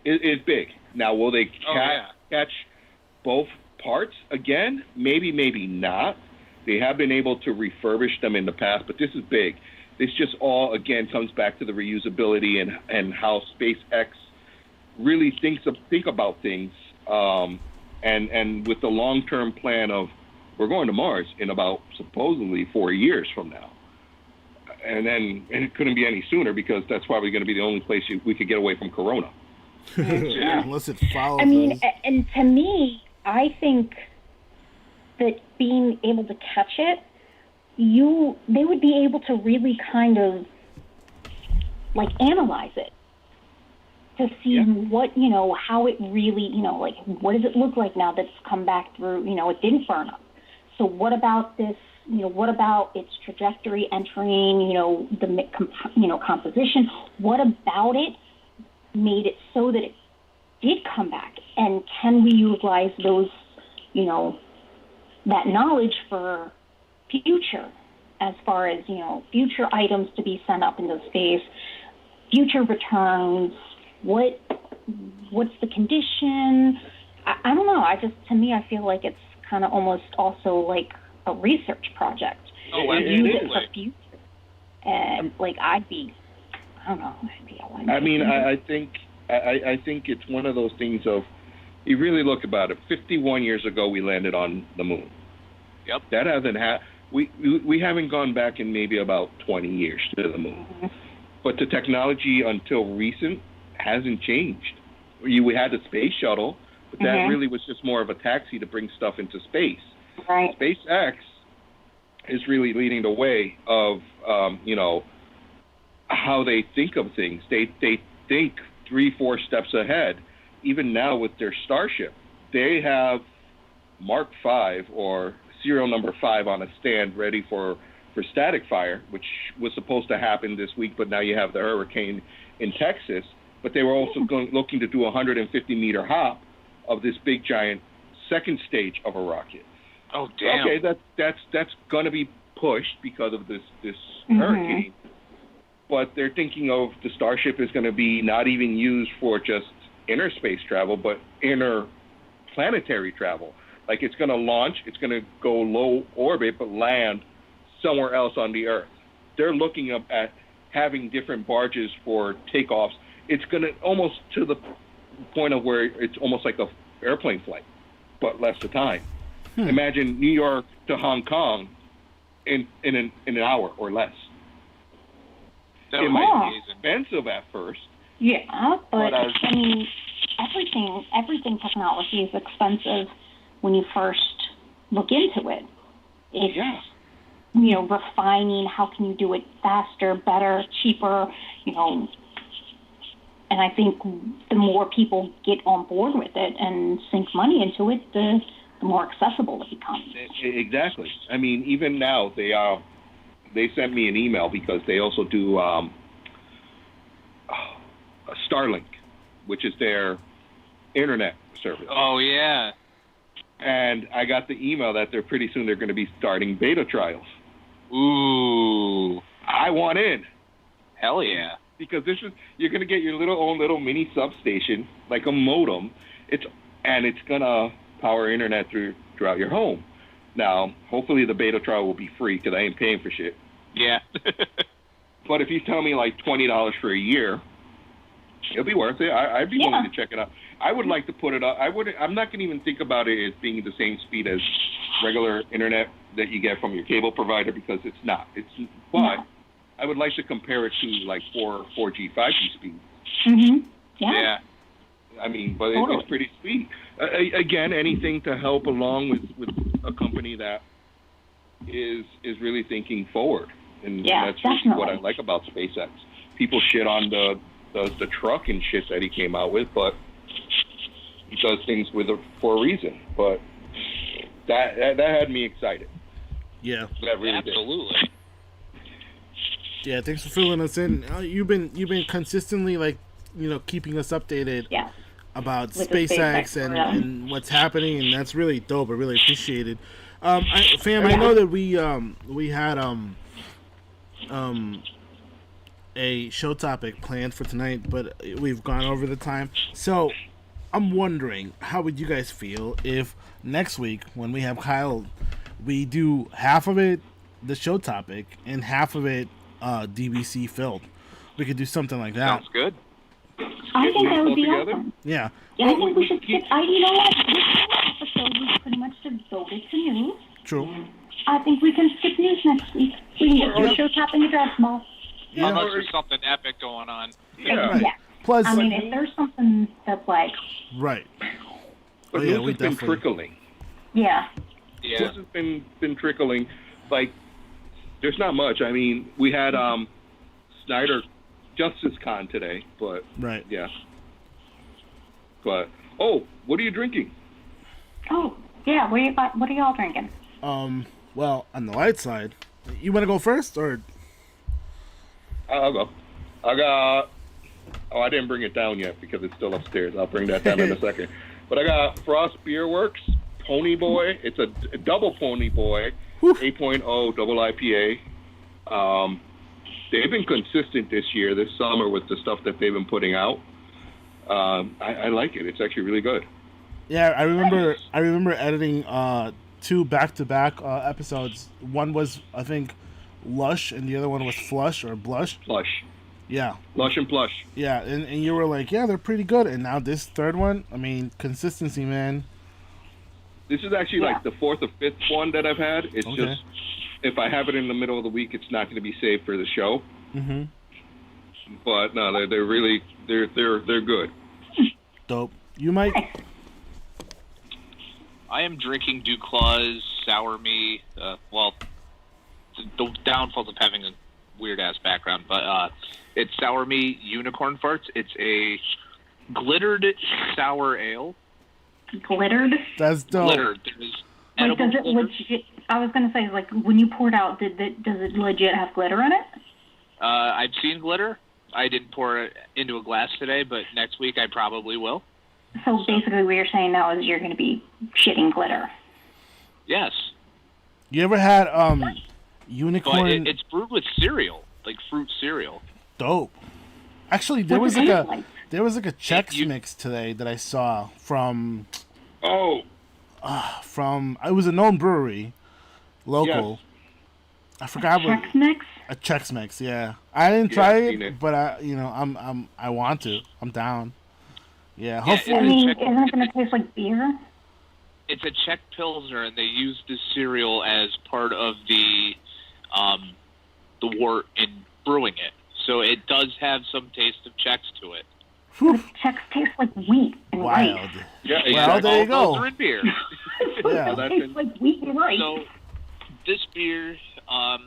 is big. Now, will they catch both parts again? Maybe, maybe not. They have been able to refurbish them in the past, but this is big. This just all, again, comes back to the reusability and how SpaceX really think about things, and with the long-term plan of we're going to Mars in about supposedly 4 years from now. And it couldn't be any sooner because that's probably going to be the only place we could get away from Corona. Unless it follows. I mean, and to me, I think that being able to catch it, they would be able to really kind of like analyze it to see what, how it really, like what does it look like now that's come back through, it didn't burn up. So what about this? What about its trajectory entering, the composition? What about it made it so that it did come back? And can we utilize those, that knowledge for future, as far as, future items to be sent up into space, future returns? What's the condition? I don't know. To me, I feel like it's kind of almost also like a research project. Oh, use it for future. And I'd be all in. I mean, I think it's one of those things of, you really look about it. 51 years ago, we landed on the moon. Yep. That hasn't we haven't gone back in maybe about 20 years to the moon. Mm-hmm. But the technology until recent hasn't changed. We had the space shuttle, but that really was just more of a taxi to bring stuff into space. Right. SpaceX is really leading the way of, how they think of things. They think 3-4 steps ahead. Even now with their Starship, they have Mark 5 or serial number 5 on a stand ready for static fire, which was supposed to happen this week, but now you have the hurricane in Texas. But they were also looking to do a 150-meter hop of this big giant second stage of a rocket. Oh, damn. Okay, that's going to be pushed because of this hurricane. But they're thinking of the Starship is going to be not even used for just inner space travel, but interplanetary travel. Like it's going to launch, it's going to go low orbit, but land somewhere else on the Earth. They're looking at having different barges for takeoffs. It's going to almost to the point of where it's almost like a airplane flight, but less the time. Imagine New York to Hong Kong in an hour or less. That it would might be be expensive at first. Yeah, but I mean, everything technology is expensive when you first look into it. It's, refining, how can you do it faster, better, cheaper, and I think the more people get on board with it and sink money into it, the more accessible it becomes. Exactly. I mean, even now, they sent me an email because they also do Starlink, which is their internet service. Oh, yeah. And I got the email that pretty soon they're going to be starting beta trials. Ooh. I want in. Hell yeah. Because you're going to get your own little mini substation, like a modem. It's going to power internet throughout your home. Now, hopefully the beta trial will be free because I ain't paying for shit. Yeah. But if you tell me like $20 for a year, it'll be worth it. I'd be willing to check it out. I would like to put it up. I'm not going to even think about it as being the same speed as regular internet that you get from your cable provider because it's not. But I would like to compare it to like 4G, 5G speed. Mm-hmm. Yeah. I mean, but it's pretty sweet. Again, anything to help along with a company that is really thinking forward, and that's really what I like about SpaceX. People shit on the truck and shit that he came out with, but he does things for a reason. But that had me excited. Yeah, that really absolutely. Did. Yeah, thanks for filling us in. You've been consistently keeping us updated. Yeah. About SpaceX and what's happening, and that's really dope. I really appreciate it. I know that we had a show topic planned for tonight, but we've gone over the time. So I'm wondering, how would you guys feel if next week, when we have Kyle, we do half of it the show topic and half of it DBC filled? We could do something like that. Sounds good. I think that would be awesome. Yeah. Yeah, I think we should skip. You know what? This episode was pretty much devoted to news. True. I think we can skip news next week. We can get your show topping the draft small. Yeah. Unless there's something epic going on. Yeah. Right. Plus, I mean, if there's something that's like. Right. But news has been trickling. Yeah. Yeah. This has been trickling. Like, there's not much. I mean, we had Snyder Justice Con today, but right. Yeah. But what are you drinking? Oh, yeah. What are y'all drinking? Well, on the light side, you want to go first, or? I'll go. I got. I didn't bring it down yet because it's still upstairs. I'll bring that down in a second. But I got Frost Beer Works Pony Boy. It's a double Pony Boy, 8.0 double IPA. They've been consistent this summer with the stuff that they've been putting out. I like it. It's actually really good. Yeah, I remember editing 2 back-to-back episodes. One was, I think, Lush, and the other one was Flush or Blush. Plush. Yeah. Lush and Plush. Yeah, and you were like, yeah, they're pretty good. And now this third one, I mean, consistency, man. This is actually like the 4th or 5th one that I've had. It's just, if I have it in the middle of the week, it's not going to be saved for the show. Mm-hmm. But no, they're really they're good. Dope. You might. I am drinking Duclaw's Sour Me. Well, the downfalls of having a weird ass background, but it's Sour Me Unicorn Farts. It's a glittered sour ale. Glittered? That's dope. Glittered. Like, does it legit? I was gonna say, like, when you pour it out, does it legit have glitter in it? I've seen glitter. I didn't pour it into a glass today, but next week I probably will. So basically, what you're saying now is you're gonna be shitting glitter. Yes. You ever had unicorn? But it's brewed with cereal, like fruit cereal. Dope. Actually, there was like a Chex Mix today that I saw from. It was a known brewery, local. Yes. I forgot what. Chex Mix. A Chex Mix, yeah. I didn't try it, but I want to. I'm down. Yeah, hopefully. I mean, isn't it gonna taste like beer? It's a Czech Pilsner, and they use the cereal as part of the the wort in brewing it. So it does have some taste of Chex to it. The Chex tastes like wheat and rice. Yeah, well, exactly. there you go. Those are in beer. Yeah. It tastes like wheat and rice. So this beer, let's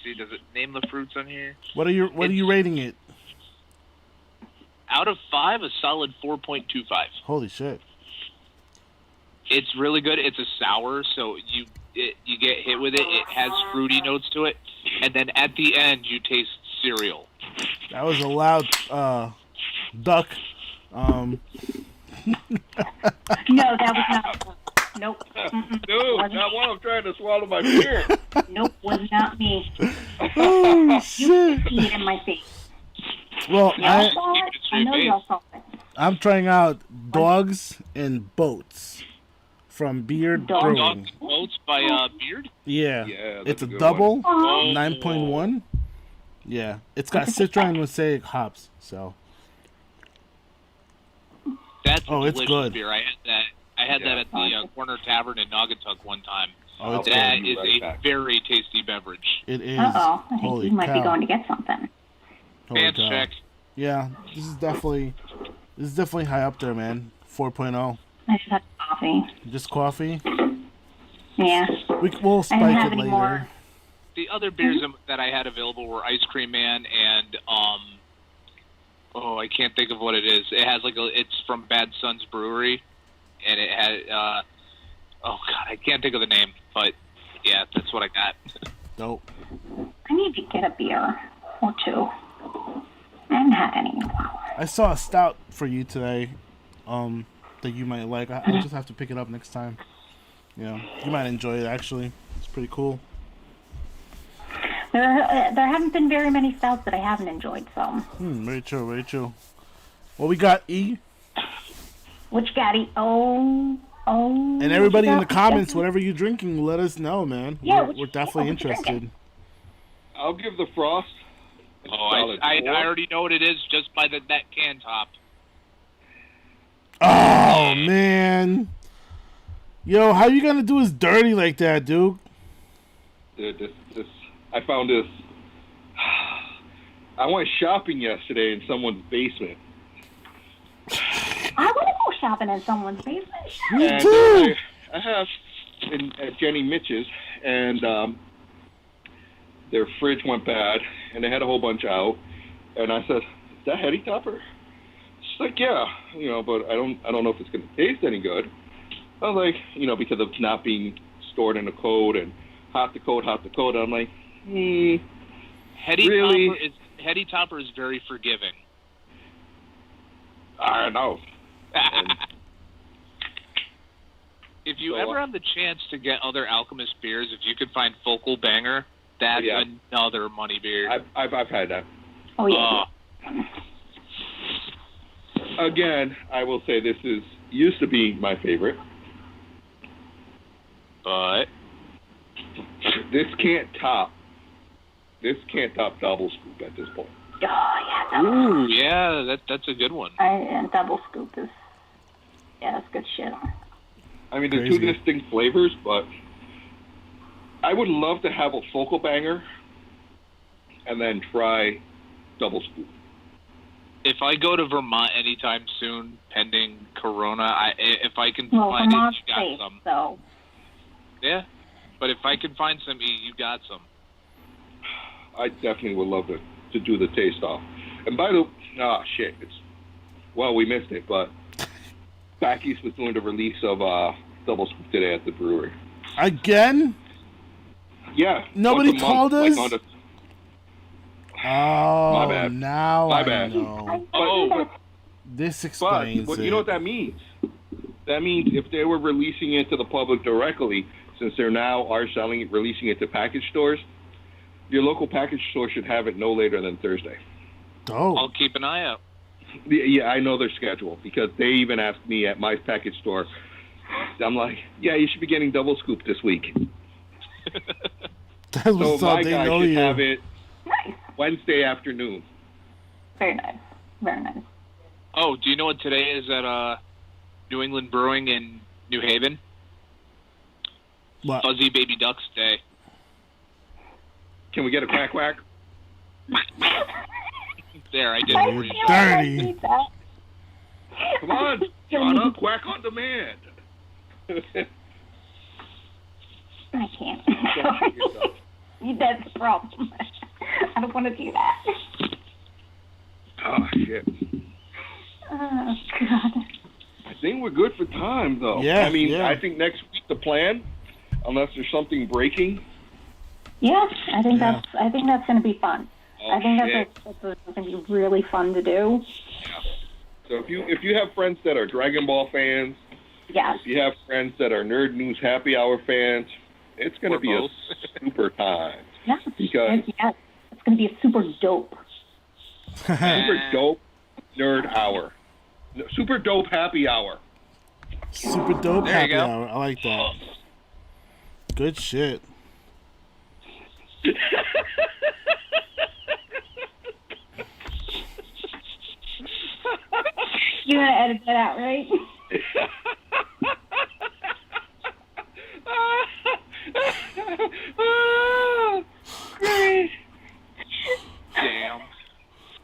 see, does it name the fruits on here? What are you rating it? Out of 5, a solid 4.25. Holy shit. It's really good. It's a sour, so you get hit with it. It has fruity notes to it, and then at the end you taste cereal. That was a loud duck. No, that was not. Nope. Dude, not one. I'm trying to swallow my beer. Nope, was not me. Oh shit! Peed in my face. Well, Y'all saw it? I know y'all saw it. I'm trying out Dogs and Boats from Beard Brewing. Dogs and Boats by Beard? Yeah. Yeah, It's a good double, one. 9.1. Yeah. It's got Citra and Mosaic hops, so. That's a Oh, it's delicious good. beer. I had that at the Corner Tavern in Naugatuck one time. Oh, it's that good. is Right a back. very tasty beverage. It is. Uh-oh. I think Holy you might cow. be going to get something. Holy Pants cow. check. Yeah, this is definitely high up there, man. 4.0. I just had coffee. Just coffee. Yeah. We'll I spike didn't have it any later. more. The other beers that I had available were Ice Cream Man and I can't think of what it is. It has it's from Bad Sons Brewery, and it had I can't think of the name, but yeah, that's what I got. Dope. I need to get a beer or two. I haven't had any in a while. I saw a stout for you today, that you might like. I'll just have to pick it up next time. Yeah, you might enjoy it. Actually, it's pretty cool. There haven't been very many stouts that I haven't enjoyed, so. Very true. Very true. Well, we got E, Which Gaddy? Oh. and everybody in the what you got? comments, whatever you're drinking, let us know, man. Yeah, We're definitely what you interested. drinking? I'll give the Frost. a solid I 4. already know what it is just by that can top. Oh man, yo, how you gonna do us dirty like that, dude? Dude, I found this. I went shopping yesterday in someone's basement. I want to go shopping in someone's basement. Me And too. I have at Jenny Mitch's, and their fridge went bad, and they had a whole bunch out. And I said, "Is that Heady Topper?" She's like, "Yeah, but I don't know if it's going to taste any good." I was like, because of not being stored in a cold and hot to cold. I'm like, Heady really? Topper is very forgiving. I don't know. If you ever have the chance to get other Alchemist beers, if you could find Focal Banger, that's another money beer. I've had that. Oh, yeah. Again, I will say this used to be my favorite. But This can't top double scoop at this point. Oh, yeah. ooh, yeah, that's a good one. And double scoop is, that's good shit. I mean, they're Crazy. two distinct flavors, but I would love to have a Focal Banger and then try double scoop. If I go to Vermont anytime soon, pending Corona, if I can Well, find Vermont's it, you got safe, some. so. Yeah, but if I can find some, you got some. I definitely would love to do the taste off. And by the we missed it, but Back East was doing the release of double scoop today at the brewery. Again? Yeah. Nobody once a month, told us? on the- Oh, My bad. now My I bad. know. Oh, This but explains it. you know what that means? That means if they were releasing it to the public directly, since they're now releasing it to package stores, your local package store should have it no later than Thursday. Dope. I'll keep an eye out. Yeah, I know their schedule because they even asked me at my package store. I'm like, yeah, you should be getting double scoop this week. That's So what's my up. They guy know should you. have it Nice. Wednesday afternoon. Very nice. Very nice. Oh, do you know what today is at New England Brewing in New Haven? What? Fuzzy Baby Ducks Day. Can we get a quack quack? There, I did. Dirty. Come on, Shauna, quack on demand. I can't. That's the problem. I don't want to do that. Oh, shit. Oh, God. I think we're good for time, though. Yeah, I mean, yeah. I think next week the plan, unless there's something breaking. Yeah, I think Yeah. that's going to be fun. Oh, I think shit. that's going to be really fun to do. So if you have friends that are Dragon Ball fans, Yeah. if you have friends that are Nerd News Happy Hour fans, it's going to Or be both. a super time. Yeah. Because It's going to be a super dope. super dope nerd hour. Super dope happy hour. Super dope There you happy go. hour. I like that. Good shit. You're going to edit that out, right? Great. Damn.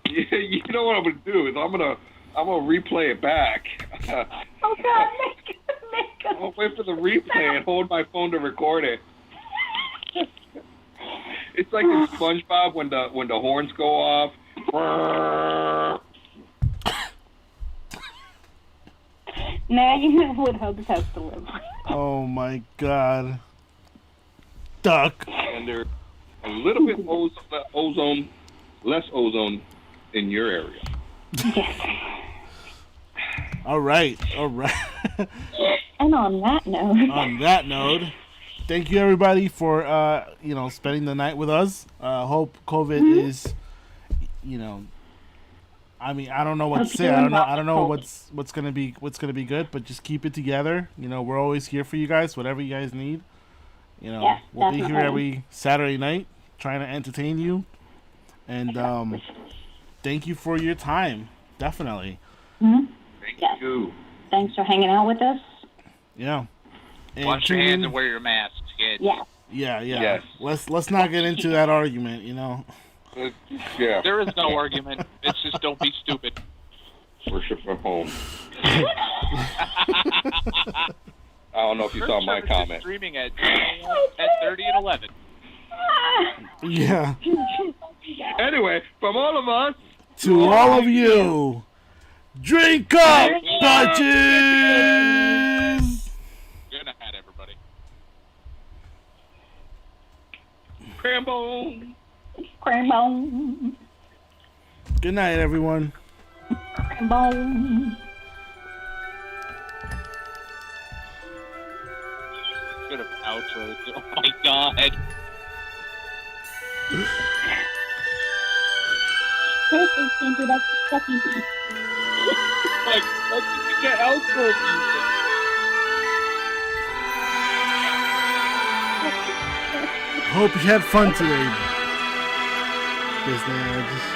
You know what I'm gonna do is I'm gonna replay it back. Oh, God. Make I'll wait for the replay and hold my phone to record it. It's like in SpongeBob when the horns go off. Now you know what Hobbs has to live with. Oh my god. Duck. And there's a little bit less ozone in your area. Yes. All right. And on that note, On that note, thank you everybody for spending the night with us. Hope COVID is, I mean, I don't know what to say. I don't know what's gonna be good, but just keep it together. We're always here for you guys. Whatever you guys need, Yes, we'll be here definitely. every Saturday night trying to entertain you. And thank you for your time. Definitely. Thank Yes. you. Thanks for hanging out with us. Yeah. And Wash your tune hands in- and wear your mask, kids. Yeah. Yeah. Yes. Let's not get into that argument. Yeah. There is no argument. It's just don't be stupid. Worship from home. I don't know if you saw my Church service is comment. Streaming at 10:30 and 11. Yeah. Anyway, from all of us, To all of you, drink up, bitches! Good night, everybody. Crambone. Crambone. Good night, everyone. Crambone. Good have outros. Oh my god. Perfect introduction. Like, let's get outro music. Hope you had fun today. Disney.